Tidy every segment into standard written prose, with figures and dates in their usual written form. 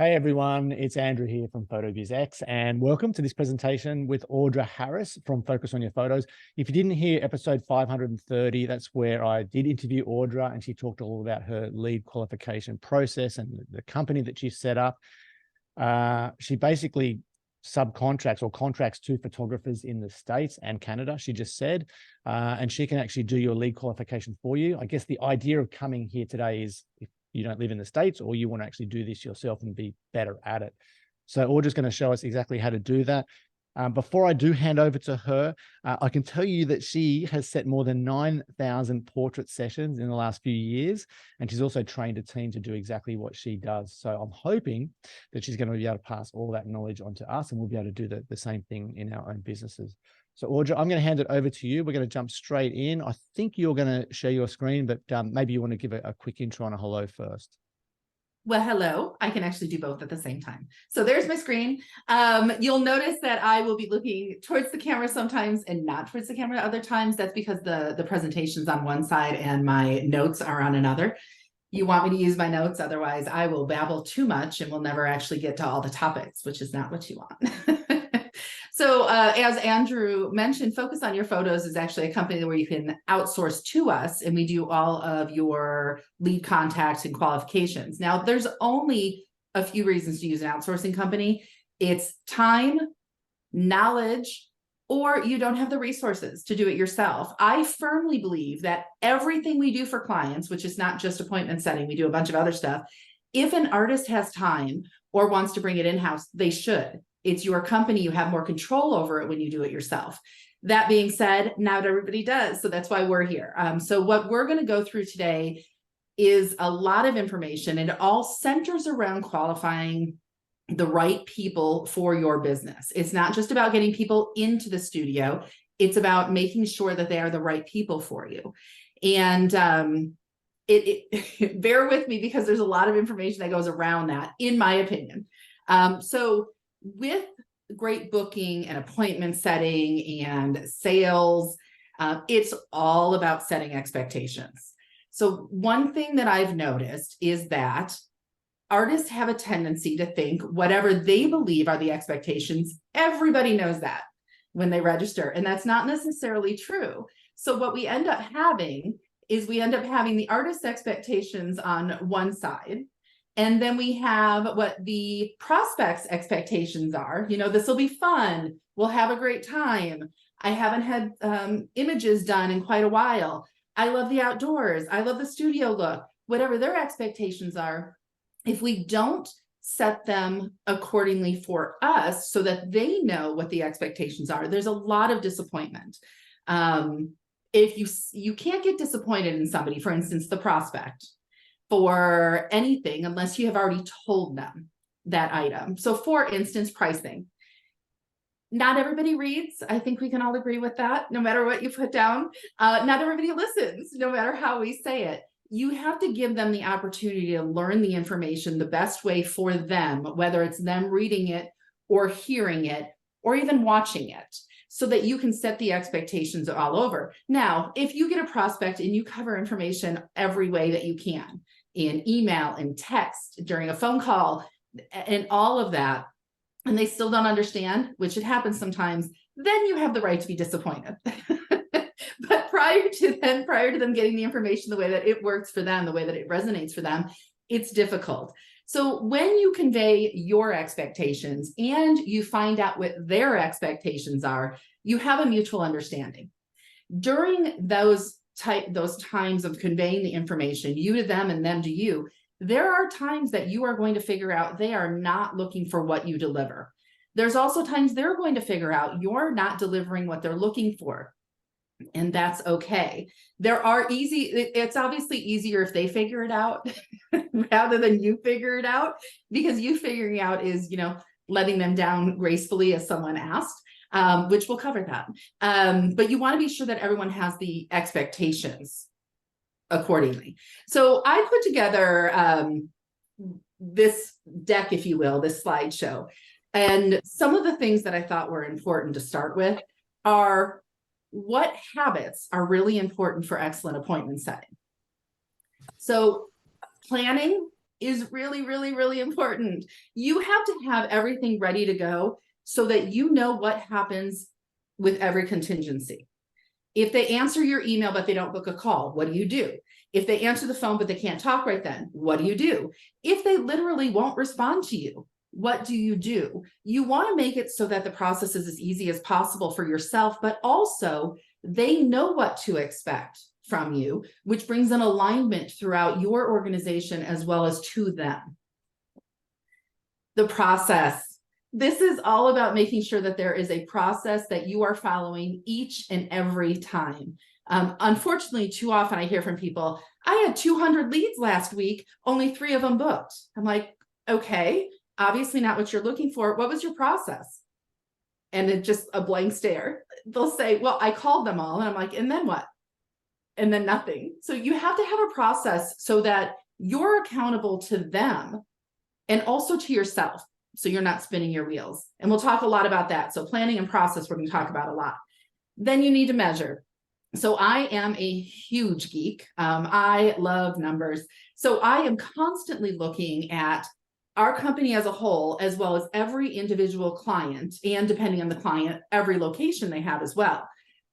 Hey everyone, it's Andrew here from PhotoBizX, and welcome to this presentation with Audra Harris from Focus on Your Photos. If you didn't hear episode 530, that's where I did interview Audra and she talked all about her lead qualification process and the company that she set up. She basically subcontracts or contracts to photographers in the States and Canada, she just said, and she can actually do your lead qualification for you. I guess the idea of coming here today is if you don't live in the States or you want to actually do this yourself and be better at it. So Audra's going to show us exactly how to do that. Before I do hand over to her, I can tell you that she has set more than 9,000 portrait sessions in the last few years, and she's also trained a team to do exactly what she does. So I'm hoping that she's going to be able to pass all that knowledge on to us, and we'll be able to do the same thing in our own businesses. So Audra, I'm going to hand it over to you. We're going to jump straight in. I think you're going to share your screen, but maybe you want to give a quick intro and a hello first. Well, hello. I can actually do both at the same time. So there's my screen. You'll notice that I will be looking towards the camera sometimes and not towards the camera other times. That's because the presentation's on one side and my notes are on another. You want me to use my notes, otherwise I will babble too much and we'll never actually get to all the topics, which is not what you want. So as Andrew mentioned, Focus on Your Photos is actually a company where you can outsource to us and we do all of your lead contacts and qualifications. Now, there's only a few reasons to use an outsourcing company. It's time, knowledge, or you don't have the resources to do it yourself. I firmly believe that everything we do for clients, which is not just appointment setting, we do a bunch of other stuff. If an artist has time or wants to bring it in-house, they should. It's your company. You have more control over it when you do it yourself. That being said, not everybody does. So that's why we're here. So what we're going to go through today is a lot of information, and it all centers around qualifying the right people for your business. It's not just about getting people into the studio. It's about making sure that they are the right people for you. And bear with me because there's a lot of information that goes around that, in my opinion. So with great booking and appointment setting and sales, it's all about setting expectations. So one thing that I've noticed is that artists have a tendency to think whatever they believe are the expectations, everybody knows that when they register, and that's not necessarily true. So what we end up having is the artist's expectations on one side, and then we have what the prospect's expectations are. You know, this will be fun. We'll have a great time. I haven't had images done in quite a while. I love the outdoors. I love the studio look. Whatever their expectations are, if we don't set them accordingly for us so that they know what the expectations are, there's a lot of disappointment. If you can't get disappointed in somebody, for instance, the prospect, for anything unless you have already told them that item. So for instance, pricing. Not everybody reads. I think we can all agree with that, no matter what you put down. Not everybody listens, no matter how we say it. You have to give them the opportunity to learn the information the best way for them, whether it's them reading it or hearing it or even watching it, so that you can set the expectations all over. Now, if you get a prospect and you cover information every way that you can, in email and text, during a phone call, and all of that, and they still don't understand, which it happens sometimes, then you have the right to be disappointed. But prior to them getting the information the way that it works for them, the way that it resonates for them, it's difficult. So when you convey your expectations and you find out what their expectations are, you have a mutual understanding. During those times of conveying the information, you to them and them to you, there are times that you are going to figure out they are not looking for what you deliver. There's also times they're going to figure out you're not delivering what they're looking for. And that's okay. It's obviously easier if they figure it out rather than you figure it out, because you figuring out is, letting them down gracefully as someone asked, which we'll cover that. But you want to be sure that everyone has the expectations accordingly. So I put together this deck, if you will, this slideshow. And some of the things that I thought were important to start with are what habits are really important for excellent appointment setting. So planning is really, really, really important. You have to have everything ready to go so that you know what happens with every contingency. If they answer your email, but they don't book a call, what do you do? If they answer the phone, but they can't talk right then, what do you do? If they literally won't respond to you, what do? You want to make it so that the process is as easy as possible for yourself, but also they know what to expect from you, which brings an alignment throughout your organization as well as to them. The process. This is all about making sure that there is a process that you are following each and every time. Unfortunately, too often I hear from people, I had 200 leads last week, only 3 of them booked. I'm like, okay, obviously not what you're looking for. What was your process? And it's just a blank stare. They'll say, well, I called them all. And I'm like, and then what? And then nothing. So you have to have a process so that you're accountable to them and also to yourself, so you're not spinning your wheels. And we'll talk a lot about that. So planning and process, we're going to talk about a lot. Then you need to measure. So I am a huge geek. I love numbers. So I am constantly looking at our company as a whole, as well as every individual client, and depending on the client, every location they have as well,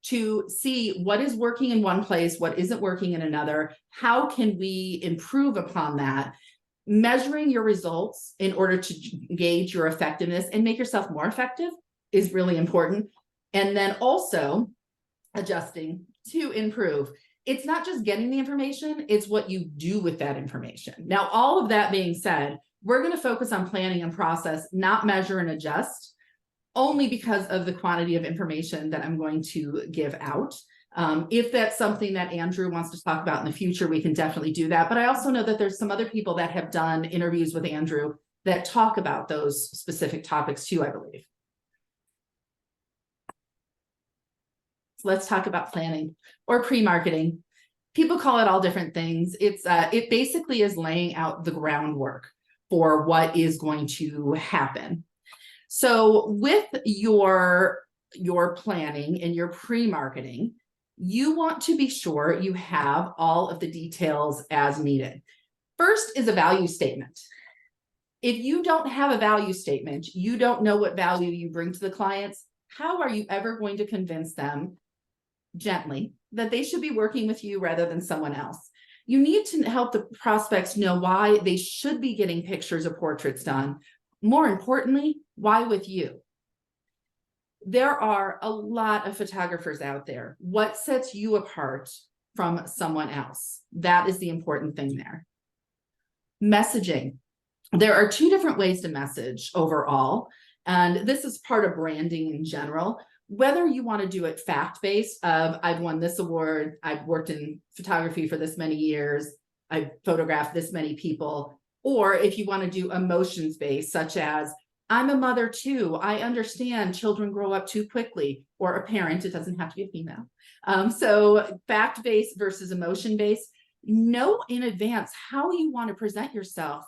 to see what is working in one place, what isn't working in another, how can we improve upon that. Measuring your results in order to gauge your effectiveness and make yourself more effective is really important. And then also adjusting to improve. It's not just getting the information, it's what you do with that information. Now, all of that being said, we're going to focus on planning and process, not measure and adjust, only because of the quantity of information that I'm going to give out. If that's something that Andrew wants to talk about in the future, we can definitely do that. But I also know that there's some other people that have done interviews with Andrew that talk about those specific topics too, I believe. So let's talk about planning or pre-marketing. People call it all different things. It basically is laying out the groundwork for what is going to happen. So with your planning and your pre-marketing, you want to be sure you have all of the details as needed. First is a value statement. If you don't have a value statement, you don't know what value you bring to the clients, how are you ever going to convince them gently that they should be working with you rather than someone else? You need to help the prospects know why they should be getting pictures or portraits done. More importantly, why with you? There are a lot of photographers out there. What sets you apart from someone else? That is the important thing there. Messaging. There are 2 different ways to message overall, and this is part of branding in general. Whether you want to do it fact-based of I've won this award, I've worked in photography for this many years, I've photographed this many people, or if you want to do emotions-based, such as I'm a mother too. I understand children grow up too quickly, or a parent, it doesn't have to be a female. So fact-based versus emotion-based, know in advance how you want to present yourself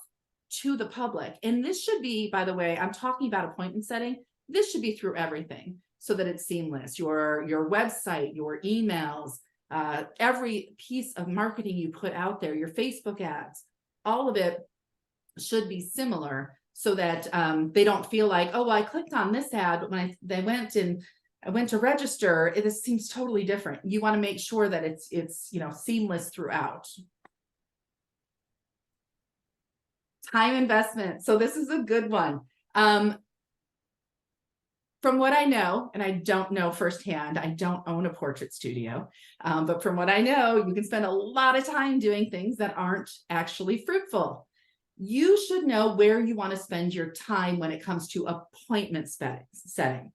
to the public. And this should be, by the way, I'm talking about appointment setting. This should be through everything so that it's seamless. Your website, your emails, every piece of marketing you put out there, your Facebook ads, all of it should be similar, so that they don't feel like, oh, well, I clicked on this ad, but when I went to register, this seems totally different. You want to make sure that it's seamless throughout. Time investment. So this is a good one. From what I know, and I don't know firsthand, I don't own a portrait studio, but from what I know, you can spend a lot of time doing things that aren't actually fruitful. You should know where you want to spend your time when it comes to appointment setting.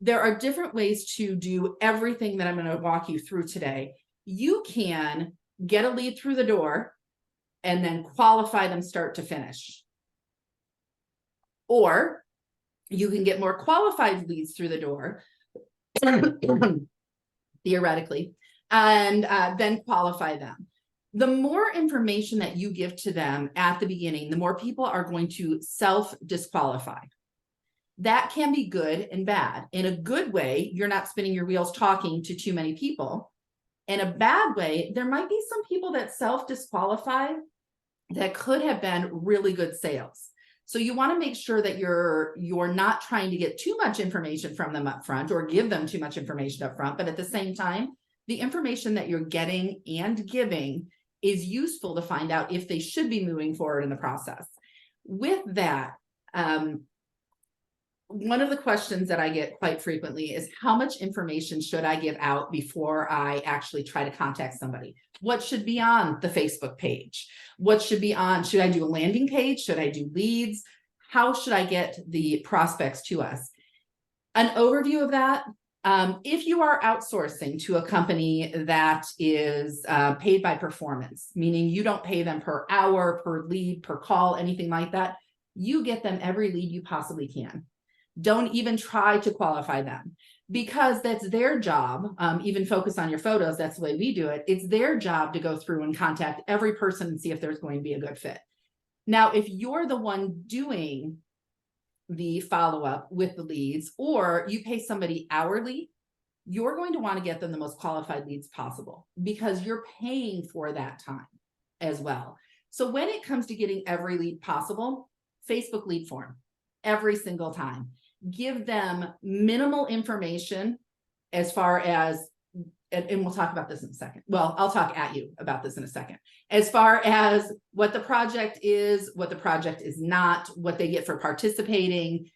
There are different ways to do everything that I'm going to walk you through today. You can get a lead through the door and then qualify them start to finish. Or you can get more qualified leads through the door, theoretically, and then qualify them. The more information that you give to them at the beginning, the more people are going to self-disqualify. That can be good and bad. In a good way, you're not spinning your wheels talking to too many people. In a bad way, there might be some people that self-disqualify that could have been really good sales. So you want to make sure that you're not trying to get too much information from them up front or give them too much information up front, but at the same time, the information that you're getting and giving is useful to find out if they should be moving forward in the process. With that, one of the questions that I get quite frequently is, how much information should I give out before I actually try to contact somebody? What should be on the Facebook page? What should be on, should I do a landing page? Should I do leads? How should I get the prospects to us? An overview of that, if you are outsourcing to a company that is paid by performance, meaning you don't pay them per hour, per lead, per call, anything like that, you get them every lead you possibly can. Don't even try to qualify them, because that's their job. Even Focus on Your Photos, that's the way we do it. It's their job to go through and contact every person and see if there's going to be a good fit. Now, if you're the one doing the follow-up with the leads, or you pay somebody hourly, you're going to want to get them the most qualified leads possible, because you're paying for that time as well. So when it comes to getting every lead possible, Facebook lead form every single time. Give them minimal information as far as, and we'll talk about this in a second. Well, I'll talk at you about this in a second. As far as what the project is, what the project is not, what they get for participating,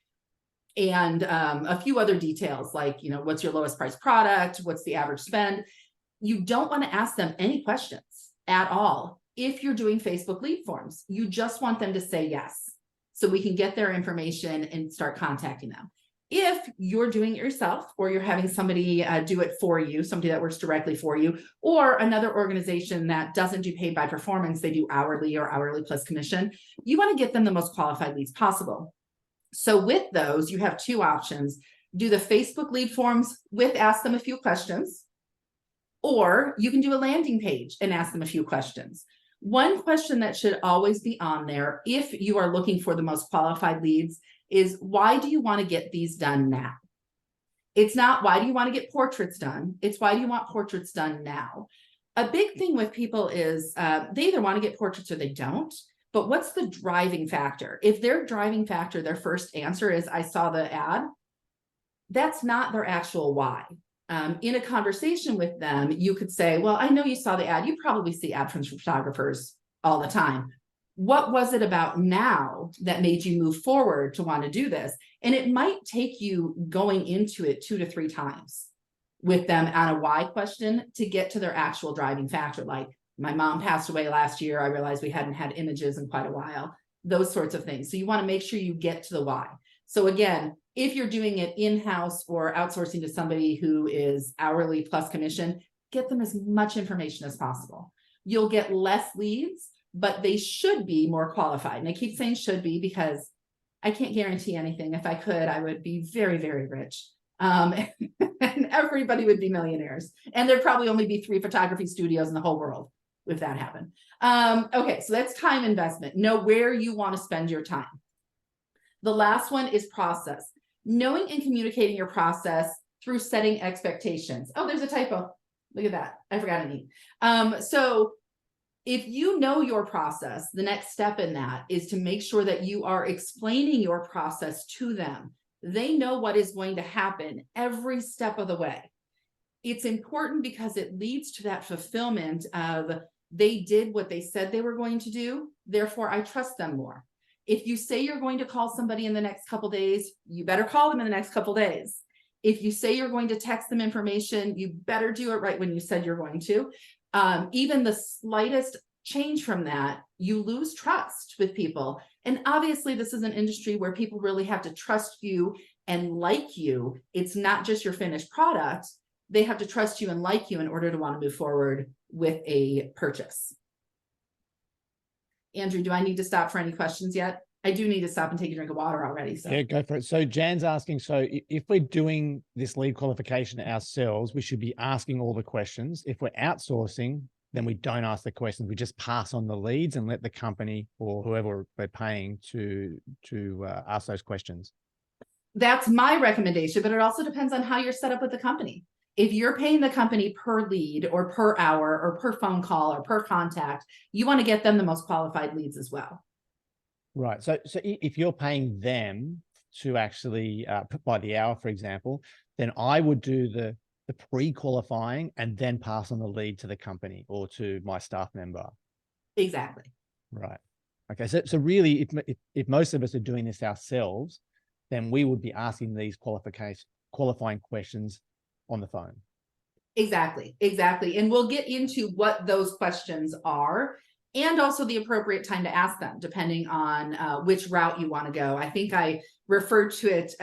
and a few other details like, what's your lowest price product? What's the average spend? You don't want to ask them any questions at all. If you're doing Facebook lead forms, you just want them to say yes, so we can get their information and start contacting them. If you're doing it yourself, or you're having somebody do it for you, somebody that works directly for you, or another organization that doesn't do paid by performance, they do hourly or hourly plus commission, you want to get them the most qualified leads possible. So with those, you have two options. Do the Facebook lead forms with ask them a few questions, or you can do a landing page and ask them a few questions. One question that should always be on there, if you are looking for the most qualified leads, is, why do you want to get these done now? It's not, why do you want to get portraits done? It's, why do you want portraits done now? A big thing with people is they either want to get portraits or they don't, but what's the driving factor? If their driving factor, their first answer is, I saw the ad, that's not their actual why. In a conversation with them, you could say, well, I know you saw the ad. You probably see ads from photographers all the time. What was it about now that made you move forward to want to do this? And it might take you going into it 2 to 3 times with them on a why question to get to their actual driving factor. Like, my mom passed away last year. I realized we hadn't had images in quite a while, those sorts of things. So you want to make sure you get to the why. So again, if you're doing it in-house or outsourcing to somebody who is hourly plus commission, get them as much information as possible. You'll get less leads, but they should be more qualified. And I keep saying should be because I can't guarantee anything. If I could, I would be very, very rich. And everybody would be millionaires. And there'd probably only be 3 photography studios in the whole world if that happened. Okay, so that's time investment. Know where you want to spend your time. The last one is process. Knowing and communicating your process through setting expectations. Oh, there's a typo. Look at that. I forgot an E. So if you know your process, the next step in that is to make sure that you are explaining your process to them. They know what is going to happen every step of the way. It's important because it leads to that fulfillment of, they did what they said they were going to do, therefore I trust them more. If you say you're going to call somebody in the next couple days, you better call them in the next couple days. If you say you're going to text them information, you better do it right when you said you're going to. Even the slightest change from that, you lose trust with people. And obviously this is an industry where people really have to trust you and like you. It's not just your finished product. They have to trust you and like you in order to want to move forward with a purchase. Andrew, do I need to stop for any questions yet? I do need to stop and take a drink of water already. So. Yeah, go for it. So Jan's asking, so if we're doing this lead qualification ourselves, we should be asking all the questions. If we're outsourcing, then we don't ask the questions. We just pass on the leads and let the company or whoever we're paying to ask those questions. That's my recommendation, but it also depends on how you're set up with the company. If you're paying the company per lead or per hour or per phone call or per contact, you want to get them the most qualified leads as well. Right. So if you're paying them to actually by the hour, for example, then I would do the pre-qualifying and then pass on the lead to the company or to my staff member. Exactly. Right. Okay. So really, if most of us are doing this ourselves, then we would be asking these qualifying questions on the phone. Exactly. And we'll get into what those questions are and also the appropriate time to ask them, depending on which route you want to go. I think I referred to it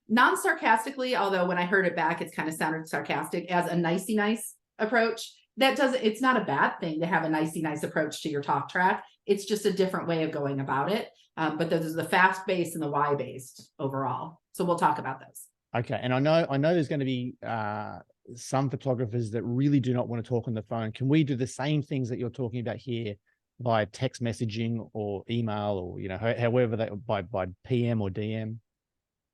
non-sarcastically, although when I heard it back, it's kind of sounded sarcastic, as a nicey nice approach. It's not a bad thing to have a nicey nice approach to your talk track. It's just a different way of going about it. But there's the fast-based and the why-based overall. So we'll talk about those. Okay. And I know there's going to be some photographers that really do not want to talk on the phone. Can we do the same things that you're talking about here via text messaging or email or, however that by PM or DM?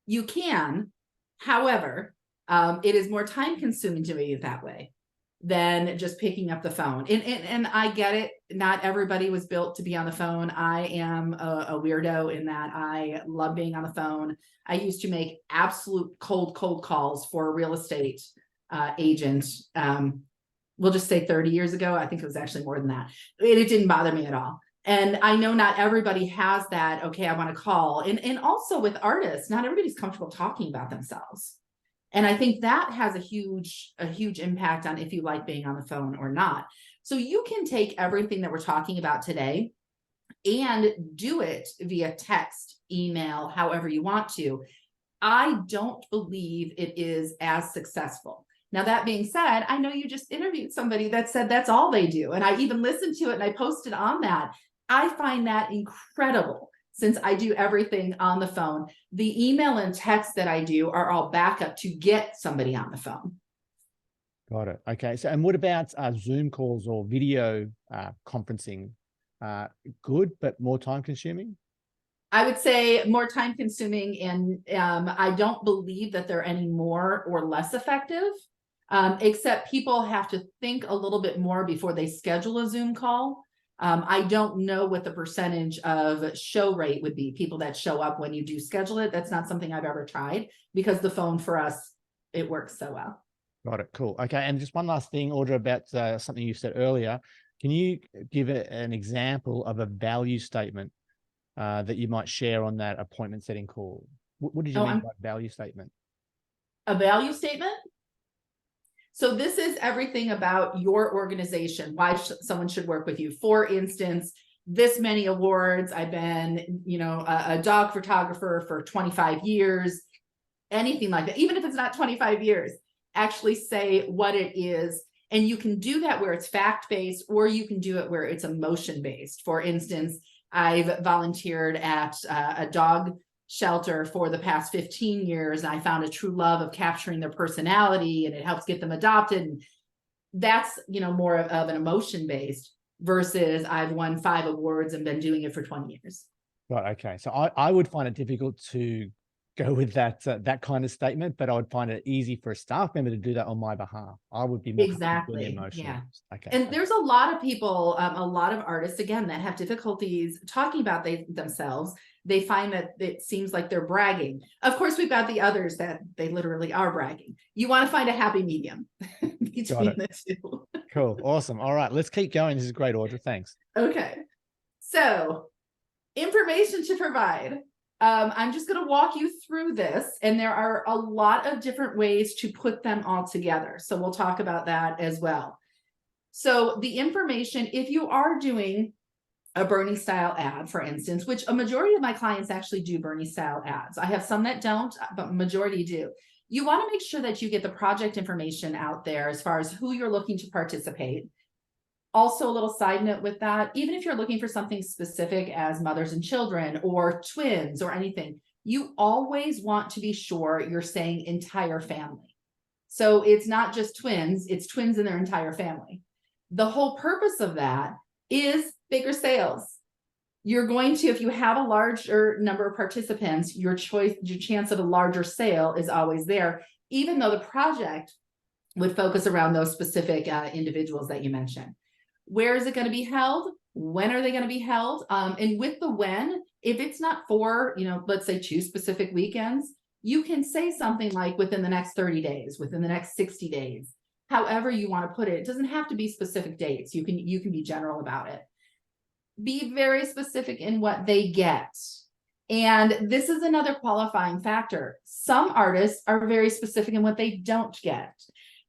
You can. However, it is more time consuming doing it that way than just picking up the phone. And I get it. Not everybody was built to be on the phone. I am a weirdo in that I love being on the phone. I used to make absolute cold calls for a real estate agent. We'll just say 30 years ago. I think it was actually more than that. It didn't bother me at all. And I know not everybody has that. Okay, I want to call. And also with artists, not everybody's comfortable talking about themselves. And I think that has a huge impact on if you like being on the phone or not. So you can take everything that we're talking about today and do it via text, email, however you want to. I don't believe it is as successful. Now, that being said, I know you just interviewed somebody that said that's all they do. And I even listened to it and I posted on that. I find that incredible since I do everything on the phone. The email and text that I do are all backup to get somebody on the phone. Got it. Okay. So, and what about Zoom calls or video conferencing? Good, but more time consuming? I would say more time consuming, and I don't believe that they're any more or less effective, except people have to think a little bit more before they schedule a Zoom call. I don't know what the percentage of show rate would be, people that show up when you do schedule it. That's not something I've ever tried because the phone for us, it works so well. Got it. Cool. Okay. And just one last thing, Audra, about something you said earlier. Can you give an example of a value statement that you might share on that appointment setting call? What did you mean by value statement? A value statement? So this is everything about your organization, why someone should work with you. For instance, this many awards, I've been, a dog photographer for 25 years, anything like that. Even if it's not 25 years, actually say what it is. And you can do that where it's fact-based, or you can do it where it's emotion-based. For instance, I've volunteered at a dog shelter for the past 15 years. And I found a true love of capturing their personality, and it helps get them adopted. And that's, more of an emotion-based versus I've won 5 awards and been doing it for 20 years. Right. Okay. So I would find it difficult to go with that kind of statement, but I would find it easy for a staff member to do that on my behalf. I would be more exactly emotional. Yeah. Okay. And there's a lot of people, a lot of artists, again, that have difficulties talking about themselves. They find that it seems like they're bragging. Of course, we've got the others that they literally are bragging. You want to find a happy medium between the two. Cool. Awesome. All right, let's keep going. This is great, Audra. Thanks. Okay. So information to provide. I'm just going to walk you through this, and there are a lot of different ways to put them all together. So we'll talk about that as well. So the information, if you are doing a Bernie style ad, for instance, which a majority of my clients actually do Bernie style ads. I have some that don't, but majority do. You want to make sure that you get the project information out there as far as who you're looking to participate. Also, a little side note with that, even if you're looking for something specific as mothers and children or twins or anything, you always want to be sure you're saying entire family. So it's not just twins, it's twins in their entire family. The whole purpose of that is bigger sales. You're going to, if you have a larger number of participants, your chance of a larger sale is always there, even though the project would focus around those specific individuals that you mentioned. Where is it going to be held? When are they going to be held? And with the when, if it's not for, let's say 2 specific weekends, you can say something like within the next 30 days, within the next 60 days, however you want to put it. It doesn't have to be specific dates. You can be general about it. Be very specific in what they get. And this is another qualifying factor. Some artists are very specific in what they don't get.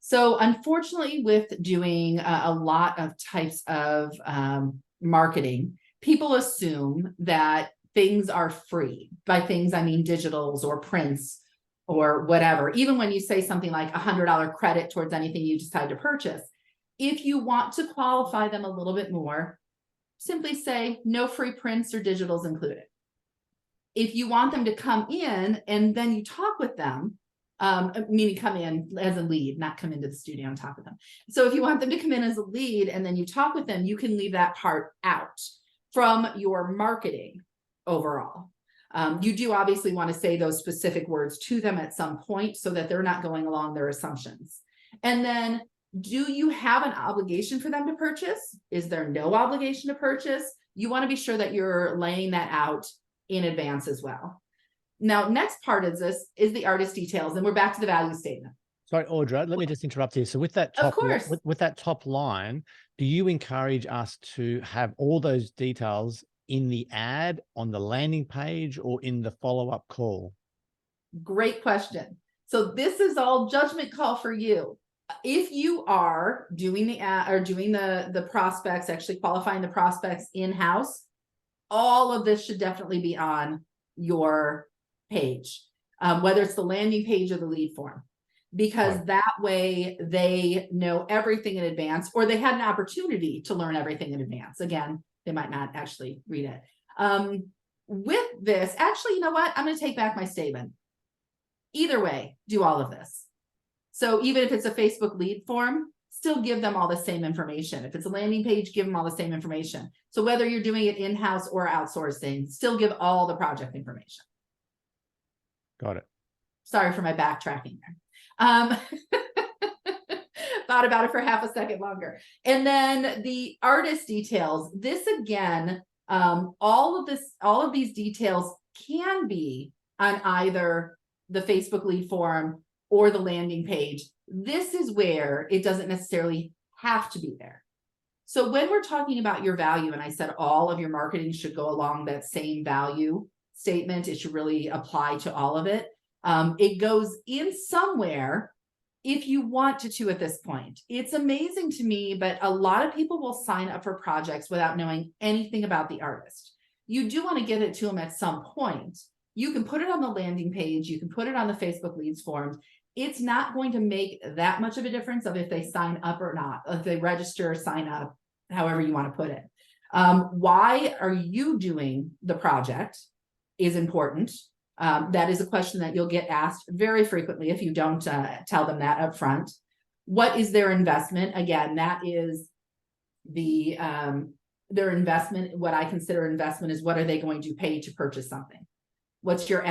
So unfortunately, with doing a lot of types of marketing, people assume that things are free. By things, I mean digitals or prints or whatever. Even when you say something like $100 credit towards anything you decide to purchase, if you want to qualify them a little bit more, simply say no free prints or digitals included. If you want them to come in and then you talk with them, meaning come in as a lead, not come into the studio on top of them. So if you want them to come in as a lead and then you talk with them, you can leave that part out from your marketing overall. You do obviously want to say those specific words to them at some point so that they're not going along their assumptions. And then, do you have an obligation for them to purchase? Is there no obligation to purchase? You want to be sure that you're laying that out in advance as well. Now, next part of this is the artist details, and we're back to the value statement. Sorry, Audra, let me just interrupt here. So with that top, with that top line, do you encourage us to have all those details in the ad, on the landing page, or in the follow-up call? Great question. So this is all judgment call for you. If you are doing the ad or doing the prospects, actually qualifying the prospects in-house, all of this should definitely be on your page, whether it's the landing page or the lead form, because that way they know everything in advance, or they had an opportunity to learn everything in advance. Again, they might not actually read it. With this, actually, you know what? I'm going to take back my statement. Either way, do all of this. So even if it's a Facebook lead form, still give them all the same information. If it's a landing page, give them all the same information. So whether you're doing it in-house or outsourcing, still give all the project information. Got it. Sorry for my backtracking there. Thought about it for half a second longer. And then the artist details. This again, all of these details can be on either the Facebook lead form or the landing page. This is where it doesn't necessarily have to be there. So when we're talking about your value, and I said all of your marketing should go along that same value statement, it should really apply to all of it. It goes in somewhere if you want to at this point. It's amazing to me, but a lot of people will sign up for projects without knowing anything about the artist. You do want to give it to them at some point. You can put it on the landing page. You can put it on the Facebook leads forms. It's not going to make that much of a difference of if they sign up or not, if they register or sign up, however you want to put it. Why are you doing the project is important. That is a question that you'll get asked very frequently if you don't tell them that up front. What is their investment? Again, that is their investment. What I consider investment is what are they going to pay to purchase something? What's your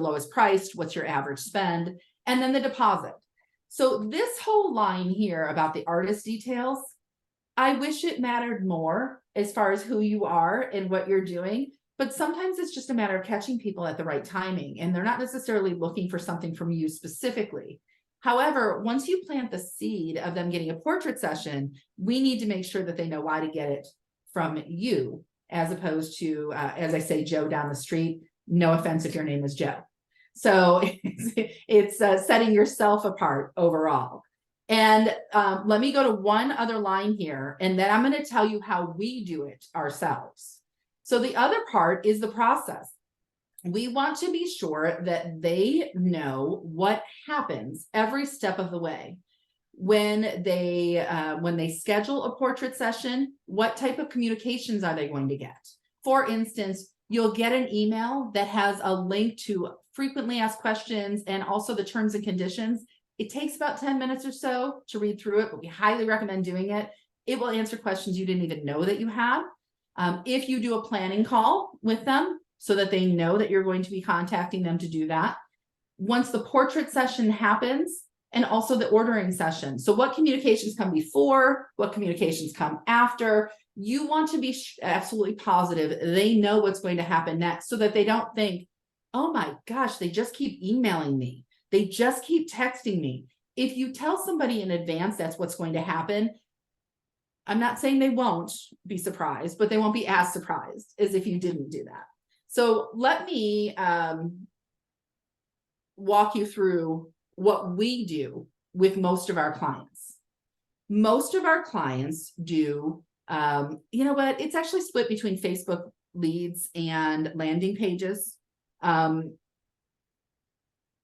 lowest priced? What's your average spend? And then the deposit. So this whole line here about the artist details, I wish it mattered more as far as who you are and what you're doing. But sometimes it's just a matter of catching people at the right timing, and they're not necessarily looking for something from you specifically. However, once you plant the seed of them getting a portrait session, we need to make sure that they know why to get it from you, as opposed to, as I say, Joe down the street. No offense if your name is Joe. So it's setting yourself apart overall. And let me go to one other line here, and then I'm going to tell you how we do it ourselves. So the other part is the process. We want to be sure that they know what happens every step of the way. When they schedule a portrait session, what type of communications are they going to get? For instance, you'll get an email that has a link to frequently asked questions and also the terms and conditions. It takes about 10 minutes or so to read through it, but we highly recommend doing it. It will answer questions you didn't even know that you had. If you do a planning call with them so that they know that you're going to be contacting them to do that. Once the portrait session happens and also the ordering session. So what communications come before, what communications come after. You want to be absolutely positive they know what's going to happen next, so that they don't think, oh my gosh, they just keep emailing me. They just keep texting me. If you tell somebody in advance that's what's going to happen, I'm not saying they won't be surprised, but they won't be as surprised as if you didn't do that. So let me walk you through what we do with most of our clients. Most of our clients do, you know what, it's actually split between Facebook leads and landing pages. I'm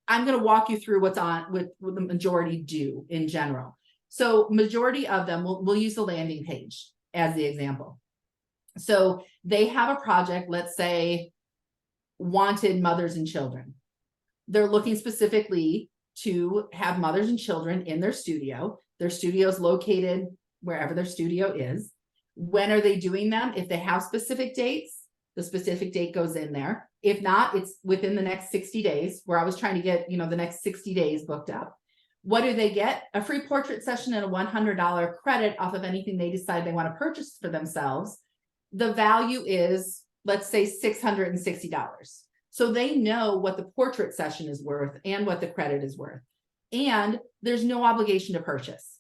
going to walk you through what's on with the majority do in general. So majority of them, we'll use the landing page as the example. So they have a project, let's say, wanted mothers and children. They're looking specifically to have mothers and children in their studio. Their studio is located wherever their studio is. When are they doing them? If they have specific dates, the specific date goes in there. If not, it's within the next 60 days, where I was trying to get, the next 60 days booked up. What do they get? A free portrait session and a $100 credit off of anything they decide they want to purchase for themselves. The value is, let's say, $660. So they know what the portrait session is worth and what the credit is worth. And there's no obligation to purchase.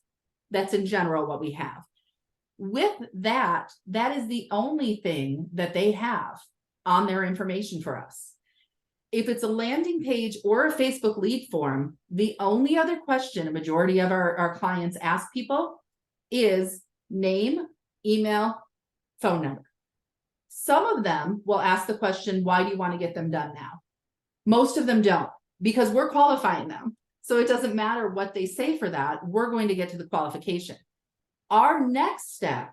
That's in general what we have. With that, that is the only thing that they have on their information for us. If it's a landing page or a Facebook lead form, the only other question a majority of our clients ask people is name, email, phone number. Some of them will ask the question, why do you want to get them done now? Most of them don't, because we're qualifying them. So it doesn't matter what they say for that. We're going to get to the qualification. Our next step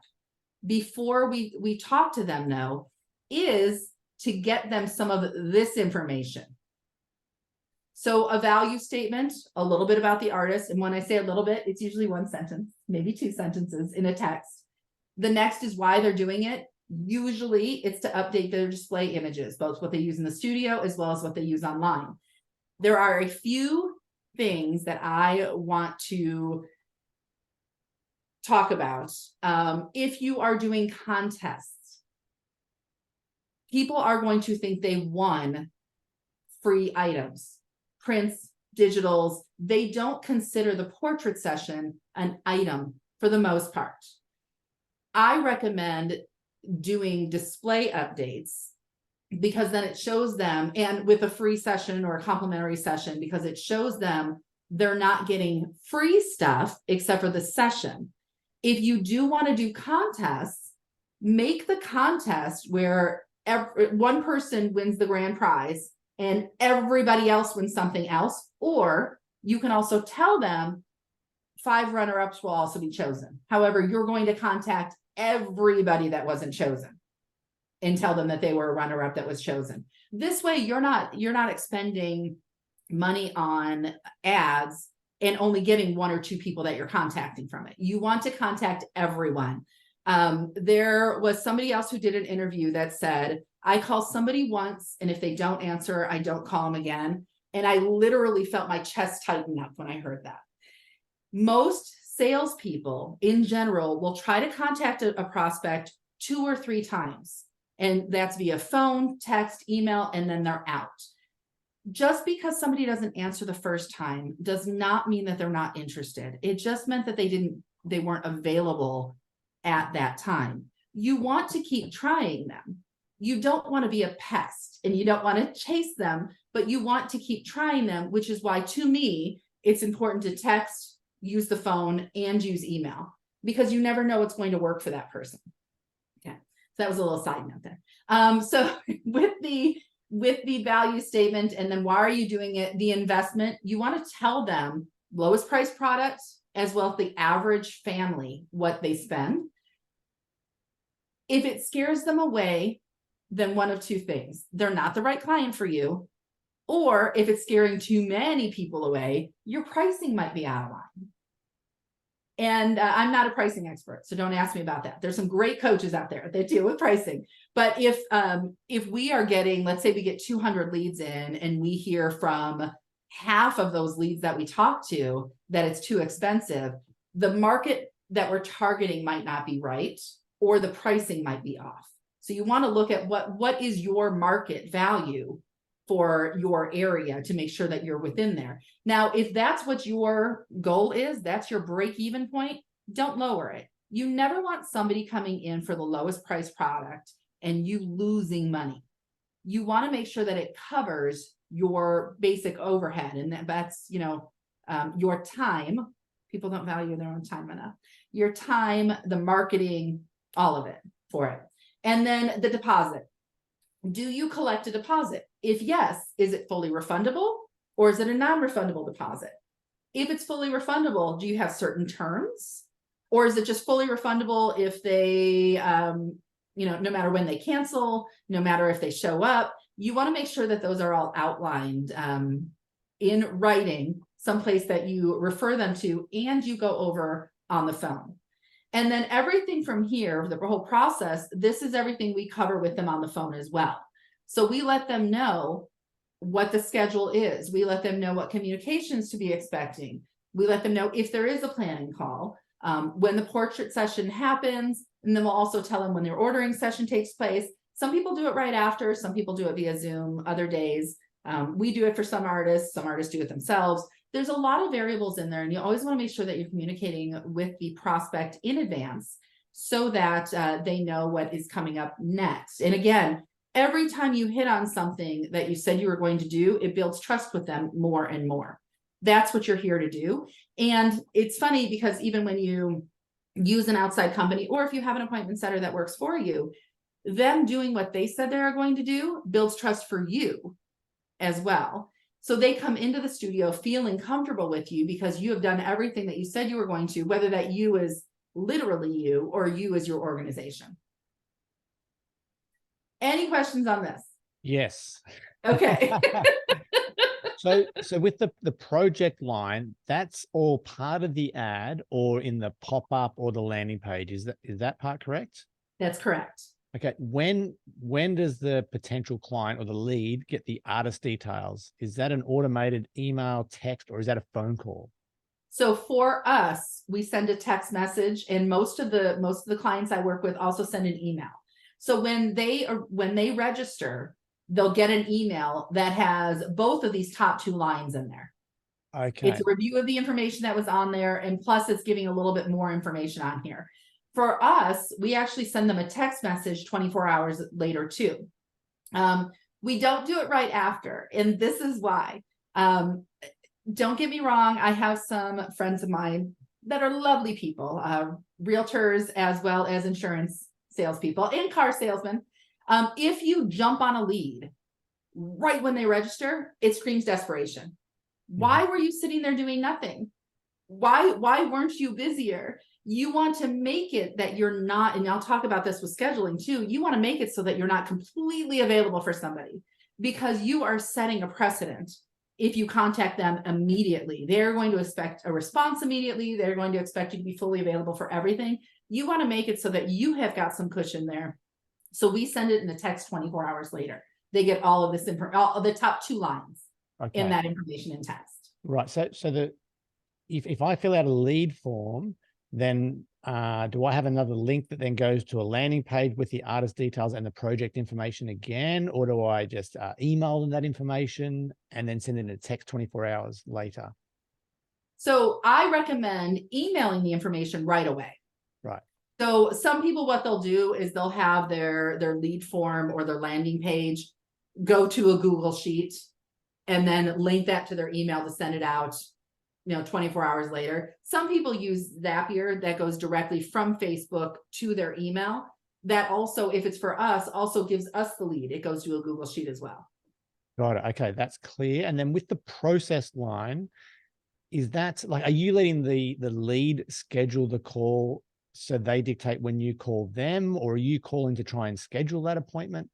before we talk to them, though, is to get them some of this information. So a value statement, a little bit about the artist. And when I say a little bit, it's usually one sentence, maybe two sentences in a text. The next is why they're doing it. Usually it's to update their display images, both what they use in the studio as well as what they use online. There are a few things that I want to talk about. If you are doing contests, people are going to think they won free items, prints, digitals. They don't consider the portrait session an item for the most part. I recommend doing display updates, because then it shows them, and with a free session or a complimentary session, because it shows them they're not getting free stuff except for the session. If you do want to do contests, make the contest where one person wins the grand prize and everybody else wins something else. Or you can also tell them 5 runner-ups will also be chosen. However, you're going to contact everybody that wasn't chosen and tell them that they were a runner-up that was chosen. This way, you're not expending money on ads and only getting 1 or 2 people that you're contacting from it. You want to contact everyone. There was somebody else who did an interview that said, I call somebody once, and if they don't answer, I don't call them again. And I literally felt my chest tighten up when I heard that. Most salespeople in general will try to contact a prospect 2 or 3 times. And that's via phone, text, email, and then they're out. Just because somebody doesn't answer the first time does not mean that they're not interested. It just meant that they weren't available at that time. You want to keep trying them. You don't want to be a pest and you don't want to chase them, but you want to keep trying them, which is why, to me, it's important to text, use the phone, and use email, because you never know what's going to work for that person. Okay, so that was a little side note there. So with the value statement, and then why are you doing it, the investment, you want to tell them lowest price product as well as the average family what they spend. If it scares them away, then one of 2 things: they're not the right client for you, or if it's scaring too many people away, your pricing might be out of line. And I'm not a pricing expert, so don't ask me about that. There's some great coaches out there that deal with pricing. But if we are getting, let's say we get 200 leads in and we hear from half of those leads that we talk to that it's too expensive, the market that we're targeting might not be right, or the pricing might be off. So you want to look at what is your market value for your area to make sure that you're within there. Now, if that's what your goal is, that's your break-even point, don't lower it. You never want somebody coming in for the lowest price product and you losing money. You want to make sure that it covers your basic overhead, and that's, you know, your time. People don't value their own time enough. Your time, the marketing, all of it for it. And then the deposit. Do you collect a deposit? If yes, is it fully refundable, or is it a non-refundable deposit? If it's fully refundable, do you have certain terms, or is it just fully refundable if they, you know, no matter when they cancel, no matter if they show up? You want to make sure that those are all outlined in writing, someplace that you refer them to, and you go over on the phone. And then everything from here, the whole process, this is everything we cover with them on the phone as well. So we let them know what the schedule is. We let them know what communications to be expecting. We let them know if there is a planning call, when the portrait session happens, and then we'll also tell them when their ordering session takes place. Some people do it right after, some people do it via Zoom, other days. We do it for some artists do it themselves. There's a lot of variables in there, and you always want to make sure that you're communicating with the prospect in advance so that they know what is coming up next. And again, every time you hit on something that you said you were going to do, it builds trust with them more and more. That's what you're here to do. And it's funny because even when you use an outside company, or if you have an appointment setter that works for you, them doing what they said they're going to do builds trust for you as well. So they come into the studio feeling comfortable with you because you have done everything that you said you were going to, whether that you is literally you or you as your organization. Any questions on this? Yes. Okay. So with the project line, that's all part of the ad or in the pop-up or the landing page. Is that part correct? That's correct. Okay. When does the potential client or the lead get the artist details? Is that an automated email, text, or is that a phone call? So for us, we send a text message, and most of the clients I work with also send an email. So when they register, they'll get an email that has both of these top two lines in there. Okay. It's a review of the information that was on there, and plus it's giving a little bit more information on here. For us, we actually send them a text message 24 hours later too. We don't do it right after, and this is why. Don't get me wrong, I have some friends of mine that are lovely people, realtors as well as insurance salespeople and car salesmen. If you jump on a lead right when they register, it screams desperation. Why were you sitting there doing nothing? Why weren't you busier? You want to make it that you're not, and I'll talk about this with scheduling too. You want to make it so that you're not completely available for somebody, because you are setting a precedent. If you contact them immediately, they're going to expect a response immediately. They're going to expect you to be fully available for everything. You want to make it so that you have got some cushion there. So we send it in a text 24 hours later. They get all of this all of the top two lines in that information in text. Right. So if I fill out a lead form, then do I have another link that then goes to a landing page with the artist details and the project information again, or do I just email them that information and then send it in a text 24 hours later? So I recommend emailing the information right away. Right. So some people, what they'll do is they'll have their lead form or their landing page go to a Google Sheet and then link that to their email to send it out, 24 hours later. Some people use Zapier that goes directly from Facebook to their email. That also, if it's for us, also gives us the lead. It goes to a Google Sheet as well. Got it. Okay, that's clear. And then with the process line, is that like, are you letting the lead schedule the call so they dictate when you call them, or are you calling to try and schedule that appointment?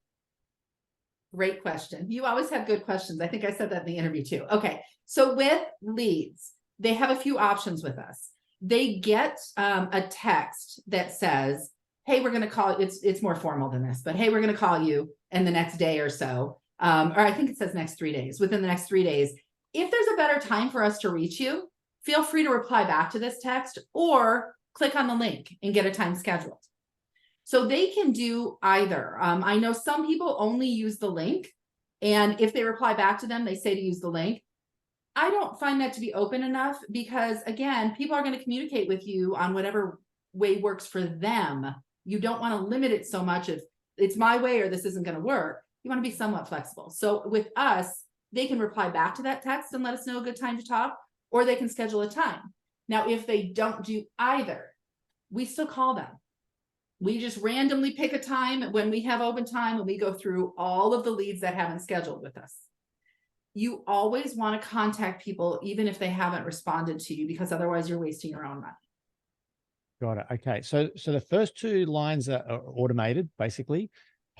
Great question. You always have good questions. I think I said that in the interview too. Okay. So with leads, they have a few options with us. They get a text that says, hey, we're going to call, it's more formal than this, but hey, we're going to call you in the next day or so. Or I think it says next 3 days, within the next 3 days. If there's a better time for us to reach you, feel free to reply back to this text or click on the link and get a time scheduled. So they can do either. I know some people only use the link, and if they reply back to them, they say to use the link. I don't find that to be open enough because, again, people are going to communicate with you on whatever way works for them. You don't want to limit it so much if it's my way or this isn't going to work. You want to be somewhat flexible. So with us, they can reply back to that text and let us know a good time to talk, or they can schedule a time. Now, if they don't do either, we still call them. We just randomly pick a time when we have open time, and we go through all of the leads that haven't scheduled with us. You always want to contact people, even if they haven't responded to you, because otherwise you're wasting your own money. Got it. Okay. So the first two lines are automated, basically.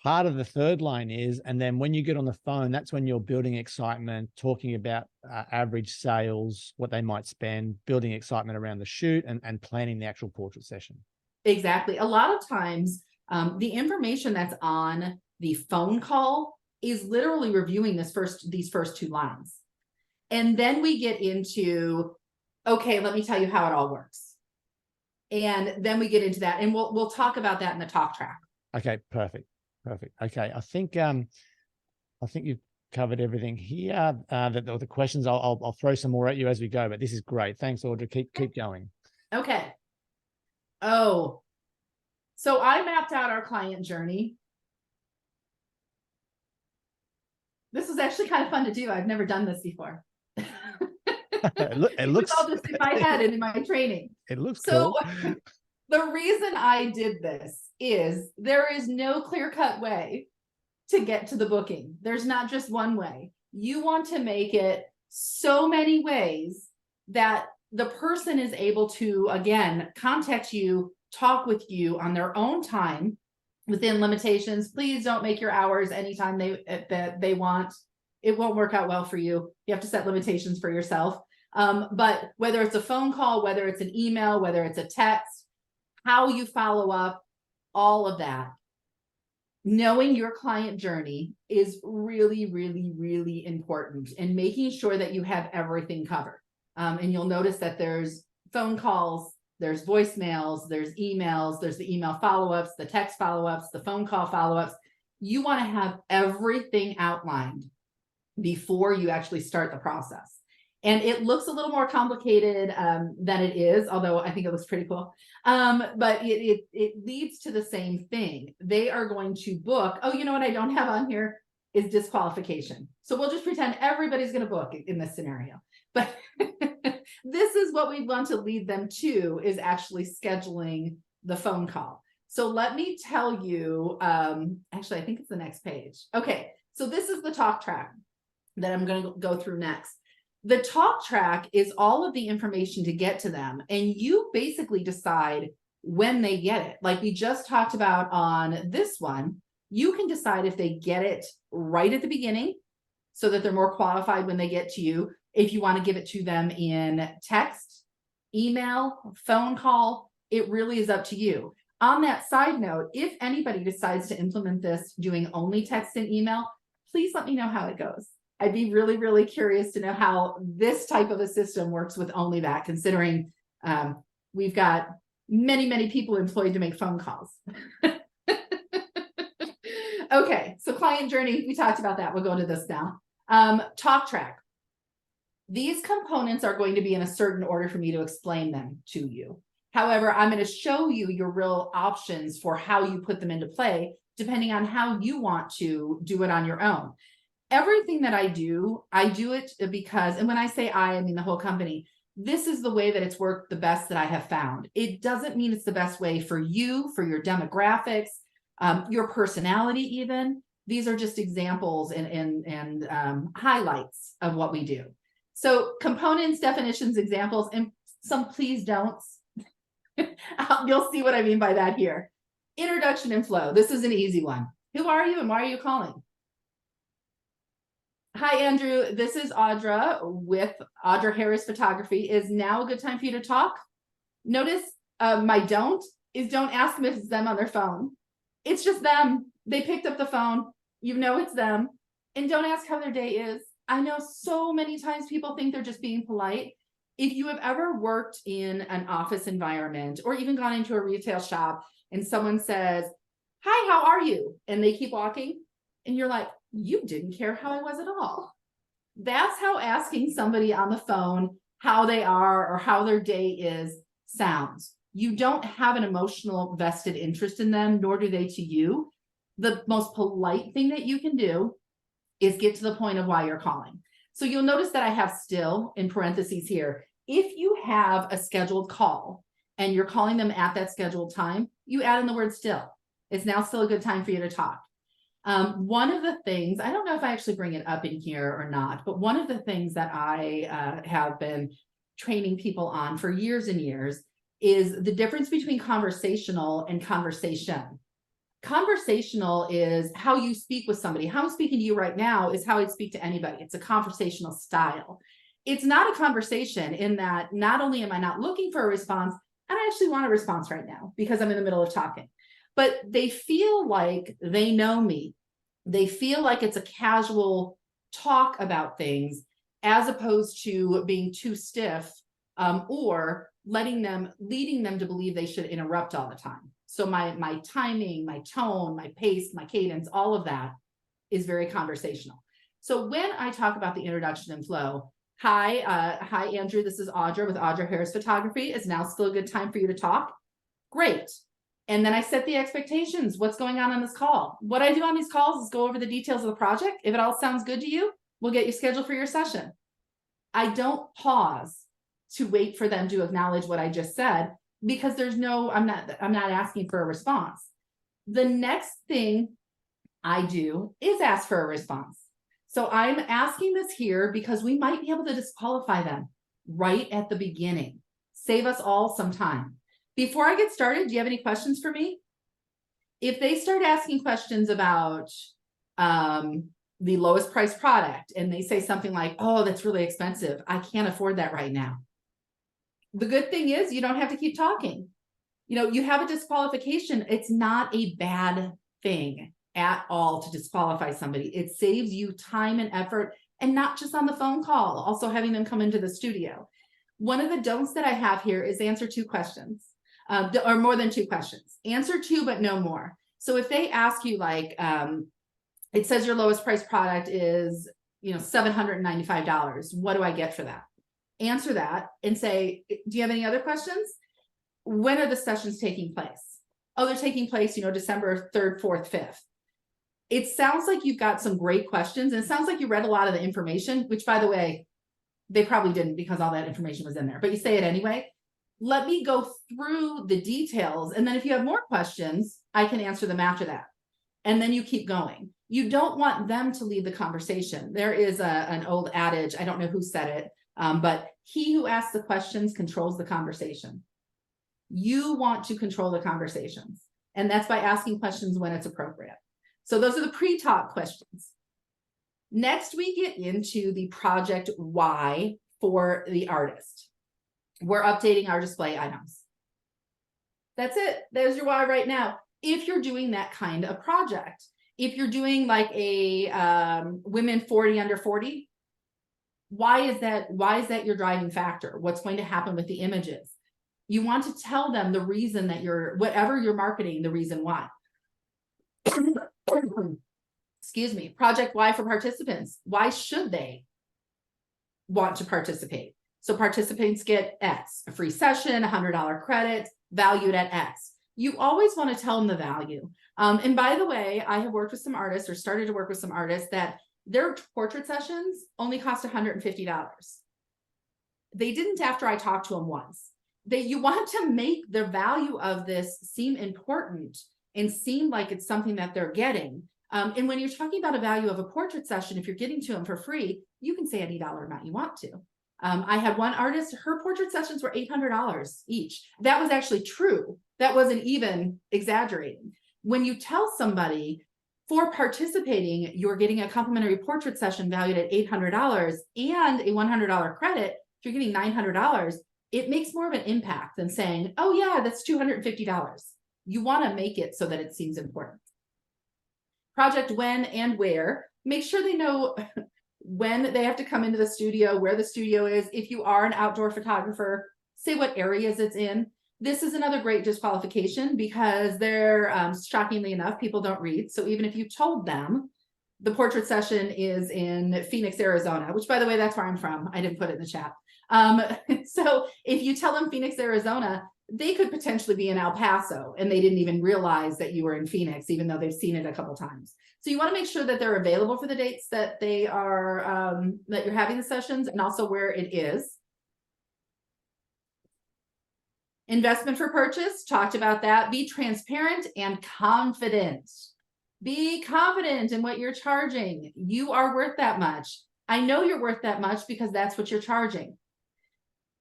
Part of the third line is, and then when you get on the phone, that's when you're building excitement, talking about average sales, what they might spend, building excitement around the shoot, and planning the actual portrait session. Exactly. A lot of times, the information that's on the phone call is literally reviewing these first two lines. And then we get into, okay, let me tell you how it all works. And then we get into that, and we'll talk about that in the talk track. Okay, perfect. Perfect. Okay. I think you've covered everything here. The questions, I'll throw some more at you as we go, but this is great. Thanks, Audra. Keep going. Okay. Oh, so I mapped out our client journey. This was actually kind of fun to do. I've never done this before. It looks all just in my head and in my training. It looks so cool. The reason I did this is there is no clear-cut way to get to the booking. There's not just one way. You want to make it so many ways that the person is able to, again, contact you, talk with you on their own time within limitations. Please don't make your hours anytime they want. It won't work out well for you. You have to set limitations for yourself. But whether it's a phone call, whether it's an email, whether it's a text, how you follow up, all of that. Knowing your client journey is really, really, really important, and making sure that you have everything covered. And you'll notice that there's phone calls, there's voicemails, there's emails, there's the email follow-ups, the text follow-ups, the phone call follow-ups. You want to have everything outlined before you actually start the process. And it looks a little more complicated than it is, although I think it looks pretty cool. But it leads to the same thing. They are going to book. Oh, you know what I don't have on here is disqualification. So we'll just pretend everybody's going to book in this scenario. But this is what we want to lead them to, is actually scheduling the phone call. So let me tell you, actually, I think it's the next page. Okay, so this is the talk track that I'm going to go through next. The talk track is all of the information to get to them, and you basically decide when they get it. Like we just talked about on this one, you can decide if they get it right at the beginning so that they're more qualified when they get to you. If you want to give it to them in text, email, phone call, it really is up to you. On that side note, if anybody decides to implement this doing only text and email, please let me know how it goes. I'd be really, really curious to know how this type of a system works with only that, considering we've got many, many people employed to make phone calls. Okay, so client journey, we talked about that. We'll go to this now. Talk track. These components are going to be in a certain order for me to explain them to you. However, I'm going to show you your real options for how you put them into play, depending on how you want to do it on your own. Everything that I do it because, and when I say I mean the whole company, this is the way that it's worked the best that I have found. It doesn't mean it's the best way for you, for your demographics, your personality even. These are just examples and highlights of what we do. So components, definitions, examples, and some please don'ts. You'll see what I mean by that here. Introduction and flow. This is an easy one. Who are you and why are you calling? Hi, Andrew. This is Audra with Audra Harris Photography. Is now a good time for you to talk? Notice my don't ask them if it's them on their phone. It's just them. They picked up the phone. You know it's them. And don't ask how their day is. I know so many times people think they're just being polite. If you have ever worked in an office environment or even gone into a retail shop and someone says, "Hi, how are you?" and they keep walking and you're like, "You didn't care how I was at all." That's how asking somebody on the phone how they are or how their day is sounds. You don't have an emotional vested interest in them, nor do they to you. The most polite thing that you can do is get to the point of why you're calling. So you'll notice that I have still in parentheses here. If you have a scheduled call and you're calling them at that scheduled time, you add in the word still. It's now still a good time for you to talk. One of the things, I don't know if I actually bring it up in here or not, but one of the things that I have been training people on for years and years is the difference between conversational and conversation. Conversational is how you speak with somebody. How I'm speaking to you right now is how I'd speak to anybody. It's a conversational style. It's not a conversation in that not only am I not looking for a response, and I actually want a response right now because I'm in the middle of talking, but they feel like they know me. They feel like it's a casual talk about things as opposed to being too stiff or leading them to believe they should interrupt all the time. So my timing, my tone, my pace, my cadence, all of that is very conversational. So when I talk about the introduction and flow, hi Andrew, this is Audra with Audra Harris Photography. Is now still a good time for you to talk? Great. And then I set the expectations. What's going on this call? What I do on these calls is go over the details of the project. If it all sounds good to you, we'll get you scheduled for your session. I don't pause to wait for them to acknowledge what I just said, because I'm not asking for a response. The next thing I do is ask for a response. So I'm asking this here because we might be able to disqualify them right at the beginning. Save us all some time. Before I get started, do you have any questions for me? If they start asking questions about the lowest price product and they say something like, "Oh, that's really expensive. I can't afford that right now." The good thing is you don't have to keep talking. You have a disqualification. It's not a bad thing at all to disqualify somebody. It saves you time and effort, and not just on the phone call, also having them come into the studio. One of the don'ts that I have here is answer 2 questions. Or more than 2 questions. Answer 2, but no more. So if they ask you like, it says your lowest price product is, $795. What do I get for that? Answer that and say, do you have any other questions? When are the sessions taking place? Oh, they're taking place, December 3rd, 4th, 5th. It sounds like you've got some great questions, and it sounds like you read a lot of the information, which, by the way, they probably didn't because all that information was in there, but you say it anyway. Let me go through the details. And then if you have more questions, I can answer them after that. And then you keep going. You don't want them to lead the conversation. There is an old adage, I don't know who said it, but he who asks the questions controls the conversation. You want to control the conversations. And that's by asking questions when it's appropriate. So those are the pre-talk questions. Next, we get into the project why for the artist. We're updating our display items. That's it. There's your why right now. If you're doing that kind of project, if you're doing like a women 40 under 40, why is that your driving factor? What's going to happen with the images? You want to tell them the reason that whatever you're marketing, the reason why. Excuse me. Project why for participants. Why should they want to participate? So participants get X, a free session, $100 credit, valued at X. You always want to tell them the value. And by the way, I have worked with some artists or started to work with some artists that their portrait sessions only cost $150. They didn't after I talked to them once. You want to make the value of this seem important and seem like it's something that they're getting. And when you're talking about a value of a portrait session, if you're getting to them for free, you can say any dollar amount you want to. I had one artist, her portrait sessions were $800 each. That was actually true. That wasn't even exaggerating. When you tell somebody for participating, you're getting a complimentary portrait session valued at $800 and a $100 credit, you're getting $900, it makes more of an impact than saying, oh yeah, that's $250. You want to make it so that it seems important. Project when and where. Make sure they know when they have to come into the studio, where the studio is. If you are an outdoor photographer, say what areas it's in. This is another great disqualification because they're, shockingly enough, people don't read. So even if you told them the portrait session is in Phoenix, Arizona, which by the way, that's where I'm from. I didn't put it in the chat. So if you tell them Phoenix, Arizona, they could potentially be in El Paso and they didn't even realize that you were in Phoenix, even though they've seen it a couple times. So you want to make sure that they're available for the dates that they are, that you're having the sessions, and also where it is. Investment for purchase, talked about that. Be transparent and confident. Be confident in what you're charging. You are worth that much. I know you're worth that much because that's what you're charging.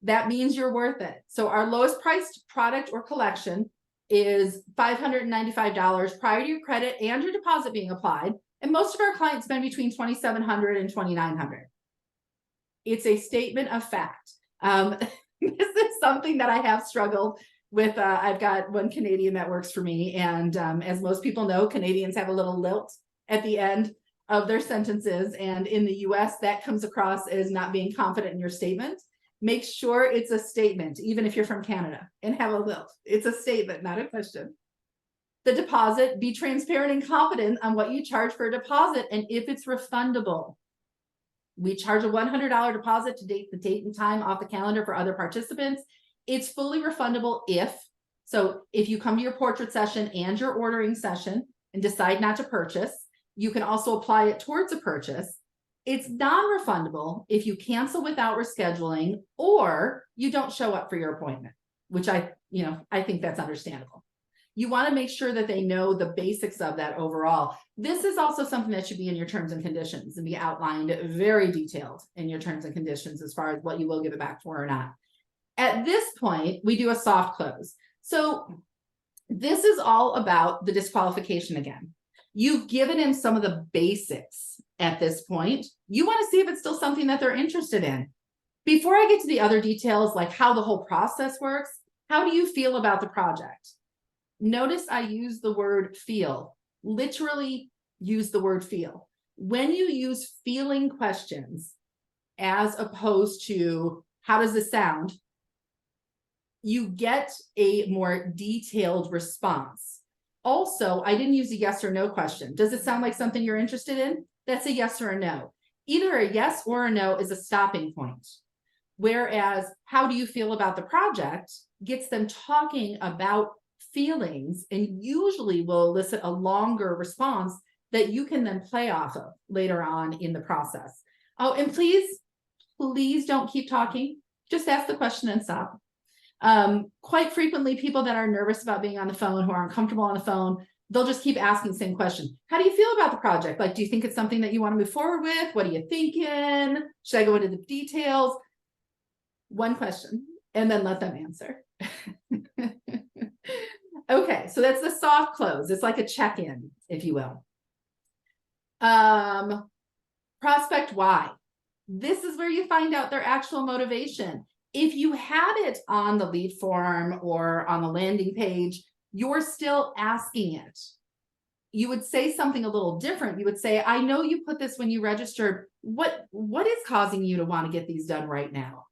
That means you're worth it. So our lowest priced product or collection is $595 prior to your credit and your deposit being applied. And most of our clients spend between $2,700 and $2,900. It's a statement of fact. This is something that I have struggled with. I've got one Canadian that works for me. And as most people know, Canadians have a little lilt at the end of their sentences. And in the US, that comes across as not being confident in your statement. Make sure it's a statement, even if you're from Canada and have a lilt. It's a statement, not a question. The deposit, be transparent and confident on what you charge for a deposit and if it's refundable. We charge a $100 deposit to date the date and time off the calendar for other participants. It's fully refundable if you come to your portrait session and your ordering session and decide not to purchase. You can also apply it towards a purchase. It's non-refundable if you cancel without rescheduling or you don't show up for your appointment, which I think that's understandable. You want to make sure that they know the basics of that overall. This is also something that should be in your terms and conditions and be outlined very detailed in your terms and conditions as far as what you will give it back for or not. At this point, we do a soft close. So this is all about the disqualification again. You've given in some of the basics at this point. You want to see if it's still something that they're interested in. Before I get to the other details, like how the whole process works, how do you feel about the project? Notice I use the word feel, literally use the word feel. When you use feeling questions, as opposed to how does this sound, you get a more detailed response. Also, I didn't use a yes or no question. Does it sound like something you're interested in? That's a yes or a no. Either a yes or a no is a stopping point. Whereas, how do you feel about the project gets them talking about feelings and usually will elicit a longer response that you can then play off of later on in the process. Oh, and please don't keep talking. Just ask the question and stop. Quite frequently, people that are nervous about being on the phone, who are uncomfortable on the phone, they'll just keep asking the same question. How do you feel about the project? Like, do you think it's something that you want to move forward with? What are you thinking? Should I go into the details? One question, and then let them answer. Okay, so that's the soft close. It's like a check-in, if you will. Prospect why. This is where you find out their actual motivation. If you had it on the lead form or on the landing page, you're still asking it. You would say something a little different. You would say, I know you put this when you registered. What is causing you to want to get these done right now?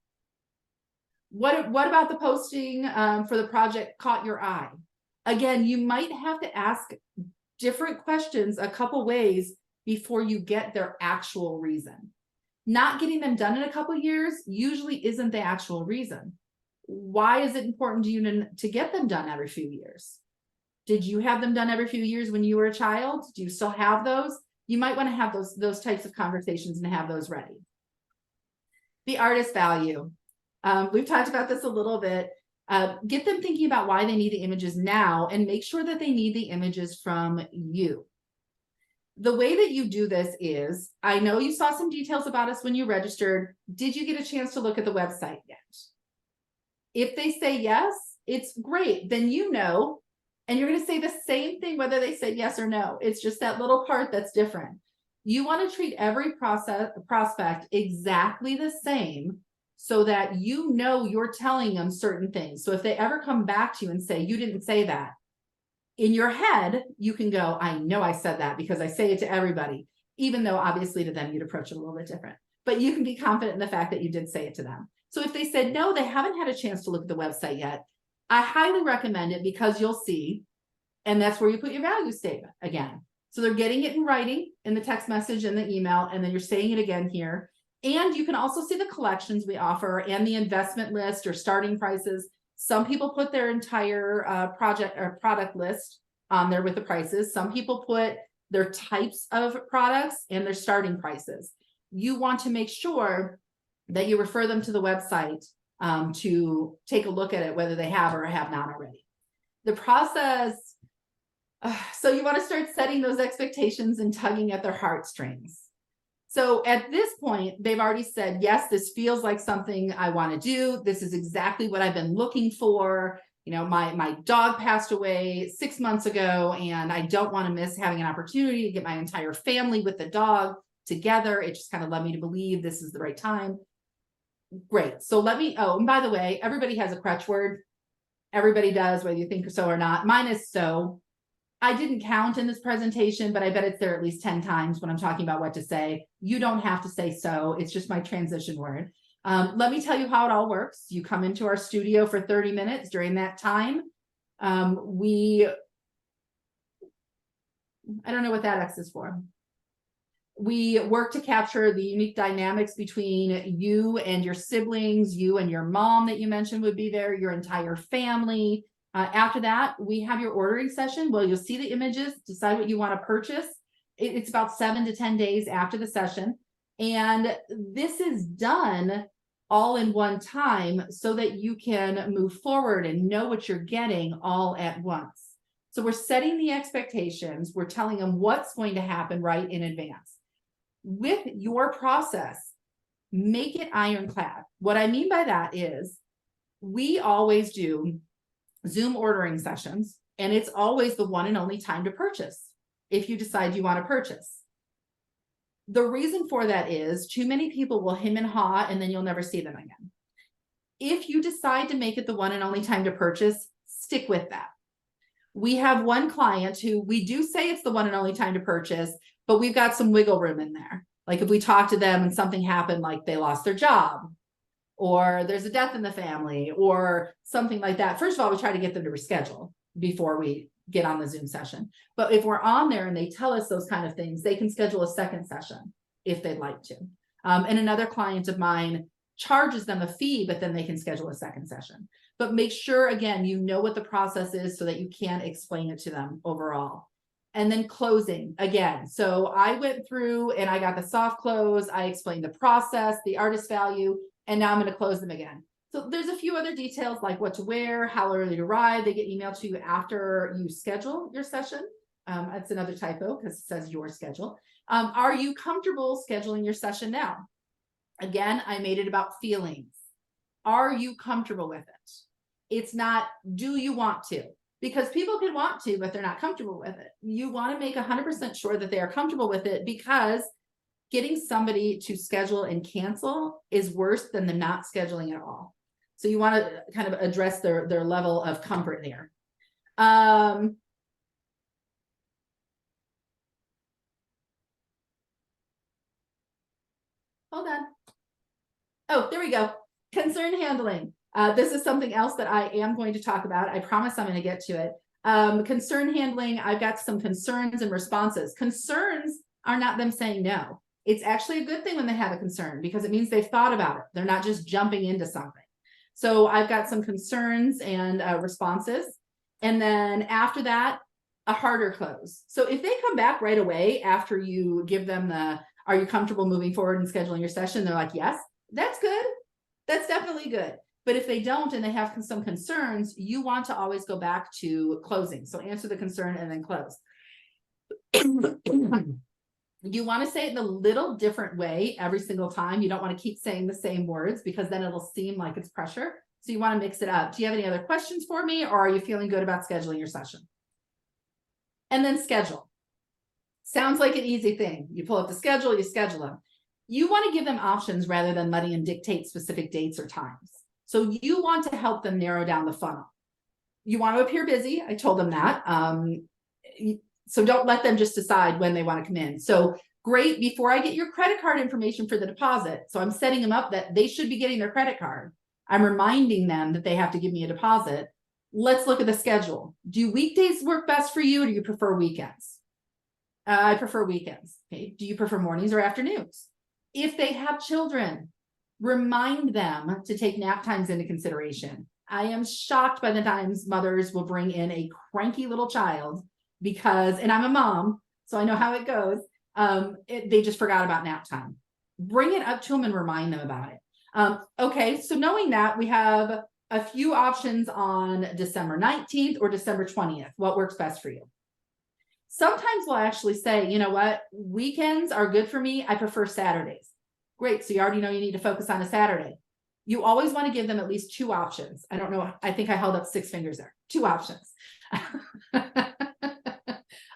What about the posting for the project caught your eye? Again, you might have to ask different questions a couple ways before you get their actual reason. Not getting them done in a couple years usually isn't the actual reason. Why is it important to you to get them done every few years? Did you have them done every few years when you were a child? Do you still have those? You might want to have those types of conversations and have those ready. The artist value. We've talked about this a little bit. Get them thinking about why they need the images now and make sure that they need the images from you. The way that you do this is, I know you saw some details about us when you registered. Did you get a chance to look at the website yet? If they say yes, it's great. Then you know, and you're going to say the same thing whether they say yes or no. It's just that little part that's different. You want to treat every prospect exactly the same so that you know you're telling them certain things. So if they ever come back to you and say, you didn't say that, in your head, you can go, I know I said that because I say it to everybody. even though obviously to them, you'd approach it a little bit different, but you can be confident in the fact that you did say it to them. So if they said, no, they haven't had a chance to look at the website yet, I highly recommend it, because you'll see, and that's where you put your value statement again. So they're getting it in writing in the text message and the email, and then you're saying it again here. And you can also see the collections we offer and the investment list or starting prices. Some people put their entire project or product list on there with the prices. Some people put their types of products and their starting prices. You want to make sure that you refer them to the website to take a look at it, whether they have or have not already. The process, so you want to start setting those expectations and tugging at their heartstrings. So at this point, they've already said, yes, this feels like something I want to do. This is exactly what I've been looking for. You know, my dog passed away 6 months ago, and I don't want to miss having an opportunity to get my entire family with the dog together. It just kind of led me to believe this is the right time. Great. So let me, oh, and by the way, everybody has a crutch word. Everybody does, whether you think so or not. Mine is so. I didn't count in this presentation, but I bet it's there at least 10 times when I'm talking about what to say. You don't have to say so. It's just my transition word. Let me tell you how it all works. You come into our studio for 30 minutes. During that time, I don't know what that X is for. We work to capture the unique dynamics between you and your siblings, you and your mom that you mentioned would be there, your entire family. After that, we have your ordering session. Well, you'll see the images, decide what you want to purchase. It's about 7 to 10 days after the session. And this is done all in one time so that you can move forward and know what you're getting all at once. So we're setting the expectations. We're telling them what's going to happen right in advance. With your process, make it ironclad. What I mean by that is we always do Zoom ordering sessions, and it's always the one and only time to purchase if you decide you want to purchase. The reason for that is too many people will hem and haw, and then you'll never see them again. If you decide to make it the one and only time to purchase, stick with that. We have one client who we do say it's the one and only time to purchase, but we've got some wiggle room in there. Like if we talk to them and something happened, like they lost their job, or there's a death in the family, or something like that. First of all, we try to get them to reschedule before we get on the Zoom session. But if we're on there and they tell us those kind of things, they can schedule a second session if they'd like to. And another client of mine charges them a fee, but then they can schedule a second session. But make sure, again, you know what the process is so that you can explain it to them overall. And then closing again. So I went through and I got the soft close. I explained the process, the artist value, and now I'm going to close them again. So there's a few other details like what to wear, how early to arrive. They get emailed to you after you schedule your session. That's another typo because it says your schedule. Are you comfortable scheduling your session now? Again, I made it about feelings. Are you comfortable with it? It's not, do you want to? Because people can want to, but they're not comfortable with it. You want to make 100% sure that they are comfortable with it, because getting somebody to schedule and cancel is worse than them not scheduling at all. So you want to kind of address their level of comfort there. Hold on. Oh, there we go. Concern handling. This is something else that I am going to talk about. I promise I'm going to get to it. Concern handling, I've got some concerns and responses. Concerns are not them saying no. It's actually a good thing when they have a concern, because it means they've thought about it. They're not just jumping into something. So I've got some concerns and responses. And then after that, a harder close. So if they come back right away after you give them the, are you comfortable moving forward and scheduling your session? They're like, yes, that's good. That's definitely good. But if they don't and they have some concerns, you want to always go back to closing. So answer the concern and then close. You want to say it in a little different way every single time. You don't want to keep saying the same words, because then it'll seem like it's pressure. So you want to mix it up. Do you have any other questions for me, or are you feeling good about scheduling your session? And then schedule. Sounds like an easy thing. You pull up the schedule, you schedule them. You want to give them options rather than letting them dictate specific dates or times. So you want to help them narrow down the funnel. You want to appear busy. I told them that. So don't let them just decide when they want to come in. So Great, before I get your credit card information for the deposit. So I'm setting them up that they should be getting their credit card. I'm reminding them that they have to give me a deposit. Let's look at the schedule. Do weekdays work best for you, or do you prefer weekends? I prefer weekends. Okay. Do you prefer mornings or afternoons? If they have children, remind them to take nap times into consideration. I am shocked by the times mothers will bring in a cranky little child because, and I'm a mom, so I know how it goes. They just forgot about nap time. Bring it up to them and remind them about it. Okay, so knowing that, we have a few options on December 19th or December 20th. What works best for you? Sometimes we'll actually say, you know what, weekends are good for me. I prefer Saturdays. Great, so you already know you need to focus on a Saturday. You always want to give them at least 2 options. I don't know, I think I held up 6 fingers there. 2 options.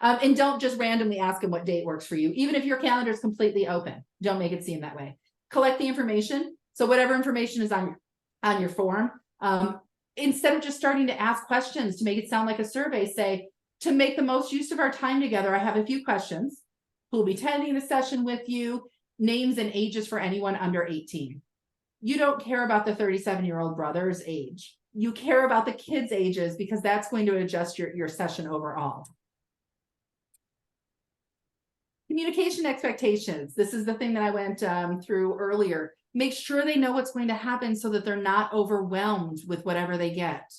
And don't just randomly ask them what date works for you. Even if your calendar is completely open, don't make it seem that way. Collect the information. So whatever information is on your form, instead of just starting to ask questions to make it sound like a survey, say, to make the most use of our time together, I have a few questions. Who will be attending the session with you? Names and ages for anyone under 18. You don't care about the 37-year-old brother's age. You care about the kids' ages because that's going to adjust your session overall. Communication expectations. This is the thing that I went through earlier. Make sure they know what's going to happen so that they're not overwhelmed with whatever they get.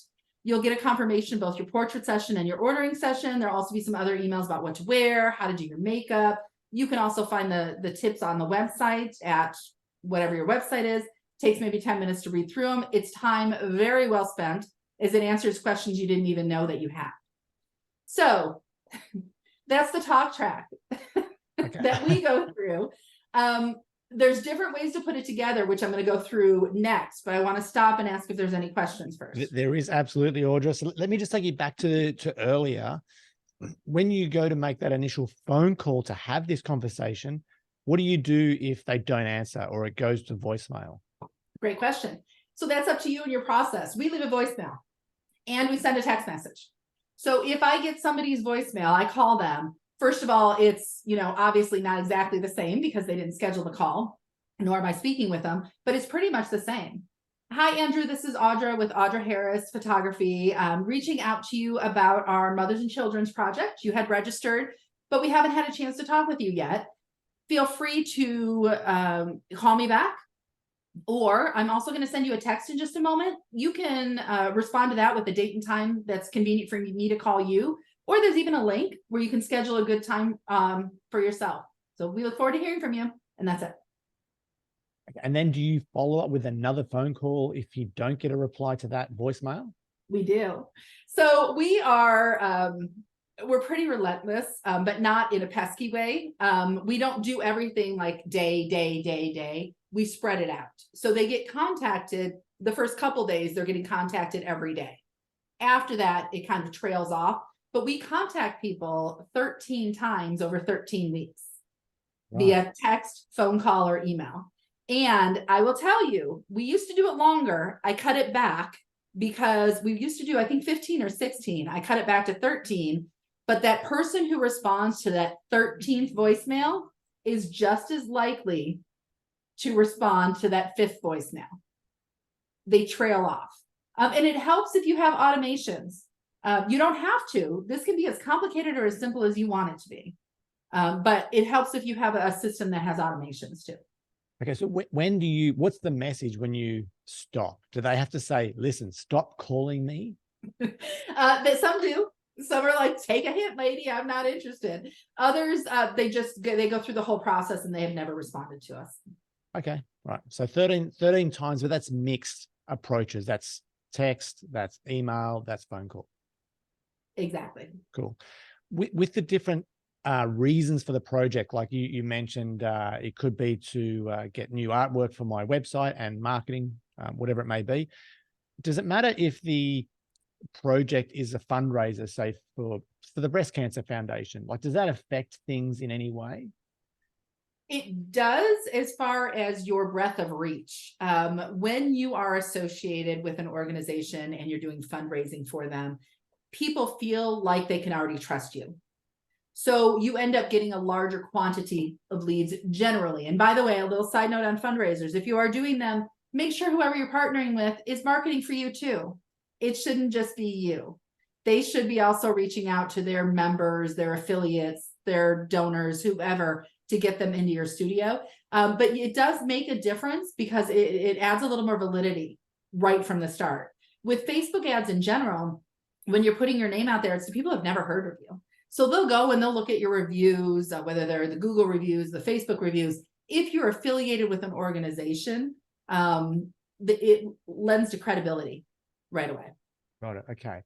You'll get a confirmation both your portrait session and your ordering session. There'll also be some other emails about what to wear, how to do your makeup. You can also find the tips on the website at whatever your website is. Takes maybe 10 minutes to read through them. It's time very well spent as it answers questions you didn't even know that you had. So that's the talk track that we go through. There's different ways to put it together, which I'm going to go through next, but I want to stop and ask if there's any questions first. There is, absolutely, Audra. So let me just take you back to earlier. When you go to make that initial phone call to have this conversation, what do you do if they don't answer or it goes to voicemail? Great question. So that's up to you and your process. We leave a voicemail and we send a text message. So if I get somebody's voicemail, I call them. First of all, it's, obviously not exactly the same because they didn't schedule the call, nor am I speaking with them, but it's pretty much the same. Hi, Andrew. This is Audra with Audra Harris Photography. Reaching out to you about our Mothers and Children's project. You had registered, but we haven't had a chance to talk with you yet. Feel free to call me back, or I'm also going to send you a text in just a moment. You can respond to that with a date and time that's convenient for me to call you, or there's even a link where you can schedule a good time for yourself. So we look forward to hearing from you, and that's it. And then do you follow up with another phone call if you don't get a reply to that voicemail? We do. So we are, we're pretty relentless, but not in a pesky way. We don't do everything like day. We spread it out. So they get contacted the first couple days, they're getting contacted every day. After that, it kind of trails off, but we contact people 13 times over 13 weeks via text, phone call, or email. And I will tell you, we used to do it longer. I cut it back because we used to do, I think 15 or 16. I cut it back to 13, but that person who responds to that 13th voicemail is just as likely to respond to that 5th voicemail. They trail off. And it helps if you have automations. You don't have to. This can be as complicated or as simple as you want it to be. But it helps if you have a system that has automations too. Okay, so when do you, what's the message when you stop? Do they have to say, listen, stop calling me? Some do. Some are like, take a hint, lady, I'm not interested. Others, they go through the whole process and they have never responded to us. Okay, right. So 13 times, but that's mixed approaches. That's text, that's email, that's phone call. Exactly. Cool. With the different reasons for the project, like you mentioned, it could be to get new artwork for my website and marketing, whatever it may be. Does it matter if the project is a fundraiser, say for the Breast Cancer Foundation? Like, does that affect things in any way? It does, as far as your breadth of reach. When you are associated with an organization and you're doing fundraising for them, people feel like they can already trust you. So you end up getting a larger quantity of leads generally. And by the way, a little side note on fundraisers, if you are doing them, make sure whoever you're partnering with is marketing for you too. It shouldn't just be you. They should be also reaching out to their members, their affiliates, their donors, whoever, to get them into your studio. But it does make a difference because it adds a little more validity right from the start. With Facebook ads in general, when you're putting your name out there, it's the people who have never heard of you. So they'll go and they'll look at your reviews, whether they're the Google reviews, the Facebook reviews. If you're affiliated with an organization, it lends to credibility right away. Got it. Okay.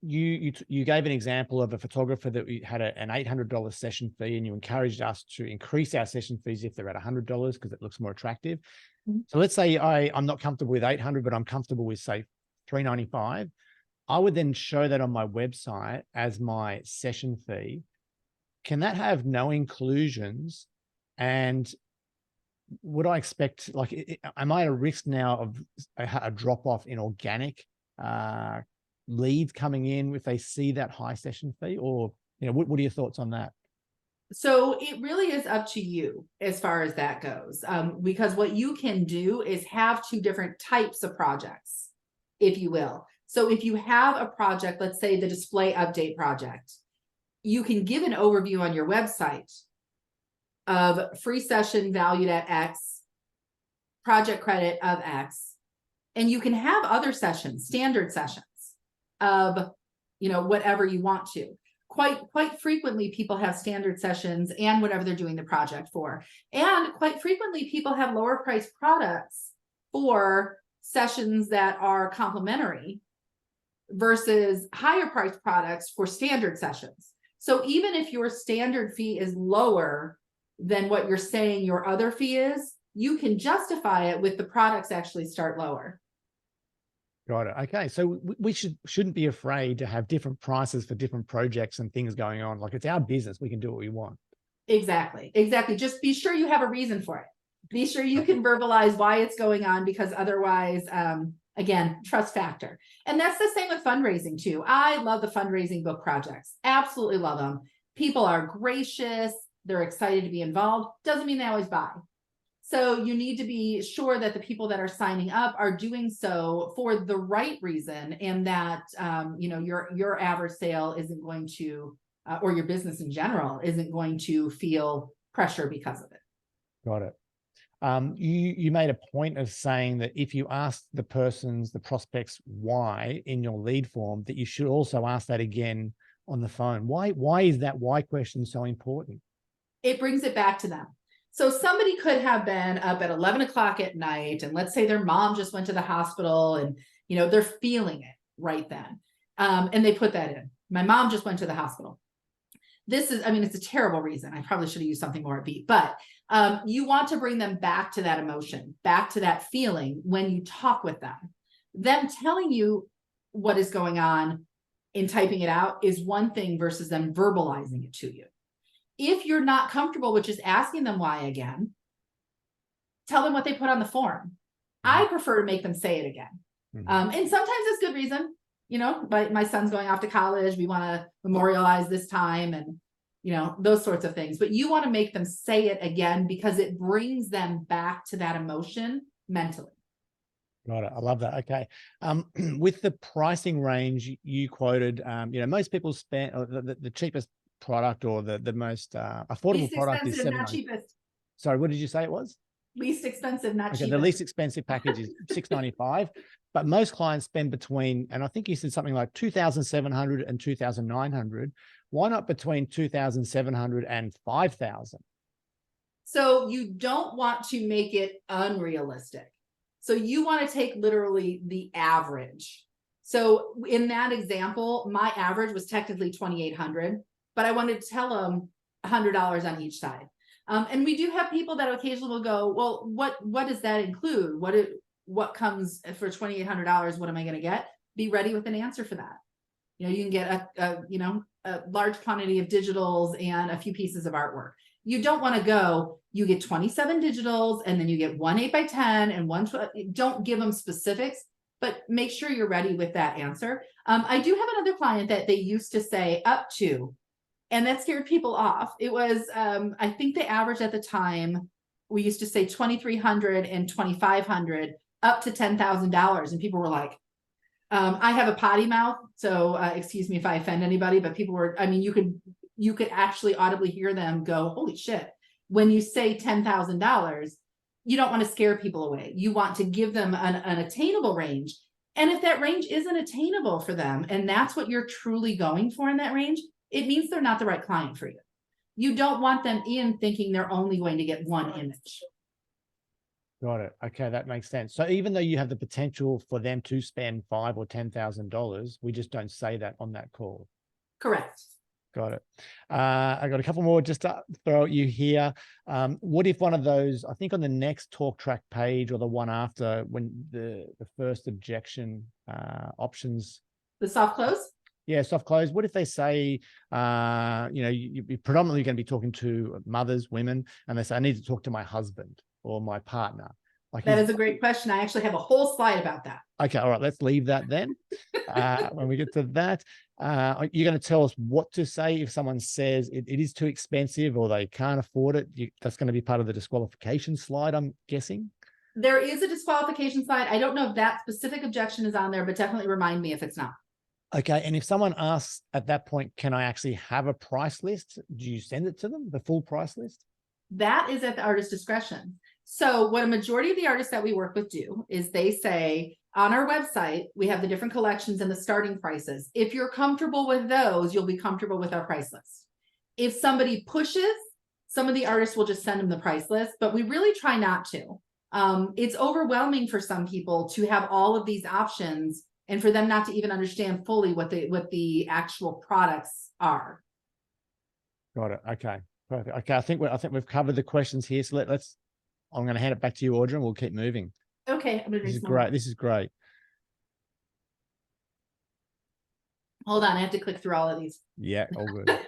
You gave an example of a photographer that we had an $800 session fee, and you encouraged us to increase our session fees if they're at $100 because it looks more attractive. Mm-hmm. So let's say I'm not comfortable with 800, but I'm comfortable with, say, $395. I would then show that on my website as my session fee. Can that have no inclusions? And would I expect, like, am I at a risk now of a drop off in organic leads coming in if they see that high session fee? Or, what are your thoughts on that? So it really is up to you as far as that goes, because what you can do is have two different types of projects, if you will. So if you have a project, let's say the display update project, you can give an overview on your website of free session valued at X, project credit of X, and you can have other sessions, standard sessions of, whatever you want to. Quite frequently, people have standard sessions and whatever they're doing the project for. And quite frequently, people have lower priced products for sessions that are complementary versus higher priced products for standard sessions. So even if your standard fee is lower than what you're saying your other fee is, you can justify it with the products actually start lower. Got it. Okay. So we shouldn't be afraid to have different prices for different projects and things going on. Like, it's our business. We can do what we want. Exactly. Just be sure you have a reason for it. Be sure you can verbalize why it's going on, because otherwise, again, trust factor. And that's the same with fundraising too. I love the fundraising book projects. Absolutely love them. People are gracious. They're excited to be involved. Doesn't mean they always buy. So you need to be sure that the people that are signing up are doing so for the right reason, and that your average sale isn't going to, or your business in general isn't going to feel pressure because of it. Got it. You made a point of saying that if you ask the prospects why in your lead form, that you should also ask that again on the phone. Why is that why question so important? It brings it back to them. So somebody could have been up at 11 o'clock at night, and let's say their mom just went to the hospital, and they're feeling it right then. And they put that in. My mom just went to the hospital. It's a terrible reason. I probably should have used something more upbeat, but you want to bring them back to that emotion, back to that feeling when you talk with them. Them telling you what is going on in typing it out is one thing versus them verbalizing it to you. If you're not comfortable with just asking them why again, tell them what they put on the form. I prefer to make them say it again. And sometimes it's good reason. But my son's going off to college. We want to memorialize this time and, those sorts of things. But you want to make them say it again because it brings them back to that emotion mentally. Got it. I love that. Okay. With the pricing range you quoted, most people spend the cheapest product or the most affordable least product is expensive, not cheapest. Sorry, what did you say it was? Least expensive, not cheapest. The least expensive package is $695, but most clients spend between, and I think you said something like $2,700 and $2,900. Why not between $2,700 and $5,000? So you don't want to make it unrealistic. So you want to take literally the average. So in that example, my average was technically $2,800. But I wanted to tell them $100 on each side. And we do have people that occasionally will go, well, what does that include? What comes for $2,800? What am I going to get? Be ready with an answer for that. You can get a large quantity of digitals and a few pieces of artwork. You don't want to go, you get 27 digitals and then you get one 8x10 and one, don't give them specifics, but make sure you're ready with that answer. I do have another client that they used to say up to And that scared people off. It was, I think the average at the time, we used to say $2,300 and $2,500 up to $10,000. And people were like, I have a potty mouth, so excuse me if I offend anybody, but people were, I mean, you could actually audibly hear them go, holy shit. When you say $10,000, you don't want to scare people away. You want to give them an attainable range. And if that range isn't attainable for them, and that's what you're truly going for in that range, it means they're not the right client for you. You don't want them in thinking they're only going to get one image. Got it. Okay, that makes sense. So even though you have the potential for them to spend $5,000 or $10,000, we just don't say that on that call. Correct. Got it. I got a couple more just to throw at you here. What if one of those, I think on the next talk track page or the one after, when the first objection options. The soft close? Yeah, soft close. What if they say, you're predominantly going to be talking to mothers, women, and they say, I need to talk to my husband or my partner. Like, that is a great question. I actually have a whole slide about that. Okay, all right, let's leave that then. When we get to that, you're going to tell us what to say if someone says it is too expensive or they can't afford it. That's going to be part of the disqualification slide, I'm guessing. There is a disqualification slide. I don't know if that specific objection is on there, but definitely remind me if it's not. Okay, and if someone asks at that point, can I actually have a price list? Do you send it to them, the full price list? That is at the artist's discretion. So what a majority of the artists that we work with do is they say, on our website, we have the different collections and the starting prices. If you're comfortable with those, you'll be comfortable with our price list. If somebody pushes, some of the artists will just send them the price list, but we really try not to. It's overwhelming for some people to have all of these options and for them not to even understand fully what the actual products are. Got it. Okay, perfect. Okay, I think we've covered the questions here. So I'm going to hand it back to you, Audra, and we'll keep moving. Okay, I'm going to This is great. This is great. Hold on, I have to click through all of these. Yeah, all good.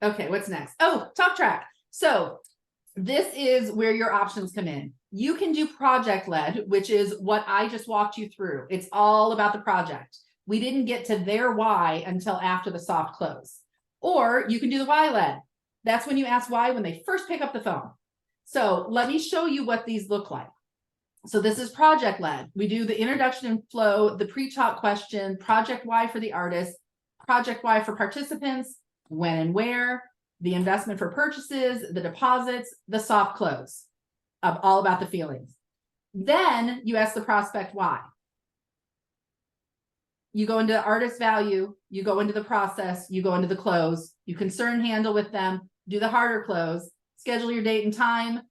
Okay, what's next? Oh, talk track. So this is where your options come in. You can do project led, which is what I just walked you through. It's all about the project. We didn't get to their why until after the soft close. Or you can do the why led. That's when you ask why when they first pick up the phone. So let me show you what these look like. So this is project led. We do the introduction and flow, the pre-talk question, project why for the artist, project why for participants, when and where, the investment for purchases, the deposits, the soft close, all about the feelings. Then you ask the prospect why. You go into artist value, you go into the process, you go into the close, you concern handle with them, do the harder close, schedule your date and time.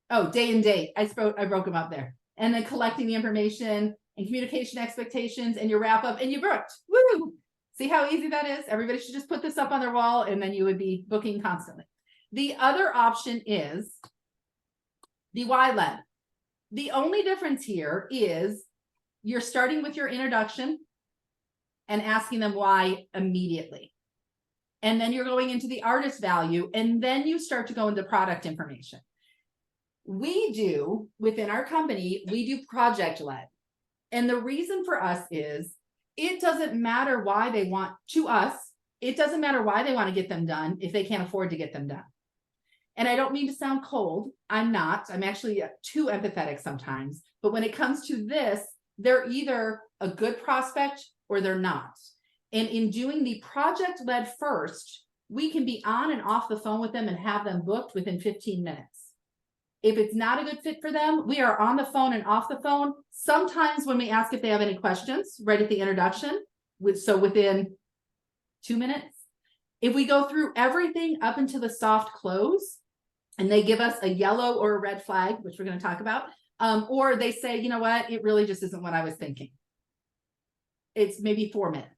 Oh, day and date. I broke them up there. And then collecting the information and communication expectations and your wrap up and you booked. Woo! See how easy that is? Everybody should just put this up on their wall and then you would be booking constantly. The other option is the why led. The only difference here is you're starting with your introduction and asking them why immediately. And then you're going into the artist value, and then you start to go into product information. We do, within our company, we do project led. And the reason for us is it doesn't matter why they want to us. It doesn't matter why they want to get them done if they can't afford to get them done. And I don't mean to sound cold. I'm not. I'm actually too empathetic sometimes. But when it comes to this, they're either a good prospect or they're not. And in doing the project led first, we can be on and off the phone with them and have them booked within 15 minutes. If it's not a good fit for them, we are on the phone and off the phone. Sometimes when we ask if they have any questions right at the introduction, so within 2 minutes. If we go through everything up into the soft close and they give us a yellow or a red flag, which we're going to talk about, or they say, you know what, it really just isn't what I was thinking. It's maybe 4 minutes.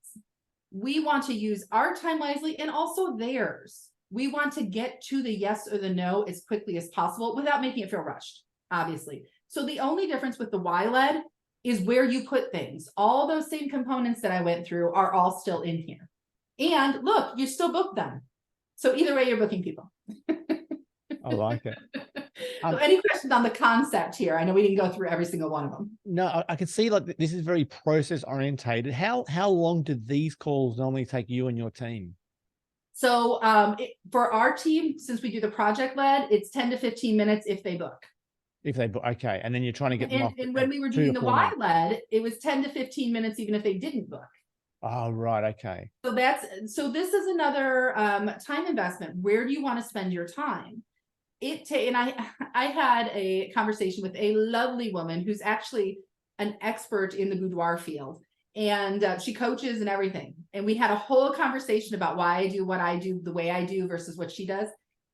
We want to use our time wisely and also theirs. We want to get to the yes or the no as quickly as possible without making it feel rushed, obviously. So the only difference with the why led is where you put things. All those same components that I went through are all still in here. And look, you still book them. So either way, you're booking people. I like it. So any questions on the concept here? I know we didn't go through every single one of them. No, I can see like this is very process orientated. How long do these calls normally take you and your team? So for our team, since we do the project led, it's 10 to 15 minutes if they book. If they book, okay, and then you're trying to get them off. And when we were 2 doing to the 4 Y minutes. led, it was 10 to 15 minutes even if they didn't book. Oh, right, okay. So this is another time investment. Where do you want to spend your time? And I had a conversation with a lovely woman who's actually an expert in the boudoir field, and she coaches and everything. And we had a whole conversation about why I do what I do the way I do versus what she does.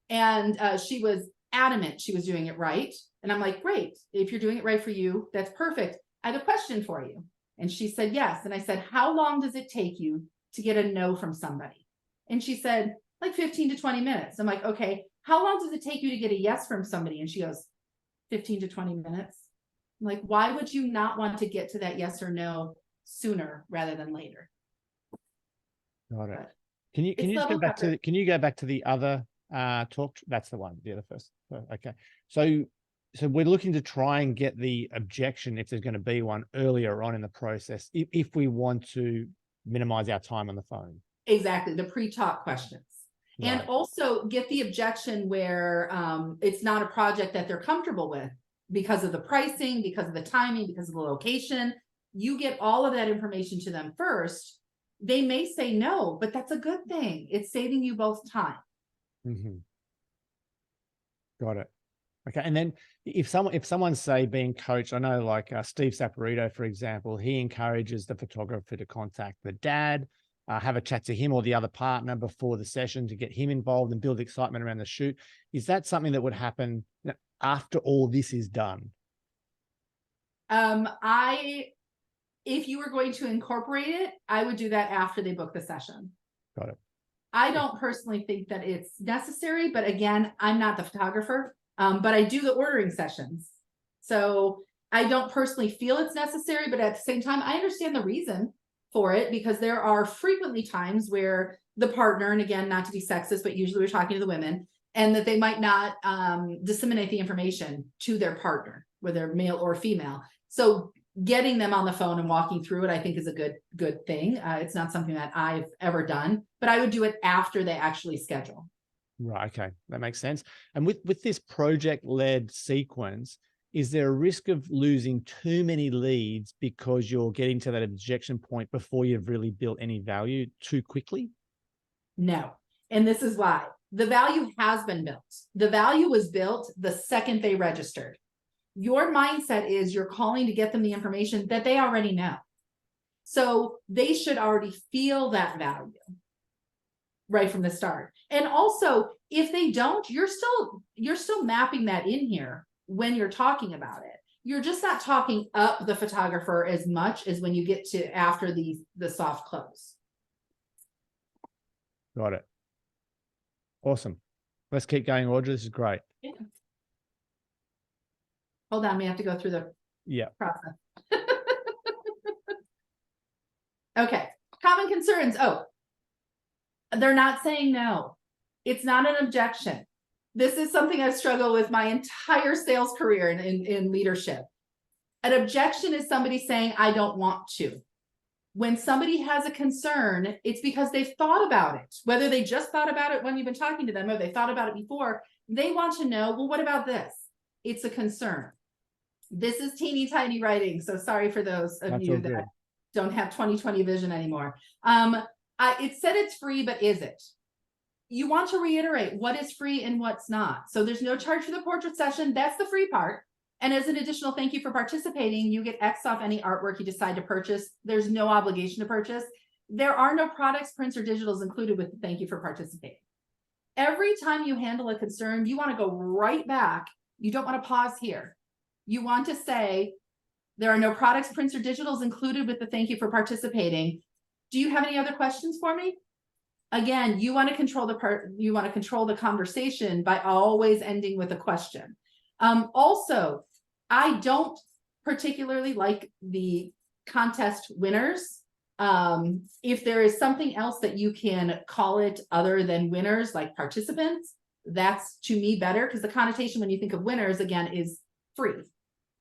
And she was adamant she was doing it right. And I'm like, great, if you're doing it right for you, that's perfect. I have a question for you. And she said, yes. And I said, how long does it take you to get a no from somebody? And she said, like 15 to 20 minutes. I'm like, okay, how long does it take you to get a yes from somebody? And she goes, 15 to 20 minutes. I'm like, why would you not want to get to that yes or no sooner rather than later? Got it. But Can you just go back covered. can you go back to the other talk? That's the one, the other first. Okay. So we're looking to try and get the objection, if there's going to be one, earlier on in the process, if we want to minimize our time on the phone. Exactly, the pre-talk questions. Right. And also get the objection where it's not a project that they're comfortable with because of the pricing, because of the timing, because of the location. You get all of that information to them first. They may say no, but that's a good thing. It's saving you both time. Mm-hmm. Got it. Okay. And then if someone's say being coached, I know like Steve Saporito, for example, he encourages the photographer to contact the dad, have a chat to him or the other partner before the session to get him involved and build excitement around the shoot. Is that something that would happen after all this is done? If you were going to incorporate it, I would do that after they book the session. Got it. I don't personally think that it's necessary, but again, I'm not the photographer, but I do the ordering sessions. So I don't personally feel it's necessary, but at the same time, I understand the reason for it because there are frequently times where the partner, and again, not to be sexist, but usually we're talking to the women, and that they might not disseminate the information to their partner, whether male or female. So getting them on the phone and walking through it, I think is a good thing. It's not something that I've ever done, but I would do it after they actually schedule. Right. Okay. That makes sense. And with this project-led sequence, is there a risk of losing too many leads because you're getting to that objection point before you've really built any value too quickly? No. And this is why. The value has been built. The value was built the second they registered. Your mindset is you're calling to get them the information that they already know. So they should already feel that value right from the start. And also, if they don't, you're still mapping that in here when you're talking about it. You're just not talking up the photographer as much as when you get to after the soft close. Got it. Awesome. Let's keep going, Audra. This is great. Yeah. Hold on, we have to go through the process. Okay, common concerns. Oh, they're not saying no. It's not an objection. This is something I've struggled with my entire sales career in leadership. An objection is somebody saying, I don't want to. When somebody has a concern, it's because they've thought about it. Whether they just thought about it when you've been talking to them or they thought about it before, they want to know, well, what about this? It's a concern. This is teeny tiny writing, so sorry for those of you that don't have 20/20 vision anymore. It said it's free, but is it? You want to reiterate what is free and what's not. So there's no charge for the portrait session. That's the free part. And as an additional thank you for participating, you get X off any artwork you decide to purchase. There's no obligation to purchase. There are no products, prints, or digitals included with the thank you for participating. Every time you handle a concern, you want to go right back. You don't want to pause here. You want to say, there are no products, prints, or digitals included with the thank you for participating. Do you have any other questions for me? Again, you want to control the conversation by always ending with a question. Also, I don't particularly like the contest winners. If there is something else that you can call it other than winners, like participants, That's to me better, because the connotation when you think of winners again is free.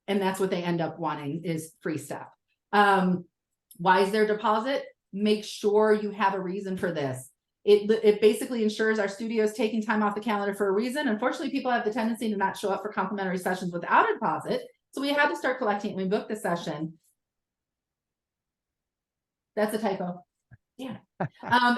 And that's what they end up wanting, is free stuff. Why is there a deposit? Make sure you have a reason for this. It basically ensures our studio is taking time off the calendar for a reason. Unfortunately, people have the tendency to not show up for complimentary sessions without a deposit. So we had to start collecting it when we booked the session. That's a typo. Yeah.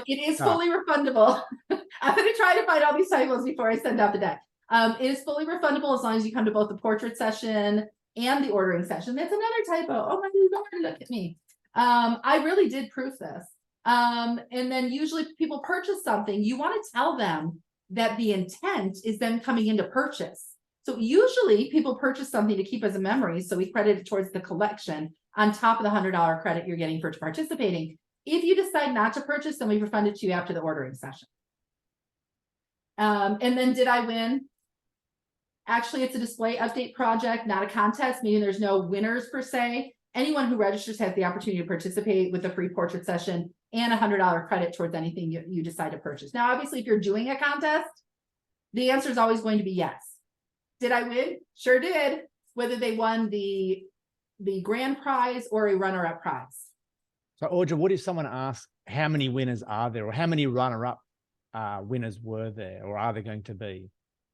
It is fully refundable. I'm going to try to find all these typos before I send out the deck. It is fully refundable as long as you come to both the portrait session and the ordering session. That's another typo. Oh my God, look at me. I really did proof this. And then usually people purchase something, you want to tell them that the intent is them coming in to purchase. So usually people purchase something to keep as a memory. So we credit it towards the collection on top of the $100 credit you're getting for participating. If you decide not to purchase, then we refund it to you after the ordering session. And then did I win? Actually, it's a display update project, not a contest, meaning there's no winners per se. Anyone who registers has the opportunity to participate with a free portrait session and a $100 credit towards anything you decide to purchase. Now, obviously, if you're doing a contest, the answer is always going to be yes. Did I win? Sure did. Whether they won the grand prize or a runner-up prize. So, Audra, what if someone asks, how many winners are there, or how many runner-up winners were there, or are there going to be?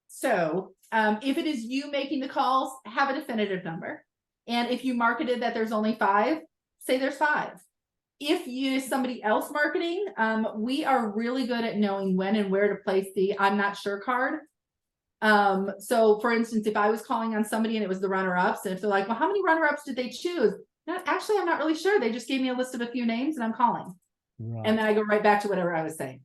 So if it is you making the calls, have a definitive number. And if you marketed that there's only 5, say there's 5. If you somebody else marketing, we are really good at knowing when and where to place the I'm not sure card. So for instance, if I was calling on somebody and it was the runner-ups, and if they're like, well, how many runner-ups did they choose? Actually, I'm not really sure. They just gave me a list of a few names and I'm calling. Right. And then I go right back to whatever I was saying.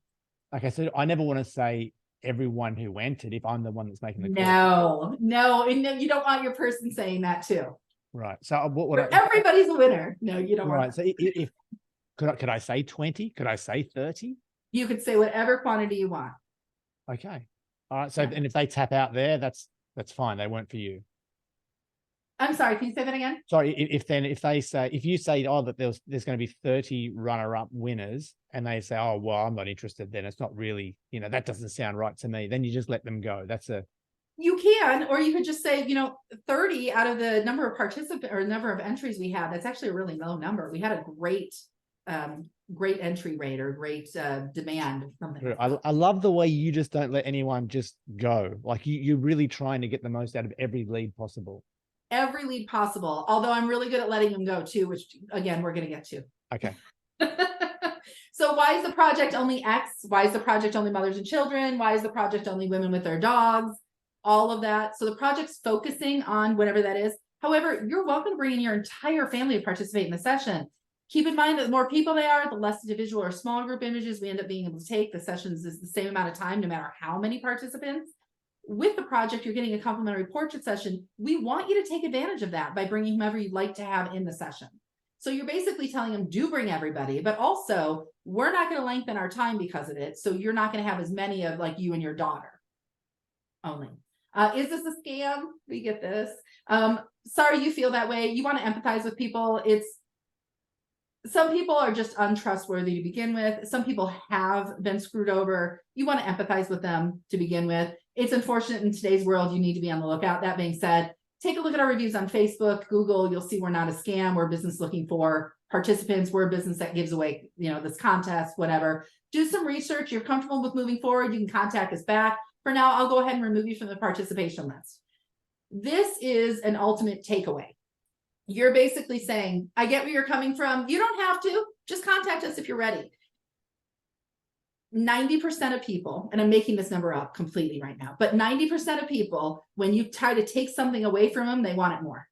Okay, so I never want to say everyone who entered if I'm the one that's making the call. No, and you don't want your person saying that too. Right. So everybody's a winner. No, you don't. Right. So if could I say 20? Could I say 30? You could say whatever quantity you want. Okay. All right. So and if they tap out there, that's fine. They weren't for you. I'm sorry. Can you say that again? Sorry. If you say, oh, that there's going to be 30 runner-up winners, and they say, oh, well, I'm not interested, then it's not really, that doesn't sound right to me. Then you just let them go. You can, or you could just say, 30 out of the number of participants or number of entries we had. That's actually a really low number. We had a great entry rate or great demand. Something. I love the way you just don't let anyone just go. Like you're really trying to get the most out of every lead possible. Every lead possible. Although I'm really good at letting them go too, which again, we're going to get to. Okay. So why is the project only X? Why is the project only mothers and children? Why is the project only women with their dogs? All of that. So the project's focusing on whatever that is. However, you're welcome to bring in your entire family to participate in the session. Keep in mind that the more people they are, the less individual or small group images we end up being able to take. The sessions is the same amount of time, no matter how many participants. With the project, you're getting a complimentary portrait session. We want you to take advantage of that by bringing whomever you'd like to have in the session. So you're basically telling them, do bring everybody, but also we're not going to lengthen our time because of it. So you're not going to have as many of like you and your daughter only. Is this a scam? We get this. Sorry you feel that way. You want to empathize with people. Some people are just untrustworthy to begin with. Some people have been screwed over. You want to empathize with them to begin with. It's unfortunate in today's world, you need to be on the lookout. That being said, take a look at our reviews on Facebook, Google. You'll see we're not a scam. We're a business looking for participants. We're a business that gives away, this contest, whatever. Do some research. You're comfortable with moving forward, you can contact us back. For now, I'll go ahead and remove you from the participation list. This is an ultimate takeaway. You're basically saying, I get where you're coming from. You don't have to. Just contact us if you're ready. 90% of people, and I'm making this number up completely right now, but 90% of people, when you try to take something away from them, they want it more.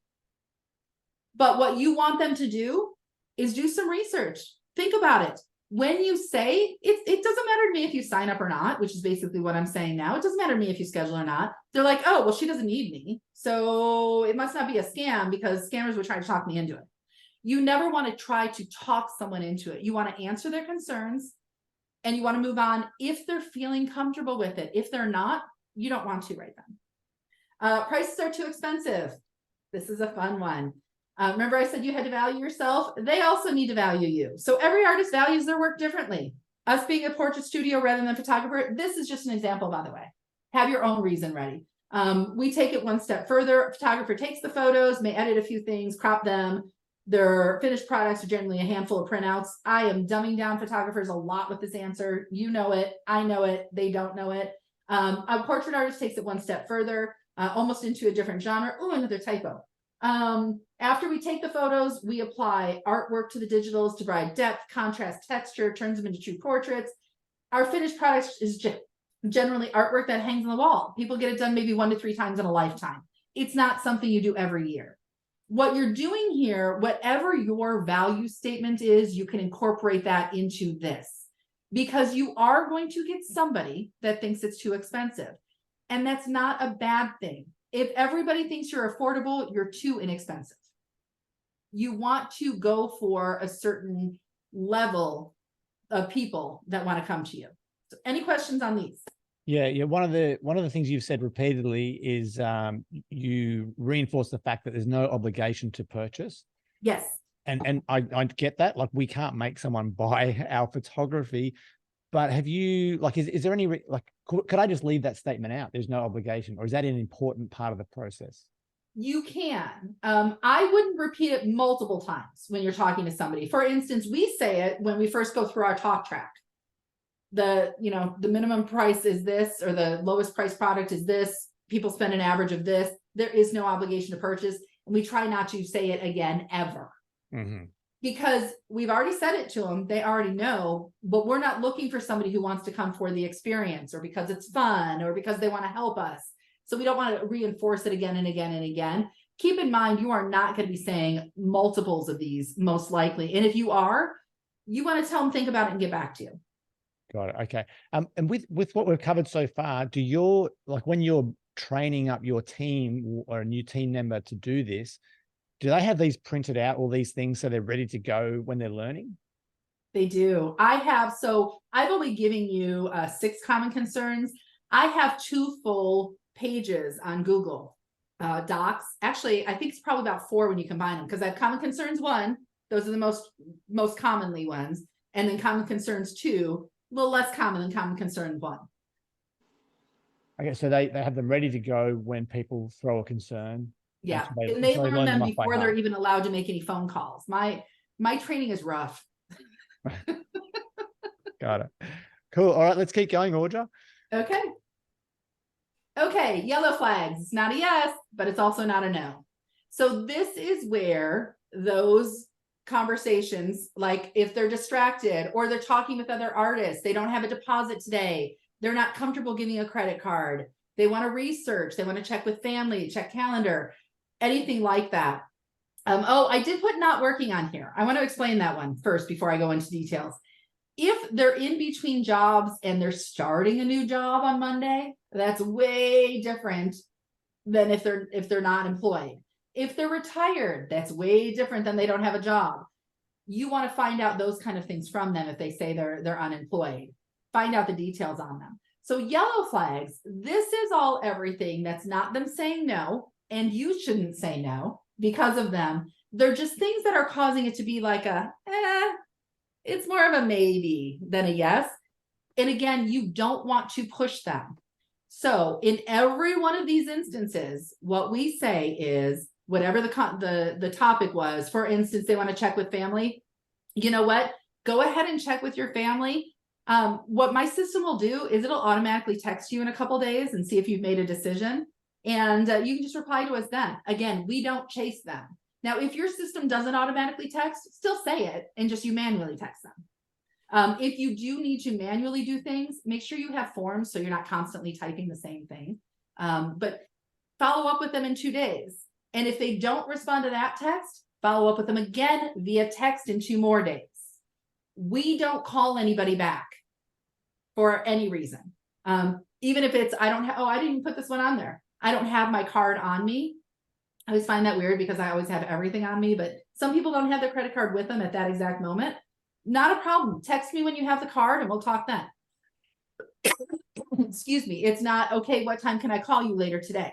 But what you want them to do is do some research. Think about it. When you say, it doesn't matter to me if you sign up or not, which is basically what I'm saying now. It doesn't matter to me if you schedule or not. They're like, oh, well, she doesn't need me. So it must not be a scam because scammers would try to talk me into it. You never want to try to talk someone into it. You want to answer their concerns and you want to move on if they're feeling comfortable with it. If they're not, you don't want to right then. Prices are too expensive. This is a fun one. Remember I said you had to value yourself? They also need to value you. So every artist values their work differently. Us being a portrait studio rather than a photographer, this is just an example, by the way. have your own reason ready. We take it one step further. A photographer takes the photos, may edit a few things, crop them. Their finished products are generally a handful of printouts. I am dumbing down photographers a lot with this answer. You know it. I know it. They don't know it. A portrait artist takes it one step further, almost into a different genre. Oh, another typo. After we take the photos, we apply artwork to the digitals to provide depth, contrast, texture, turns them into true portraits. Our finished product is generally artwork that hangs on the wall. People get it done maybe 1 to 3 times in a lifetime. It's not something you do every year. What you're doing here, whatever your value statement is, you can incorporate that into this, because you are going to get somebody that thinks it's too expensive. And that's not a bad thing. If everybody thinks you're affordable, you're too inexpensive. You want to go for a certain level of people that want to come to you. So any questions on these? Yeah. One of the things you've said repeatedly is you reinforce the fact that there's no obligation to purchase. Yes. And I get that. Like, we can't make someone buy our photography, but have you, like, is there any, could I just leave that statement out? There's no obligation, or is that an important part of the process? You can. I wouldn't repeat it multiple times when you're talking to somebody. For instance, we say it when we first go through our talk track. The minimum price is this, or the lowest price product is this. People spend an average of this. There is no obligation to purchase. And we try not to say it again, ever. Mm-hmm. Because we've already said it to them. They already know, but we're not looking for somebody who wants to come for the experience, or because it's fun, or because they want to help us. So we don't want to reinforce it again and again and again. Keep in mind, you are not going to be saying multiples of these, most likely. And if you are, you want to tell them, think about it and get back to you. Got it. Okay. And with what we've covered so far, when you're training up your team or a new team member to do this, do they have these printed out, all these things, so they're ready to go when they're learning? They do. I've only given you 6 common concerns. I have 2 full pages on Google Docs. Actually, I think it's probably about 4 when you combine them, because I have common concerns 1. Those are the most commonly ones. And then common concerns 2, a little less common than common concerns 1. Okay, so they have them ready to go when people throw a concern. Yeah, and they learn them before they're even allowed to make any phone calls. My training is rough. Got it. Cool. All right, let's keep going, Audra. Okay, yellow flags. It's not a yes, but it's also not a no. So this is where those conversations, like if they're distracted or they're talking with other artists, they don't have a deposit today, they're not comfortable giving a credit card, they want to research, they want to check with family, check calendar, anything like that. Oh, I did put not working on here. I want to explain that one first before I go into details. If they're in between jobs and they're starting a new job on Monday, that's way different than if they're not employed. If they're retired, that's way different than they don't have a job. You want to find out those kind of things from them. If they say they're unemployed, find out the details on them. So yellow flags, this is all everything that's not them saying no, and you shouldn't say no because of them. They're just things that are causing it to be like it's more of a maybe than a yes. And again, you don't want to push them. So in every one of these instances, what we say is, whatever the topic was, for instance, they want to check with family. You know what? Go ahead and check with your family. What my system will do is it'll automatically text you in a couple days and see if you've made a decision. And you can just reply to us then. Again, we don't chase them. Now, if your system doesn't automatically text, still say it and just you manually text them. If you do need to manually do things, make sure you have forms so you're not constantly typing the same thing. But follow up with them in 2 days. And if they don't respond to that text, follow up with them again via text in 2 more days. We don't call anybody back for any reason. Even if it's, I didn't even put this one on there. I don't have my card on me. I always find that weird because I always have everything on me, but some people don't have their credit card with them at that exact moment. Not a problem. Text me when you have the card and we'll talk then. Excuse me. It's not, okay, what time can I call you later today?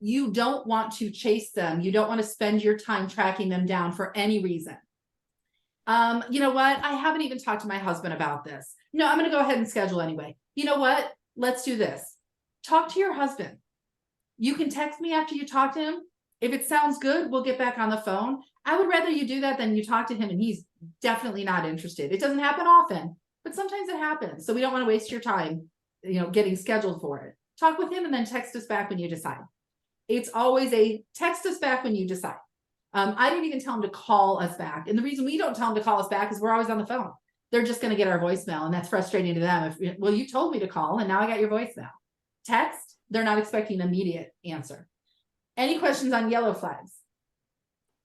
You don't want to chase them. You don't want to spend your time tracking them down for any reason. You know what? I haven't even talked to my husband about this. No, I'm going to go ahead and schedule anyway. You know what? Let's do this. talk to your husband. You can text me after you talk to him. If it sounds good, we'll get back on the phone. I would rather you do that than you talk to him and he's definitely not interested. It doesn't happen often, but sometimes it happens. So we don't want to waste your time, getting scheduled for it. Talk with him and then text us back when you decide. It's always a text us back when you decide. I don't even tell them to call us back. And the reason we don't tell them to call us back is we're always on the phone. They're just going to get our voicemail, and that's frustrating to them. Well, you told me to call and now I got your voicemail. Text, they're not expecting an immediate answer. Any questions on yellow flags?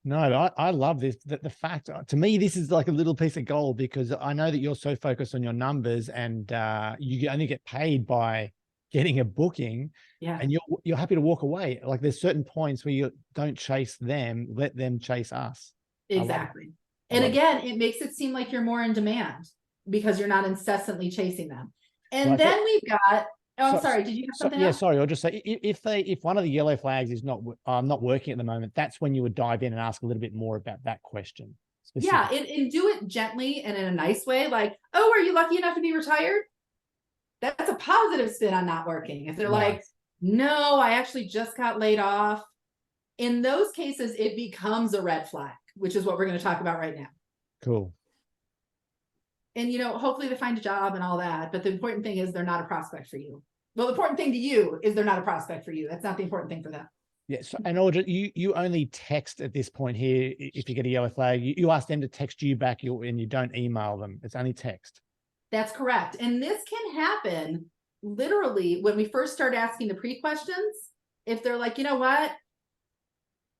No, I love this. The fact, to me, this is like a little piece of gold, because I know that you're so focused on your numbers, and you only get paid by getting a booking. Yeah. And you're happy to walk away. Like, there's certain points where you don't chase them, let them chase us. Exactly. And again, it makes it seem like you're more in demand because you're not incessantly chasing them. And then we've got, I'm sorry, did you have something else? Sorry, I'll just say, if one of the yellow flags is not working at the moment, that's when you would dive in and ask a little bit more about that question. Yeah, and do it gently and in a nice way. Like, oh, are you lucky enough to be retired? That's a positive spin on not working. If they're like, no, I actually just got laid off. In those cases, it becomes a red flag, which is what we're going to talk about right now. Cool. And, hopefully they find a job and all that. But the important thing is they're not a prospect for you. Well, the important thing to you is they're not a prospect for you. That's not the important thing for them. Yes. And Audra, you only text at this point here. If you get a yellow flag, you ask them to text you back, and you don't email them. It's only text. That's correct. And this can happen literally when we first start asking the pre-questions. If they're like, you know what?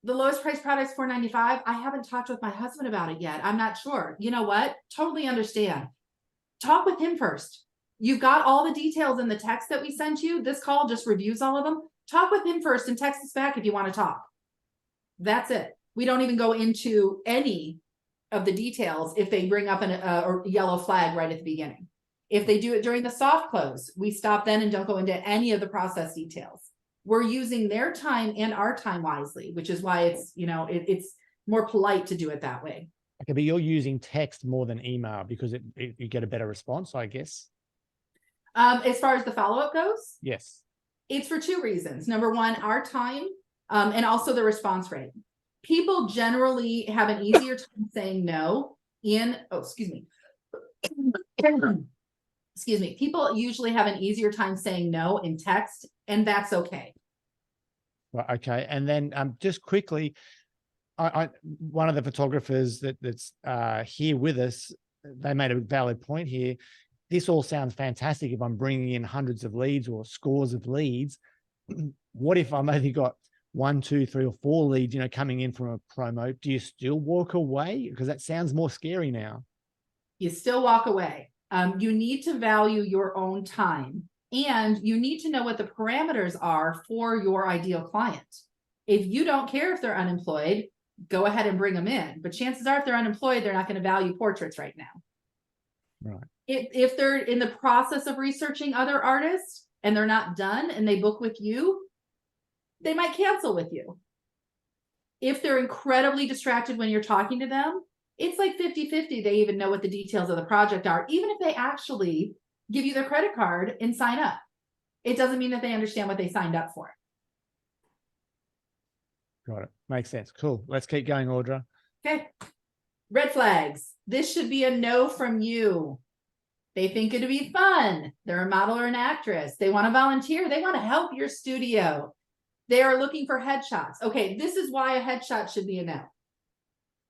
The lowest price product is $4.95. I haven't talked with my husband about it yet. I'm not sure. You know what? Totally understand. Talk with him first. You've got all the details in the text that we sent you. This call just reviews all of them. Talk with him first and text us back if you want to talk. That's it. We don't even go into any of the details if they bring up a yellow flag right at the beginning. If they do it during the soft close, we stop then and don't go into any of the process details. We're using their time and our time wisely, which is why it's, it's more polite to do it that way. Okay, but you're using text more than email because you get a better response, I guess. As far as the follow-up goes? Yes. It's for two reasons. Number one, our time, and also the response rate. People generally have an easier time saying no excuse me. People usually have an easier time saying no in text, and that's okay. Well, okay. And then just quickly, one of the photographers that's here with us, they made a valid point here. This all sounds fantastic if I'm bringing in hundreds of leads or scores of leads. What if I'm only got 1, 2, 3, or 4 leads, coming in from a promo? Do you still walk away? Because that sounds more scary now. You still walk away. You need to value your own time, and you need to know what the parameters are for your ideal client. If you don't care if they're unemployed, go ahead and bring them in. But chances are, if they're unemployed, they're not going to value portraits right now. Right. If they're in the process of researching other artists and they're not done and they book with you, they might cancel with you. If they're incredibly distracted when you're talking to them, it's like 50-50. They even know what the details of the project are, even if they actually give you their credit card and sign up. It doesn't mean that they understand what they signed up for. Got it. Makes sense. Cool. Let's keep going, Audra. Okay. Red flags. This should be a no from you. They think it'd be fun. They're a model or an actress. They want to volunteer. They want to help your studio. They are looking for headshots. Okay, this is why a headshot should be a no.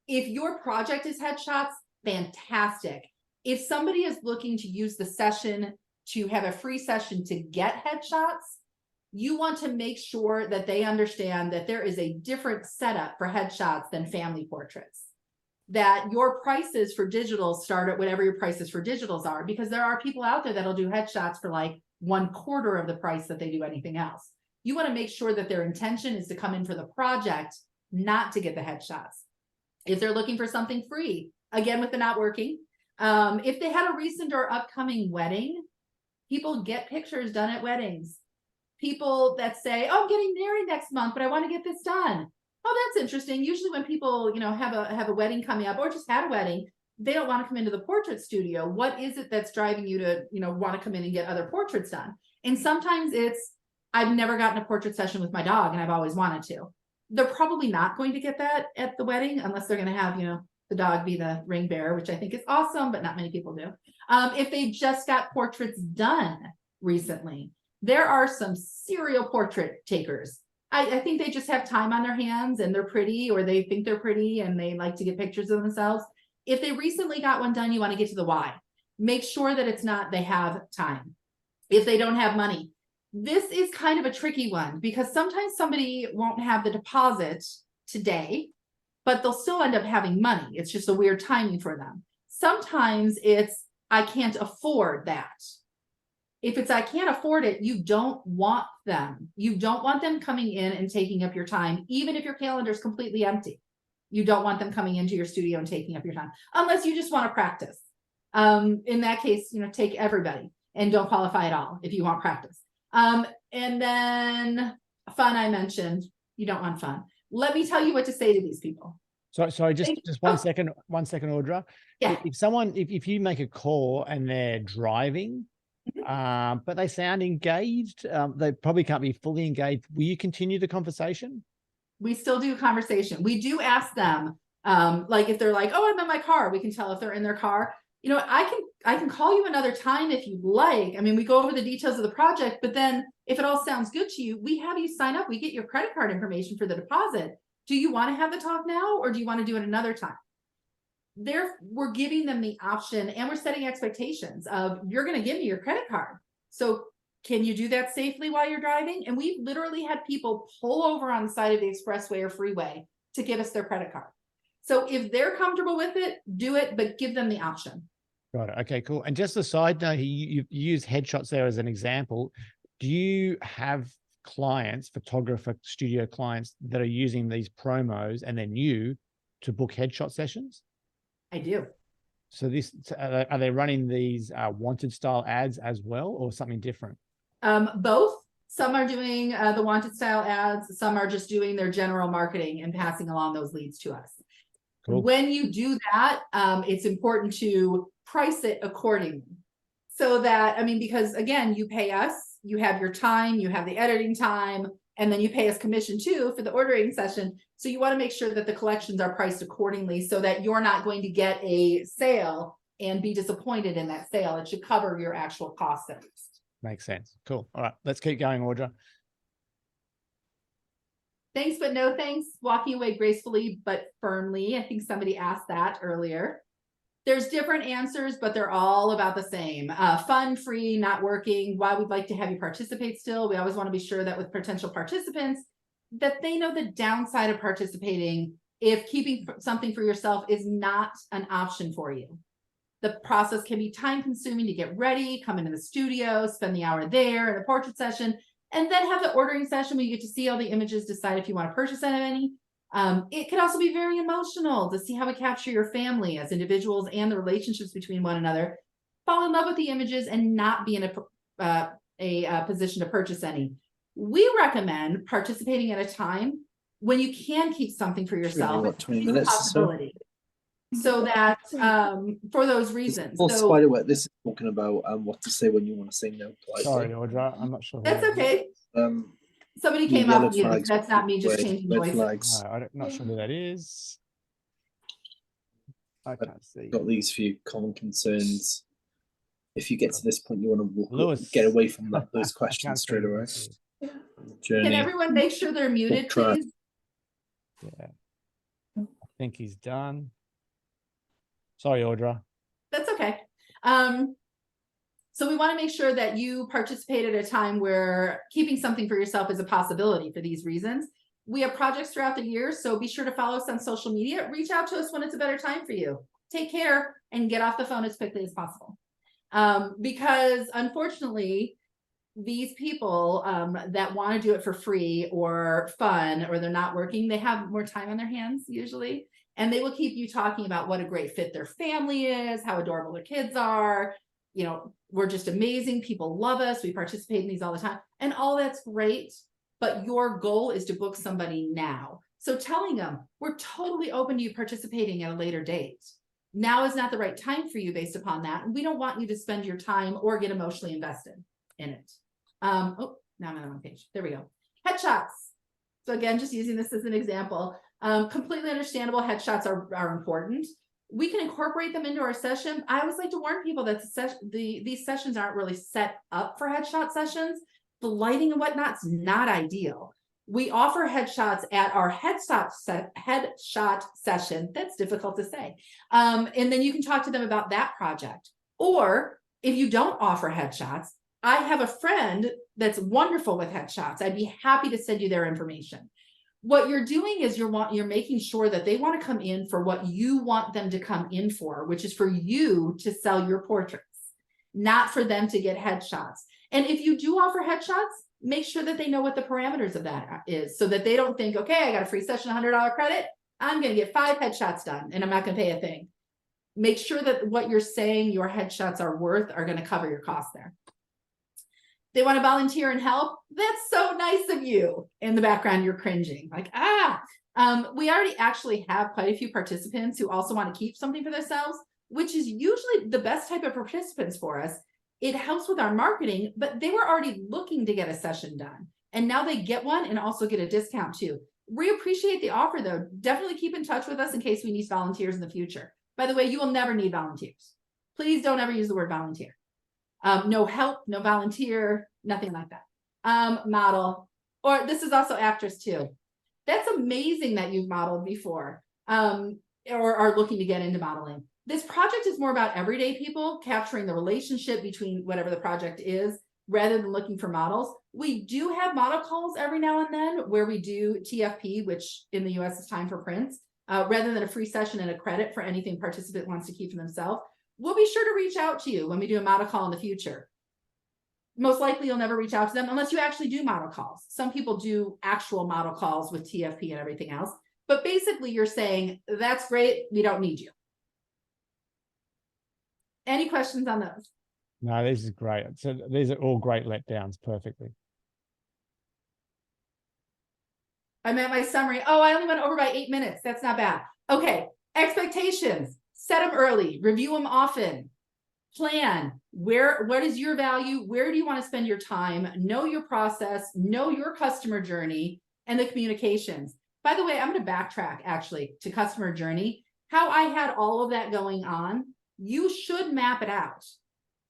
If your project is headshots, fantastic. If somebody is looking to use the session to have a free session to get headshots, you want to make sure that they understand that there is a different setup for headshots than family portraits. That your prices for digital start at whatever your prices for digitals are, because there are people out there that'll do headshots for like 1/4 of the price that they do anything else. You want to make sure that their intention is to come in for the project, not to get the headshots. If they're looking for something free, again, with the not working, if they had a recent or upcoming wedding, people get pictures done at weddings. People that say, oh, I'm getting married next month, but I want to get this done. Oh, that's interesting. Usually when people, have a wedding coming up or just had a wedding, they don't want to come into the portrait studio. What is it that's driving you to, want to come in and get other portraits done? And sometimes it's I've never gotten a portrait session with my dog and I've always wanted to. They're probably not going to get that at the wedding unless they're going to have, the dog be the ring bearer, which I think is awesome, but not many people do. If they just got portraits done recently, there are some serial portrait takers. I think they just have time on their hands and they're pretty, or they think they're pretty and they like to get pictures of themselves. If they recently got one done, you want to get to the why. Make sure that it's not they have time. If they don't have money, this is kind of a tricky one because sometimes somebody won't have the deposit today, but they'll still end up having money. It's just a weird timing for them. Sometimes it's, I can't afford that. If it's, I can't afford it, you don't want them. You don't want them coming in and taking up your time, even if your calendar is completely empty. You don't want them coming into your studio and taking up your time, unless you just want to practice. In that case, take everybody and don't qualify at all if you want practice. And then fun, I mentioned, you don't want fun. Let me tell you what to say to these people. Sorry, just 1 second, Audra. Yeah. If you make a call and they're driving, but they sound engaged, they probably can't be fully engaged. Will you continue the conversation? We still do conversation. We do ask them, like if they're like, oh, I'm in my car, we can tell if they're in their car. I can call you another time if you'd like. I mean, we go over the details of the project, but then if it all sounds good to you, we have you sign up. We get your credit card information for the deposit. Do you want to have the talk now or do you want to do it another time? We're giving them the option and we're setting expectations of you're going to give me your credit card. So can you do that safely while you're driving? And we've literally had people pull over on the side of the expressway or freeway to give us their credit card. So if they're comfortable with it, do it, but give them the option. Got it. Okay, cool. And just a side note, you use headshots there as an example. Do you have clients, photographer studio clients that are using these promos and then you to book headshot sessions? I do. So are they running these wanted style ads as well or something different? Both. Some are doing the wanted style ads. Some are just doing their general marketing and passing along those leads to us. Cool. When you do that, it's important to price it accordingly. So that, because again, you pay us, you have your time, you have the editing time, and then you pay us commission too for the ordering session. So you want to make sure that the collections are priced accordingly so that you're not going to get a sale and be disappointed in that sale. It should cover your actual costs at least. Makes sense. Cool. All right, let's keep going, Audra. Thanks, but no thanks. Walking away gracefully, but firmly. I think somebody asked that earlier. There's different answers, but they're all about the same. Fun, free, not working. Why we'd like to have you participate still. We always want to be sure that with potential participants, that they know the downside of participating if keeping something for yourself is not an option for you. The process can be time consuming to get ready, come into the studio, spend the hour there in the portrait session, and then have the ordering session where you get to see all the images, decide if you want to purchase any. It can also be very emotional to see how we capture your family as individuals and the relationships between one another. Fall in love with the images and not be in a position to purchase any. We recommend participating at a time when you can keep something for yourself. What, 20 minutes or so? So that for those reasons. Or Spiderweb, this is talking about what to say when you want to say no politely. Sorry, Audra, I'm not sure. That's okay. Somebody came up with that's not me just changing voices. I'm not sure who that is. I can't see. Got these few common concerns. If you get to this point, you want to get away from those questions straight away. Can everyone make sure they're muted, please? Yeah. I think he's done. Sorry, Audra. That's okay. So we want to make sure that you participate at a time where keeping something for yourself is a possibility for these reasons. We have projects throughout the year, so be sure to follow us on social media. Reach out to us when it's a better time for you. Take care and get off the phone as quickly as possible. Because unfortunately, these people that want to do it for free or fun, or they're not working, they have more time on their hands usually. And they will keep you talking about what a great fit their family is, how adorable their kids are. We're just amazing. People love us. We participate in these all the time. And all that's great. But your goal is to book somebody now. So telling them, we're totally open to you participating at a later date. Now is not the right time for you based upon that. And we don't want you to spend your time or get emotionally invested in it. Now I'm on the wrong page. There we go. Headshots. So again, just using this as an example, completely understandable. Headshots are important. We can incorporate them into our session. I always like to warn people that these sessions aren't really set up for headshot sessions. The lighting and whatnot's not ideal. We offer headshots at our headshot session. That's difficult to say. And then you can talk to them about that project. Or if you don't offer headshots, I have a friend that's wonderful with headshots. I'd be happy to send you their information. What you're doing is you're making sure that they want to come in for what you want them to come in for, which is for you to sell your portraits, not for them to get headshots. And if you do offer headshots, make sure that they know what the parameters of that is, so that they don't think, okay, I got a free session, $100 credit, I'm going to get 5 headshots done and I'm not going to pay a thing. Make sure that what you're saying your headshots are worth are going to cover your costs there. They want to volunteer and help. That's so nice of you. In the background, you're cringing like, we already actually have quite a few participants who also want to keep something for themselves, which is usually the best type of participants for us. It helps with our marketing, but they were already looking to get a session done. And now they get one and also get a discount too. We appreciate the offer though. Definitely keep in touch with us in case we need volunteers in the future. By the way, you will never need volunteers. Please don't ever use the word volunteer. No help, no volunteer, nothing like that. Model, or this is also actress too. That's amazing that you've modeled before or are looking to get into modeling. This project is more about everyday people capturing the relationship between whatever the project is rather than looking for models. We do have model calls every now and then where we do TFP, which in the US is time for prints, rather than a free session and a credit for anything participant wants to keep for themselves. We'll be sure to reach out to you when we do a model call in the future. Most likely you'll never reach out to them unless you actually do model calls. Some people do actual model calls with TFP and everything else. But basically you're saying, that's great, we don't need you. Any questions on those? No, this is great. So these are all great letdowns perfectly. I'm at my summary. Oh, I only went over by 8 minutes. That's not bad. Okay, expectations. Set them early, review them often, plan what is your value, where do you want to spend your time, know your process, know your customer journey, and the communications. By the way, I'm going to backtrack actually to customer journey. How I had all of that going on, you should map it out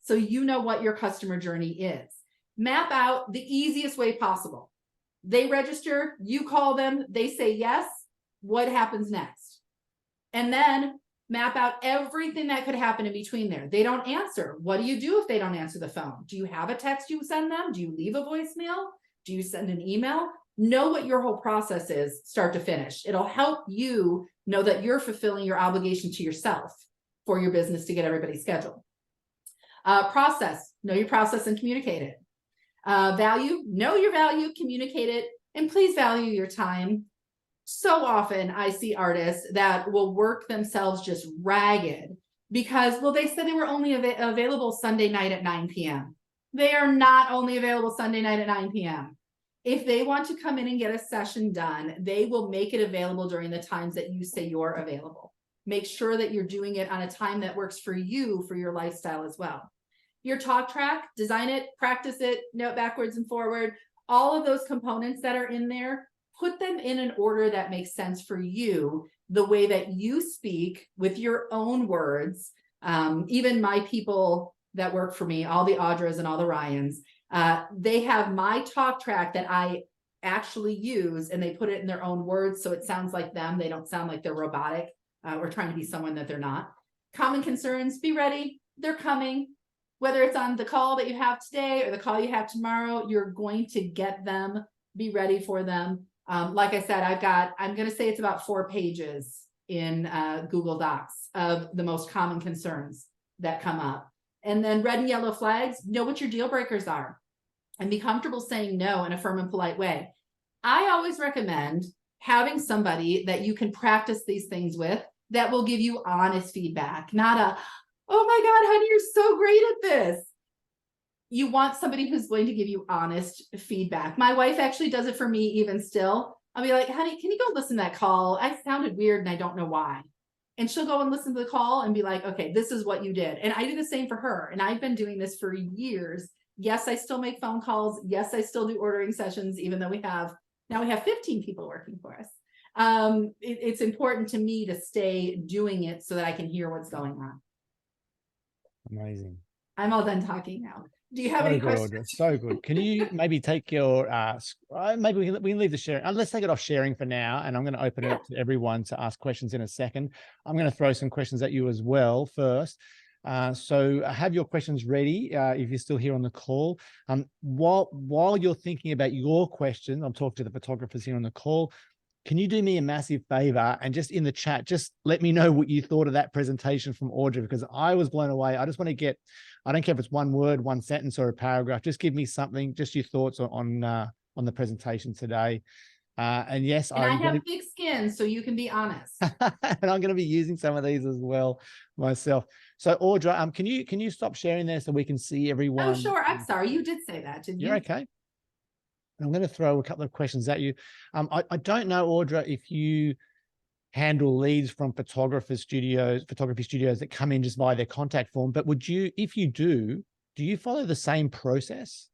so you know what your customer journey is. Map out the easiest way possible. They register, you call them, they say yes, what happens next? And then map out everything that could happen in between there. They don't answer. What do you do if they don't answer the phone? Do you have a text you send them? Do you leave a voicemail? Do you send an email? Know what your whole process is, start to finish. It'll help you know that you're fulfilling your obligation to yourself for your business to get everybody scheduled. Process, know your process and communicate it. Value, know your value, communicate it, and please value your time. So often I see artists that will work themselves just ragged because, well, they said they were only available Sunday night at 9 p.m. They are not only available Sunday night at 9 p.m. If they want to come in and get a session done, they will make it available during the times that you say you're available. Make sure that you're doing it on a time that works for you, for your lifestyle as well. Your talk track, design it, practice it, note backwards and forward, all of those components that are in there, put them in an order that makes sense for you, the way that you speak with your own words. Even my people that work for me, all the Audras and all the Ryans, they have my talk track that I actually use and they put it in their own words. So it sounds like them. They don't sound like they're robotic or trying to be someone that they're not. Common concerns, be ready. They're coming. Whether it's on the call that you have today or the call you have tomorrow, you're going to get them. Be ready for them. Like I said, I'm going to say it's about 4 pages in Google Docs of the most common concerns that come up. And then red and yellow flags, know what your deal breakers are and be comfortable saying no in a firm and polite way. I always recommend having somebody that you can practice these things with that will give you honest feedback, not a, oh my God, honey, you're so great at this. You want somebody who's going to give you honest feedback. My wife actually does it for me even still. I'll be like, honey, can you go listen to that call? I sounded weird and I don't know why. And she'll go and listen to the call and be like, okay, this is what you did. And I do the same for her. And I've been doing this for years, Yes, I still make phone calls. Yes, I still do ordering sessions, even though now we have 15 people working for us. It's important to me to stay doing it so that I can hear what's going on. Amazing. I'm all done talking now. Do you have So any good, questions? Audra, so good. Can you maybe take your, maybe we can leave the sharing. Let's take it off sharing for now. And I'm going to open it up to everyone to ask questions in a second. I'm going to throw some questions at you as well first. So have your questions ready if you're still here on the call. While you're thinking about your question, I'm talking to the photographers here on the call. Can you do me a massive favor and just in the chat, just let me know what you thought of that presentation from Audra, because I was blown away. I just want to get, I don't care if it's one word, one sentence, or a paragraph. Just give me something, just your thoughts on the presentation today. And yes, and I have thick skin, so you can be honest. And I'm going to be using some of these as well myself. So Audra, can you stop sharing there so we can see everyone? Oh, sure. I'm sorry. You did say that, didn't you? You're okay. I'm going to throw a couple of questions at you. I don't know, Audra, if you handle leads from photography studios that come in just via their contact form, but would you, if you do you follow the same process?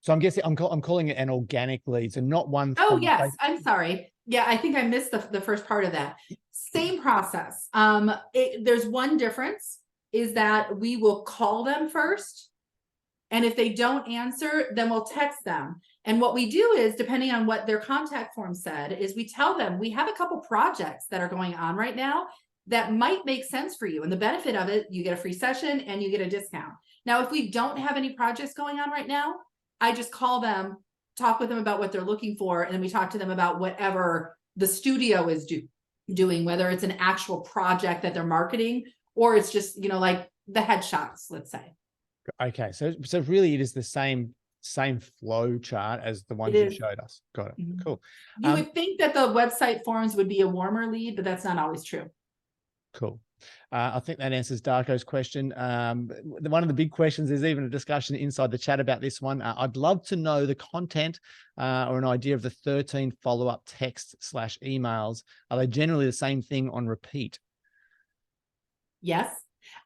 So I'm guessing I'm calling it an organic lead, so not one. Oh, yes. I'm sorry. Yeah, I think I missed the first part of that. Same process. There's one difference is that we will call them first. And if they don't answer, then we'll text them. And what we do is, depending on what their contact form said, is we tell them we have a couple projects that are going on right now that might make sense for you. And the benefit of it, you get a free session and you get a discount. Now, if we don't have any projects going on right now, I just call them, talk with them about what they're looking for, and then we talk to them about whatever the studio is doing, whether it's an actual project that they're marketing or it's just, like the headshots, let's say. Okay, so really it is the same flow chart as the ones you showed us. Got it. Mm-hmm. Cool. You would think that the website forms would be a warmer lead, but that's not always true. Cool. I think that answers Darko's question. One of the big questions is even a discussion inside the chat about this one. I'd love to know the content or an idea of the 13 follow-up text/emails. Are they generally the same thing on repeat? Yes.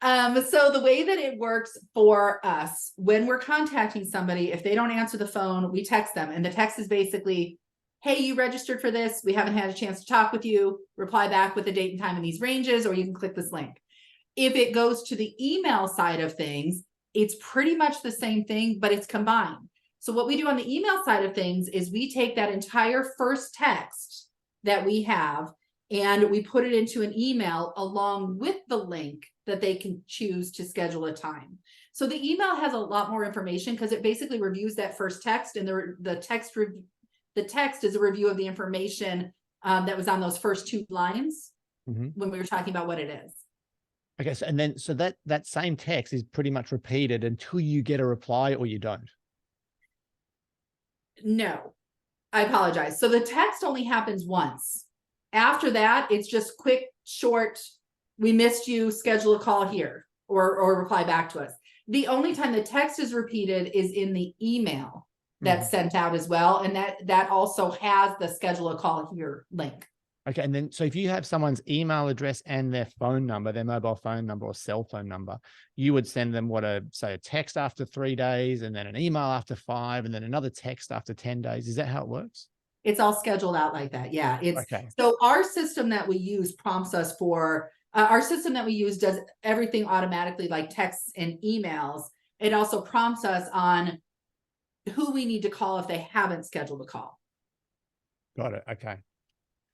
So the way that it works for us, when we're contacting somebody, if they don't answer the phone, we text them. And the text is basically, hey, you registered for this. We haven't had a chance to talk with you. Reply back with the date and time in these ranges, or you can click this link. If it goes to the email side of things, it's pretty much the same thing, but it's combined. So what we do on the email side of things is we take that entire first text that we have and we put it into an email along with the link that they can choose to schedule a time. So the email has a lot more information because it basically reviews that first text, and the text is a review of the information that was on those first two lines when we were talking about what it is. Okay, so that same text is pretty much repeated until you get a reply or you don't. No, I apologize. So the text only happens once. After that, it's just quick, short, we missed you, schedule a call here, or reply back to us. The only time the text is repeated is in the email that's sent out as well. And that also has the schedule a call here link. Okay, and then so if you have someone's email address and their phone number, their mobile phone number or cell phone number, you would send them say a text after 3 days, and then an email after 5, and then another text after 10 days. Is that how it works? It's all scheduled out like that. Yeah. It's okay. So our system that we use prompts us for, our system that we use does everything automatically, like texts and emails. It also prompts us on who we need to call if they haven't scheduled a call. Got it. Okay.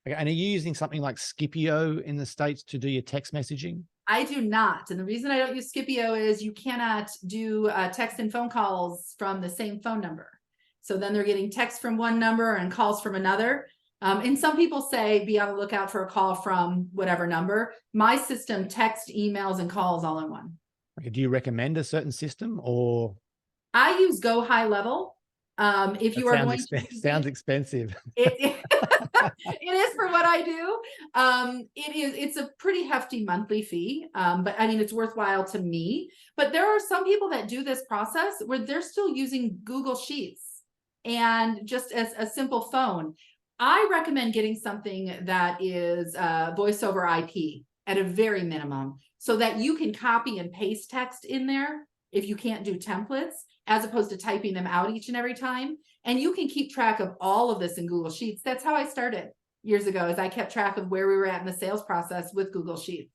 And are you using something like Scipio in the States to do your text messaging? I do not. And the reason I don't use Scipio is you cannot do text and phone calls from the same phone number. So then they're getting texts from one number and calls from another. And some people say, be on the lookout for a call from whatever number. My system text, emails, and calls all in one. Okay. Do you recommend a certain system, or? I use Go High Level. If you are going to, sounds expensive. It is for what I do. It's a pretty hefty monthly fee, but I mean, it's worthwhile to me. But there are some people that do this process where they're still using Google Sheets and just as a simple phone. I recommend getting something that is voice over IP at a very minimum, so that you can copy and paste text in there if you can't do templates, as opposed to typing them out each and every time. And you can keep track of all of this in Google Sheets. That's how I started years ago, is I kept track of where we were at in the sales process with Google Sheets.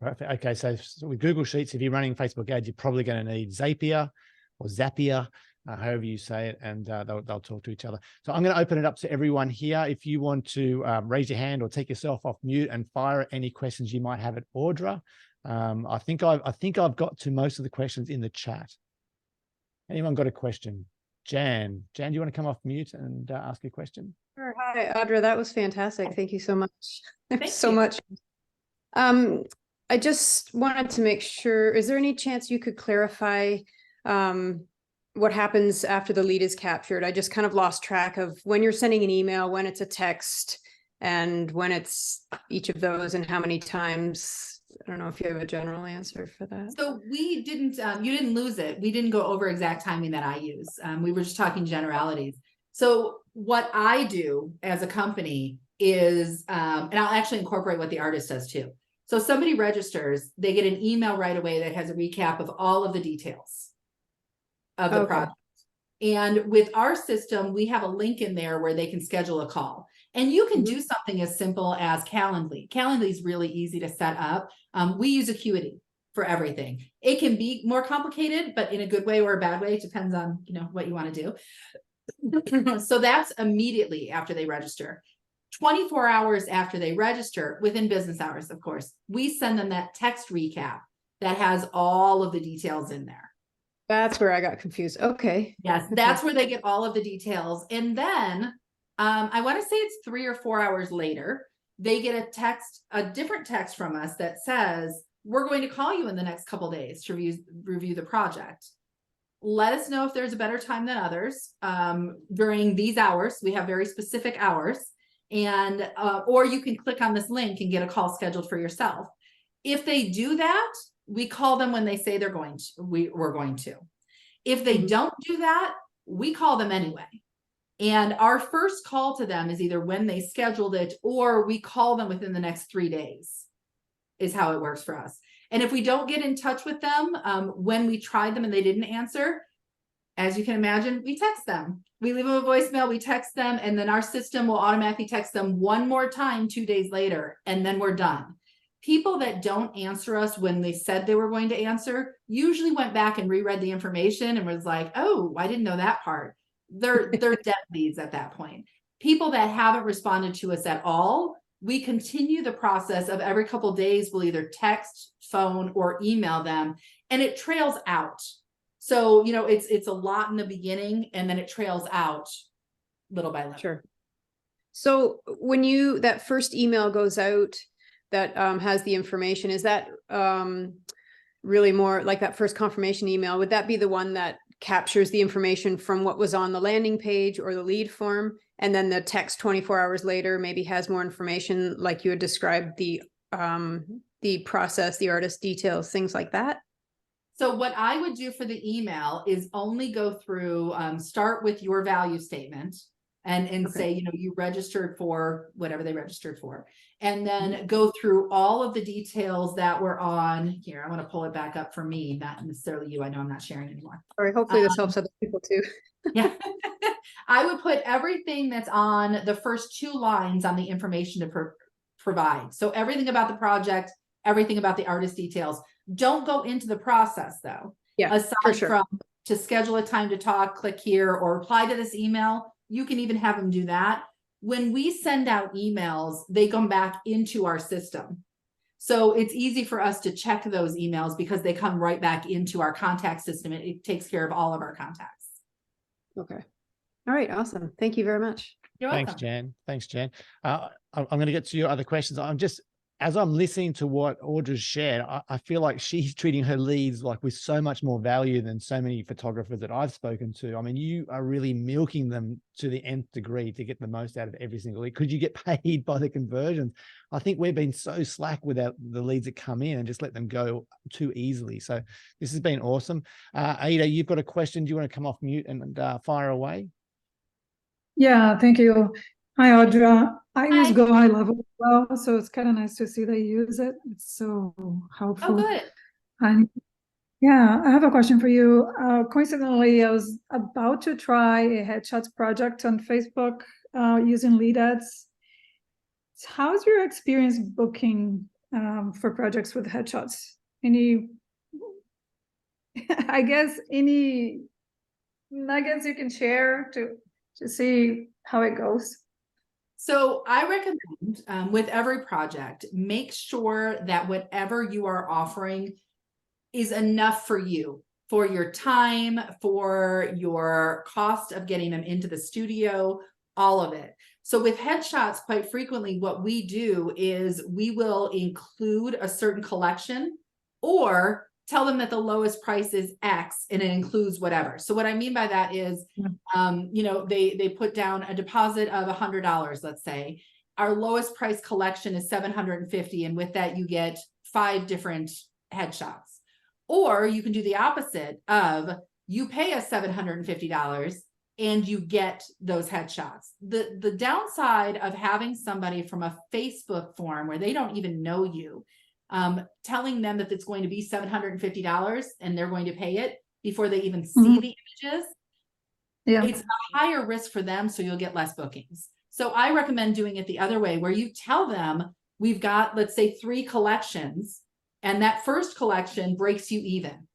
Perfect. Okay, so with Google Sheets, if you're running Facebook ads, you're probably going to need Zapier or Zapier, however you say it, and they'll talk to each other. So I'm going to open it up to everyone here. If you want to raise your hand or take yourself off mute and fire any questions you might have at Audra. I think I've got to most of the questions in the chat. Anyone got a question? Jan, do you want to come off mute and ask a question? Sure. Hi, Audra. That was fantastic. Thank you so much. Thank so you. much. I just wanted to make sure, is there any chance you could clarify what happens after the lead is captured? I just kind of lost track of when you're sending an email, when it's a text, and when it's each of those and how many times. I don't know if you have a general answer for that. So we didn't, you didn't lose it. We didn't go over exact timing that I use. We were just talking generalities. So what I do as a company is, and I'll actually incorporate what the artist does too. So somebody registers, they get an email right away that has a recap of all of the details of the project. And with our system, we have a link in there where they can schedule a call. And you can do something as simple as Calendly. Calendly is really easy to set up. We use Acuity for everything. It can be more complicated, but in a good way or a bad way. It depends on, you know, what you want to do. So that's immediately after they register. 24 hours after they register, within business hours, of course, we send them that text recap that has all of the details in there. That's where I got confused. Okay. Yes, that's where they get all of the details. And then I want to say it's 3 or 4 hours later, they get a different text from us that says, we're going to call you in the next couple of days to review the project. Let us know if there's a better time than others during these hours. We have very specific hours, and or you can click on this link and get a call scheduled for yourself. If they do that, we call them when they say they're going to. We're going to. If they don't do that, we call them anyway. And our first call to them is either when they scheduled it, or we call them within the next 3 days, is how it works for us. And if we don't get in touch with them, when we tried them and they didn't answer, as you can imagine, we text them. We leave them a voicemail, we text them, and then our system will automatically text them one more time 2 days later, and then we're done. People that don't answer us when they said they were going to answer usually went back and reread the information and was like, oh, I didn't know that part. They're dead leads at that point. People that haven't responded to us at all, we continue the process of every couple of days, we'll either text, phone, or email them, and it trails out. So, you know, it's a lot in the beginning, and then it trails out little by little. Sure. So when that first email goes out that has the information, is that really more like that first confirmation email? Would that be the one that captures the information from what was on the landing page or the lead form, and then the text 24 hours later maybe has more information, like you had described, the process, the artist details, things like that? So what I would do for the email is only go through, start with your value statement and say, you know, you registered for whatever they registered for, and then go through all of the details that were on here. I want to pull it back up for me, not necessarily you. I know I'm not sharing anymore. All right. Hopefully this helps other people too. Yeah. I would put everything that's on the first 2 lines on the information to provide. So everything about the project, everything about the artist details. Don't go into the process though. Yeah, aside sure. from to schedule a time to talk, click here, or reply to this email. You can even have them do that. When we send out emails, they come back into our system. So it's easy for us to check those emails because they come right back into our contact system. It takes care of all of our contacts. Okay. All right. Awesome. Thank you very much. You're welcome. Thanks, Jan. I'm going to get to your other questions. As I'm listening to what Audra's shared, I feel like she's treating her leads like with so much more value than so many photographers that I've spoken to. I mean, you are really milking them to the nth degree to get the most out of every single lead. Could you get paid by the conversions? I think we've been so slack with the leads that come in and just let them go too easily. So this has been awesome. Ada, you've got a question. Do you want to come off mute and fire away? Yeah, thank you. Hi, Audra. I use Go High Level as well, so it's kind of nice to see they use it. It's so helpful. Oh, good. And Yeah, I have a question for you. Coincidentally, I was about to try a headshots project on Facebook using lead ads. How's your experience booking for projects with headshots? Any, I guess, any nuggets you can share to see how it goes? So I recommend with every project, make sure that whatever you are offering is enough for you, for your time, for your cost of getting them into the studio, all of it. So with headshots, quite frequently, what we do is we will include a certain collection or tell them that the lowest price is X and it includes whatever. So what I mean by that is, you know, they put down a deposit of $100, let's say. Our lowest price collection is $750. And with that, you get 5 different headshots. Or you can do the opposite of you pay us $750 and you get those headshots. The downside of having somebody from a Facebook form where they don't even know you, telling them that it's going to be $750 and they're going to pay it before they even see the images, it's a higher risk for them, so you'll get less bookings. So I recommend doing it the other way, where you tell them we've got, let's say, 3 collections, and that first collection breaks you even.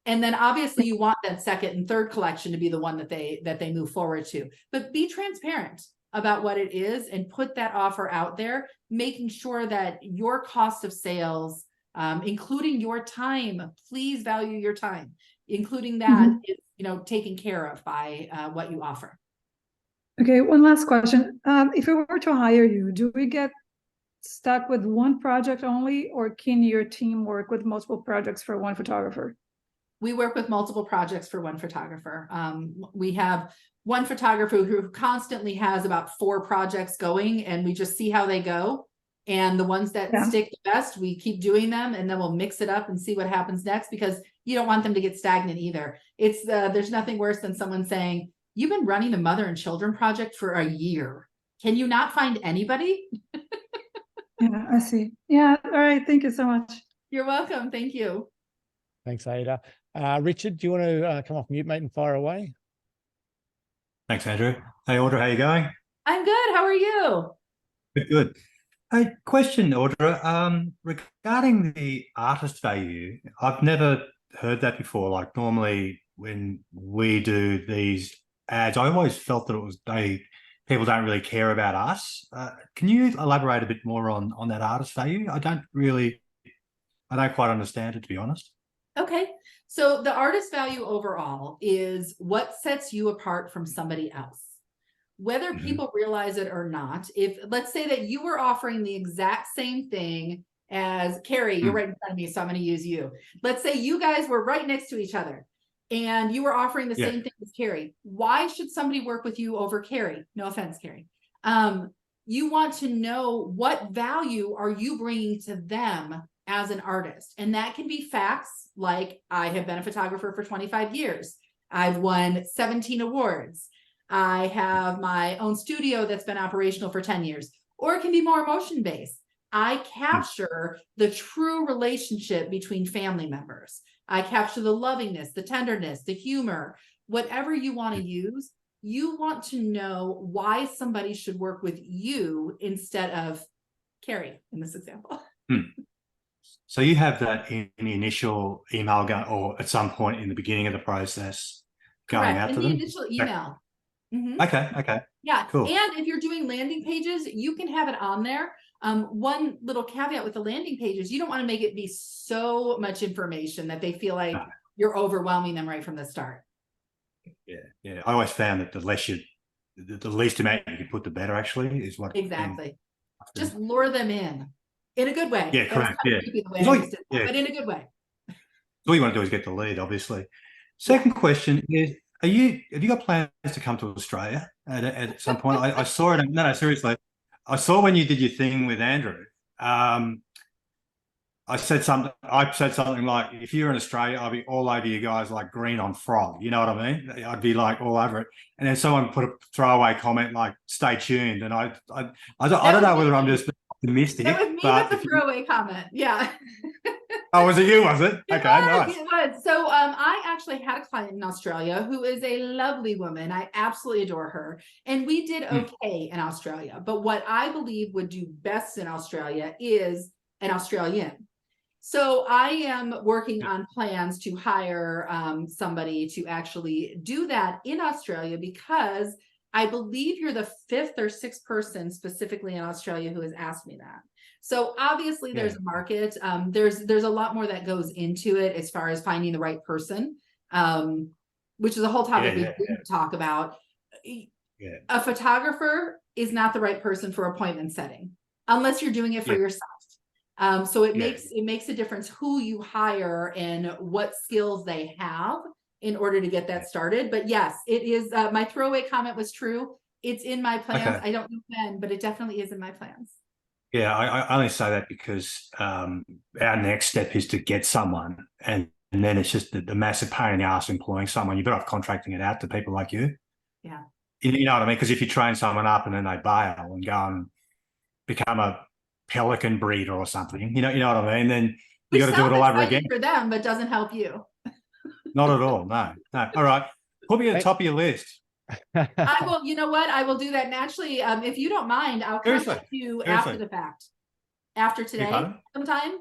And then obviously you want that second and third collection to be the one that they move forward to. But be transparent about what it is and put that offer out there, making sure that your cost of sales, including your time, please value your time, including that is, you know, taken care of by what you offer. Okay, one last question. If we were to hire you, do we get stuck with one project only, or can your team work with multiple projects for one photographer? We work with multiple projects for one photographer. We have one photographer who constantly has about 4 projects going, and we just see how they go. And the ones that stick the best, we keep doing them, and then we'll mix it up and see what happens next, because you don't want them to get stagnant either. It's there's nothing worse than someone saying, "You've been running a mother and children project for a year. Can you not find anybody?" Yeah, I see. Yeah, all right. Thank you so much. You're welcome. Thank you. Thanks, Ada. Richard, do you want to come off mute, mate, and fire away? Thanks, Andrew. Hey, Audra, how you going? I'm good. How are you? Good. Hey, question, Audra. Regarding the artist value, I've never heard that before. Like, normally when we do these ads, I always felt that it was people don't really care about us. Can you elaborate a bit more on that artist value? I don't quite understand it, to be honest. Okay. So the artist value overall is what sets you apart from somebody else. Whether people realize it or not, if let's say that you were offering the exact same thing as Carrie, you're right in front of me, so I'm going to use you. Let's say you guys were right next to each other and you were offering the same thing as Carrie. Why should somebody work with you over Carrie? No offense, Carrie. You want to know what value are you bringing to them as an artist. And that can be facts like, I have been a photographer for 25 years. I've won 17 awards. I have my own studio that's been operational for 10 years. Or it can be more emotion-based. I capture the true relationship between family members. I capture the lovingness, the tenderness, the humor, whatever you want to use. You want to know why somebody should work with you instead of Carrie in this example. So you have that in the initial email or at some point in the beginning of the process going out to them? In the initial email. Okay. Yeah. Cool. And if you're doing landing pages, you can have it on there. One little caveat with the landing pages, you don't want to make it be so much information that they feel like you're overwhelming them right from the start. Yeah. I always found that the least amount you can put, the better, actually, is what. Exactly. Just lure them in a good way. Yeah, correct. Yeah. But in a good way. All you want to do is get the lead, obviously. Second question is, have you got plans to come to Australia at some point? I saw it. No, seriously. I saw when you did your thing with Andrew. I said something like, if you're in Australia, I'll be all over you guys like green on frog. You know what I mean? I'd be like all over it. And then someone put a throwaway comment like, stay tuned. And I don't know whether I'm just optimistic. That was me with the throwaway comment. Yeah. Oh, was it you, was it? Okay, nice. It was. So I actually had a client in Australia who is a lovely woman. I absolutely adore her. And we did okay in Australia. But what I believe would do best in Australia is an Australian. So I am working on plans to hire somebody to actually do that in Australia, because I believe you're the 5th or 6th person specifically in Australia who has asked me that. So obviously there's a market. There's a lot more that goes into it as far as finding the right person, which is a whole topic we didn't talk about. A photographer is not the right person for appointment setting unless you're doing it for yourself. So it makes a difference who you hire and what skills they have in order to get that started. But yes, it is. My throwaway comment was true. It's in my plans. I don't know when, but it definitely is in my plans. Yeah, I only say that because our next step is to get someone, and then it's just the massive pain in the ass employing someone. You're better off contracting it out to people like you. Yeah. You know what I mean? Because if you train someone up and then they bail and go and become a pelican breeder or something, you know what I mean? Then you got to do it all over again. For them, but doesn't help you. Not at all. No. All right. Put me at the top of your list. I will, you know what? I will do that naturally. If you don't mind, I'll contact you after the fact. After today, sometime.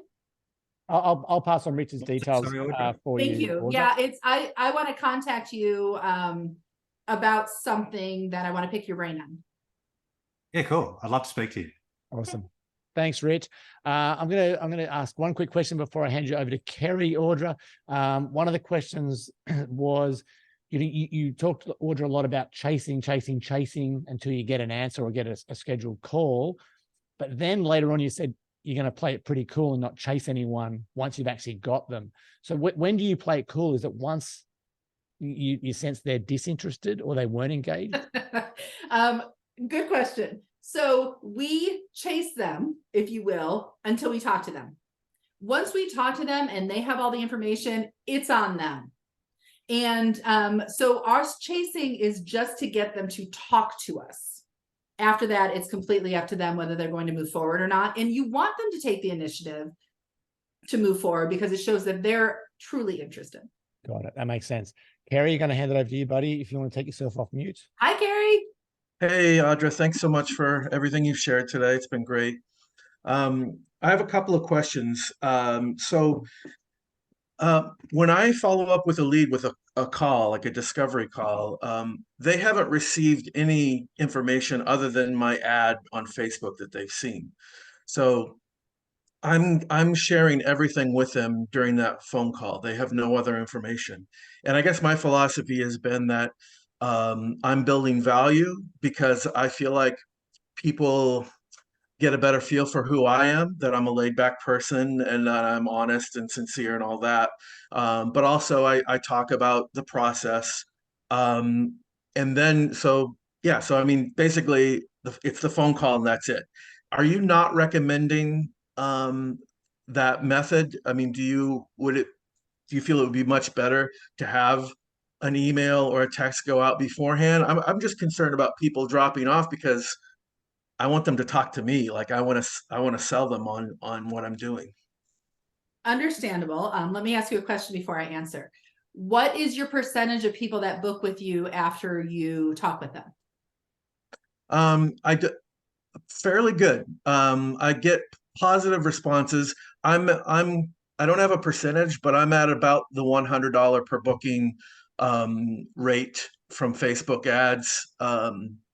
I'll pass on Richard's details for you. Thank you. Audra. Yeah, I want to contact you about something that I want to pick your brain on. Yeah, cool. I'd love to speak to you. Awesome. Thanks, Rich. I'm gonna ask one quick question before I hand you over to Kerry, Audra. One of the questions was, you talked, Audra, a lot about chasing until you get an answer or get a scheduled call. But then later on, you said you're going to play it pretty cool and not chase anyone once you've actually got them. So when do you play it cool? Is it once you sense they're disinterested or they weren't engaged? Good question. So we chase them, if you will, until we talk to them. Once we talk to them and they have all the information, it's on them. And so our chasing is just to get them to talk to us. After that, it's completely up to them whether they're going to move forward or not. And you want them to take the initiative to move forward because it shows that they're truly interested. Got it. That makes sense. Kerry, you're going to hand it over to you, buddy, if you want to take yourself off mute. Hi, Kerry. Hey, Audra. Thanks so much for everything you've shared today. It's been great. I have a couple of questions. When I follow up with a lead with a call, like a discovery call, they haven't received any information other than my ad on Facebook that they've seen. So I'm sharing everything with them during that phone call. They have no other information. And I guess my philosophy has been that I'm building value because I feel like people get a better feel for who I am, that I'm a laid back person and that I'm honest and sincere and all that. But also I talk about the process. And then, so I mean, basically it's the phone call and that's it. Are you not recommending that method? I mean, do you feel it would be much better to have an email or a text go out beforehand? I'm just concerned about people dropping off because I want them to talk to me. Like I want to sell them on what I'm doing. Understandable. Let me ask you a question before I answer. What is your percentage of people that book with you after you talk with them? Fairly good. I get positive responses. I don't have a percentage, but I'm at about the $100 per booking rate from Facebook ads.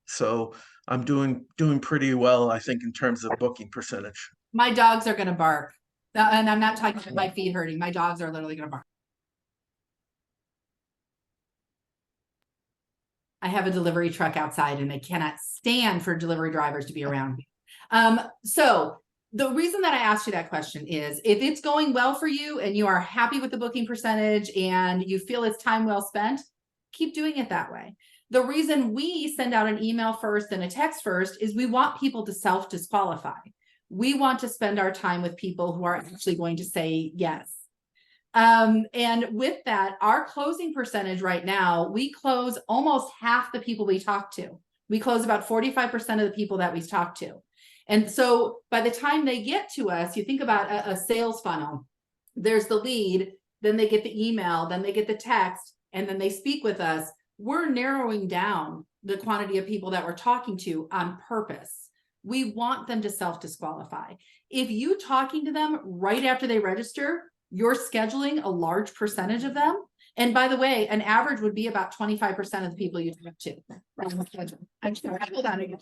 So I'm doing pretty well, I think, in terms of booking percentage. My dogs are going to bark. And I'm not talking about my feet hurting. My dogs are literally going to bark. I have a delivery truck outside and I cannot stand for delivery drivers to be around me. So the reason that I asked you that question is if it's going well for you and you are happy with the booking percentage and you feel it's time well spent, keep doing it that way. The reason we send out an email first and a text first is we want people to self-disqualify. We want to spend our time with people who are actually going to say yes. And with that, our closing percentage right now, we close almost half the people we talk to. We close about 45% of the people that we talk to. And so by the time they get to us, you think about a sales funnel. there's the lead, then they get the email, then they get the text, and then they speak with us. We're narrowing down the quantity of people that we're talking to on purpose. We want them to self-disqualify. If you talking to them right after they register, you're scheduling a large percentage of them. And by the way, an average would be about 25% of the people you talk to. I'm sorry, hold on again.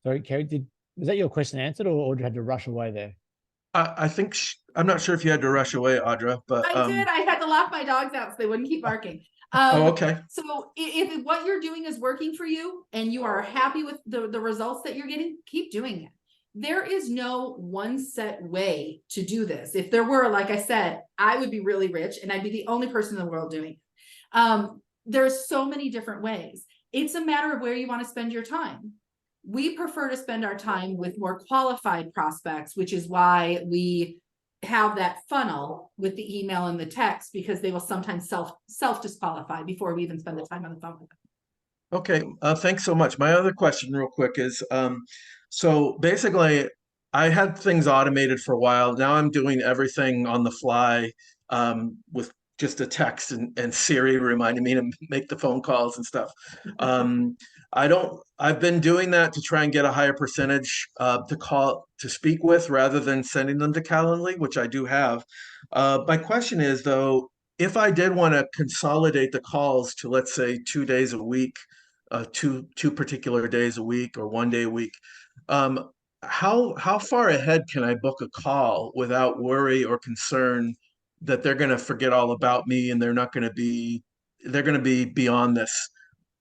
Sorry, Carrie, was that your question answered, or you had to rush away there? I think I'm not sure if you had to rush away, Audra, but I did. I had to lock my dogs out so they wouldn't keep barking. oh, okay. So if what you're doing is working for you and you are happy with the results that you're getting, keep doing it. There is no one set way to do this. If there were, like I said, I would be really rich and I'd be the only person in the world doing it. There's so many different ways. It's a matter of where you want to spend your time. We prefer to spend our time with more qualified prospects, which is why we have that funnel with the email and the text, because they will sometimes self-disqualify before we even spend the time on the phone with them. Okay, thanks so much. My other question real quick is, so basically I had things automated for a while. Now I'm doing everything on the fly with just a text and Siri reminding me to make the phone calls and stuff. I've been doing that to try and get a higher percentage to speak with rather than sending them to Calendly, which I do have. My question is though, if I did want to consolidate the calls to, let's say, 2 days a week, two particular days a week or 1 day a week, how far ahead can I book a call without worry or concern that they're going to forget all about me and they're going to be beyond this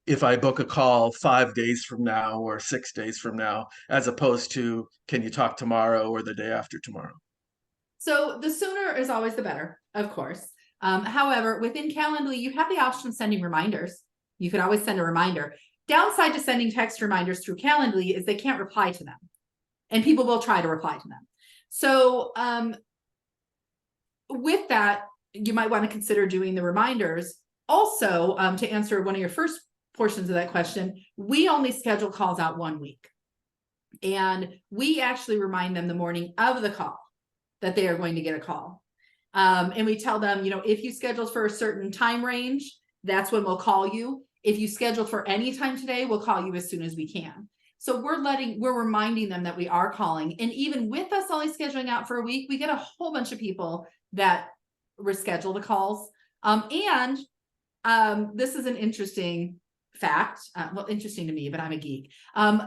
if I book a call 5 days from now or 6 days from now, as opposed to, can you talk tomorrow or the day after tomorrow? So the sooner is always the better, of course. However, within Calendly, you have the option of sending reminders. You can always send a reminder. Downside to sending text reminders through Calendly is they can't reply to them, and people will try to reply to them. So with that, you might want to consider doing the reminders. Also, to answer one of your first portions of that question, we only schedule calls out 1 week. And we actually remind them the morning of the call that they are going to get a call. And we tell them, if you scheduled for a certain time range, that's when we'll call you. If you scheduled for any time today, we'll call you as soon as we can. So we're reminding them that we are calling. And even with us only scheduling out for a week, we get a whole bunch of people that reschedule the calls. And this is an interesting fact, well, interesting to me, but I'm a geek.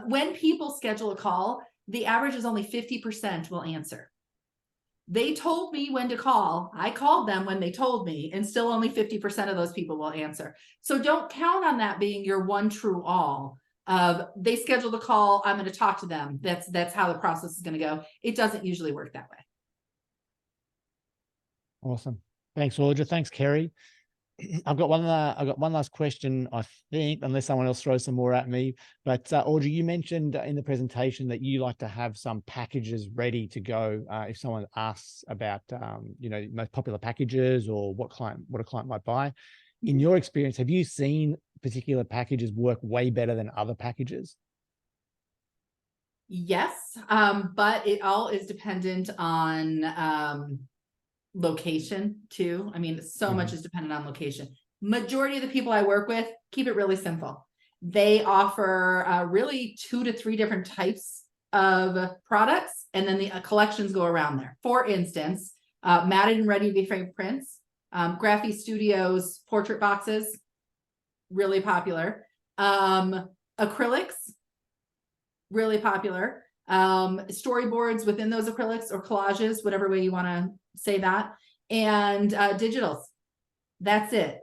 When people schedule a call, the average is only 50% will answer. They told me when to call. I called them when they told me, and still only 50% of those people will answer. So don't count on that being your one true all. They scheduled a call, I'm going to talk to them. That's how the process is going to go. It doesn't usually work that way. Awesome. Thanks, Audra. Thanks, Kerry. I've got one last question, I think, unless someone else throws some more at me. But Audra, you mentioned in the presentation that you like to have some packages ready to go if someone asks about, most popular packages or what a client might buy. In your experience, have you seen particular packages work way better than other packages? Yes, but it all is dependent on location too. I mean, so much is dependent on location. Majority of the people I work with keep it really simple. They offer really 2 to 3 different types of products, and then the collections go around there. For instance, matted and ready to be framed prints, Graphy Studios portrait boxes, really popular. Acrylics, really popular. Storyboards within those acrylics or collages, whatever way you want to say that, and digitals. That's it.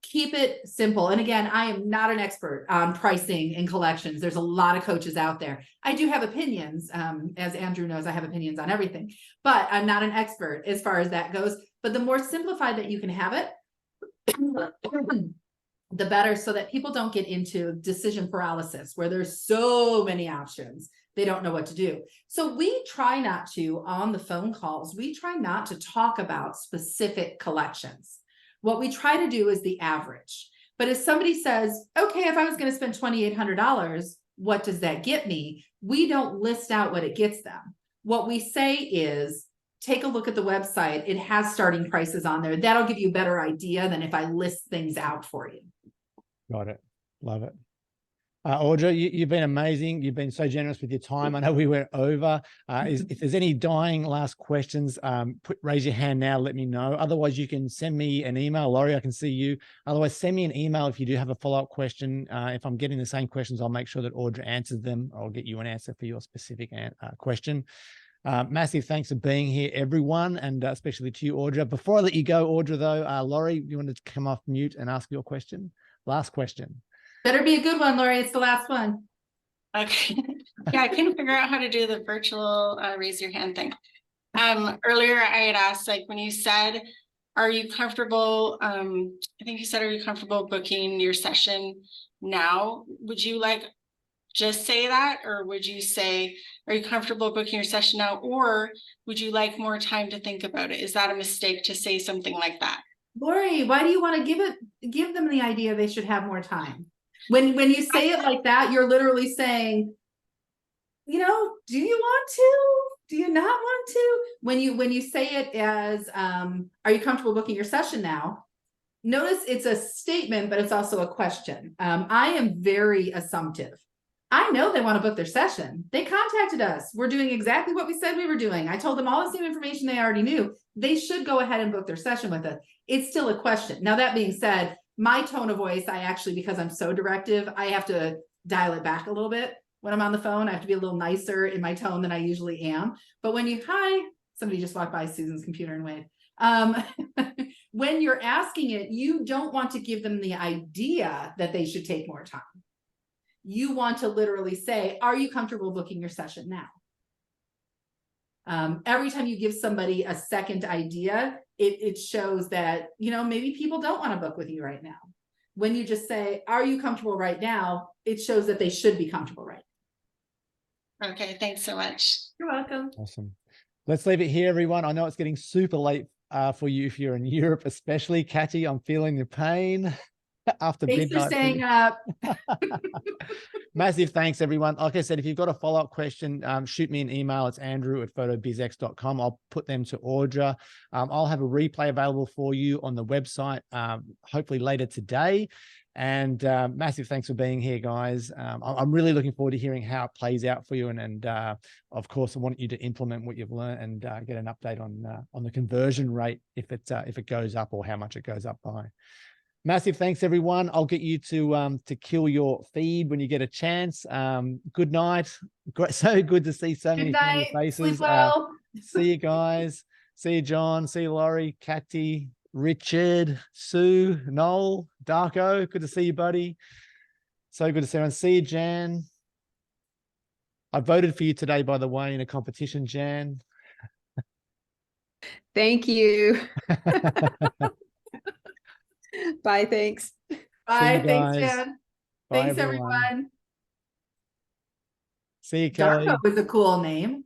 Keep it simple. And again, I am not an expert on pricing and collections. There's a lot of coaches out there. I do have opinions. As Andrew knows, I have opinions on everything, but I'm not an expert as far as that goes. But the more simplified that you can have it, the better, so that people don't get into decision paralysis where there's so many options. They don't know what to do. So we try not to, on the phone calls, we try not to talk about specific collections. What we try to do is the average. But if somebody says, okay, if I was going to spend $2,800, what does that get me? We don't list out what it gets them. What we say is, take a look at the website. It has starting prices on there. That'll give you a better idea than if I list things out for you. Got it. Love it. Audra, you've been amazing. You've been so generous with your time. I know we went over. If there's any dying last questions, raise your hand now. Let me know. Otherwise, you can send me an email. Laurie, I can see you. Otherwise, send me an email if you do have a follow-up question. If I'm getting the same questions, I'll make sure that Audra answers them. I'll get you an answer for your specific question. Massive thanks for being here, everyone, and especially to you, Audra. Before I let you go, Audra, though, Laurie, you wanted to come off mute and ask your question? Last question. Better be a good one, Laurie. It's the last one. Okay. Yeah, I couldn't figure out how to do the virtual raise your hand thing. Earlier I had asked, like, when you said, are you comfortable? I think you said, are you comfortable booking your session now? Would you like just say that, or would you say, are you comfortable booking your session now, or would you like more time to think about it? Is that a mistake to say something like that? Laurie, why do you want to give them the idea they should have more time? When you say it like that, you're literally saying, you know, do you want to? Do you not want to? When you say it as, are you comfortable booking your session now? Notice it's a statement, but it's also a question. I am very assumptive. I know they want to book their session. They contacted us. We're doing exactly what we said we were doing. I told them all the same information they already knew. They should go ahead and book their session with us. It's still a question. Now, that being said, my tone of voice, I actually, because I'm so directive, I have to dial it back a little bit when I'm on the phone. I have to be a little nicer in my tone than I usually am. But when somebody just walked by Susan's computer and waved. When you're asking it, you don't want to give them the idea that they should take more time. You want to literally say, are you comfortable booking your session now? Every time you give somebody a second idea, it shows that, you know, maybe people don't want to book with you right now. When you just say, are you comfortable right now? It shows that they should be comfortable right now. Okay, thanks so much. You're welcome. Awesome. Let's leave it here, everyone. I know it's getting super late for you if you're in Europe, especially. Catty, I'm feeling your pain after Thanks midnight. for staying up. Massive thanks, everyone. Like I said, if you've got a follow-up question, shoot me an email. It's andrew@photobizx.com. I'll put them to Audra. I'll have a replay available for you on the website, hopefully later today. And massive thanks for being here, guys. I'm really looking forward to hearing how it plays out for you. And of course, I want you to implement what you've learned and get an update on the conversion rate if it goes up or how much it goes up by. Massive thanks, everyone. I'll get you to kill your feed when you get a chance. Good night. So good to see so many familiar faces. Sleep well. See you guys. See you, John. See you, Laurie, Catty, Richard, Sue, Noel, Darko. Good to see you, buddy. So good to see everyone. See you, Jan. I voted for you today, by the way, in a competition, Jan. Thank you. Bye. Thanks. Bye. You Thanks, guys. Jan. Bye, Thanks, everyone. everyone. See you, Kelly. Darko was a cool name.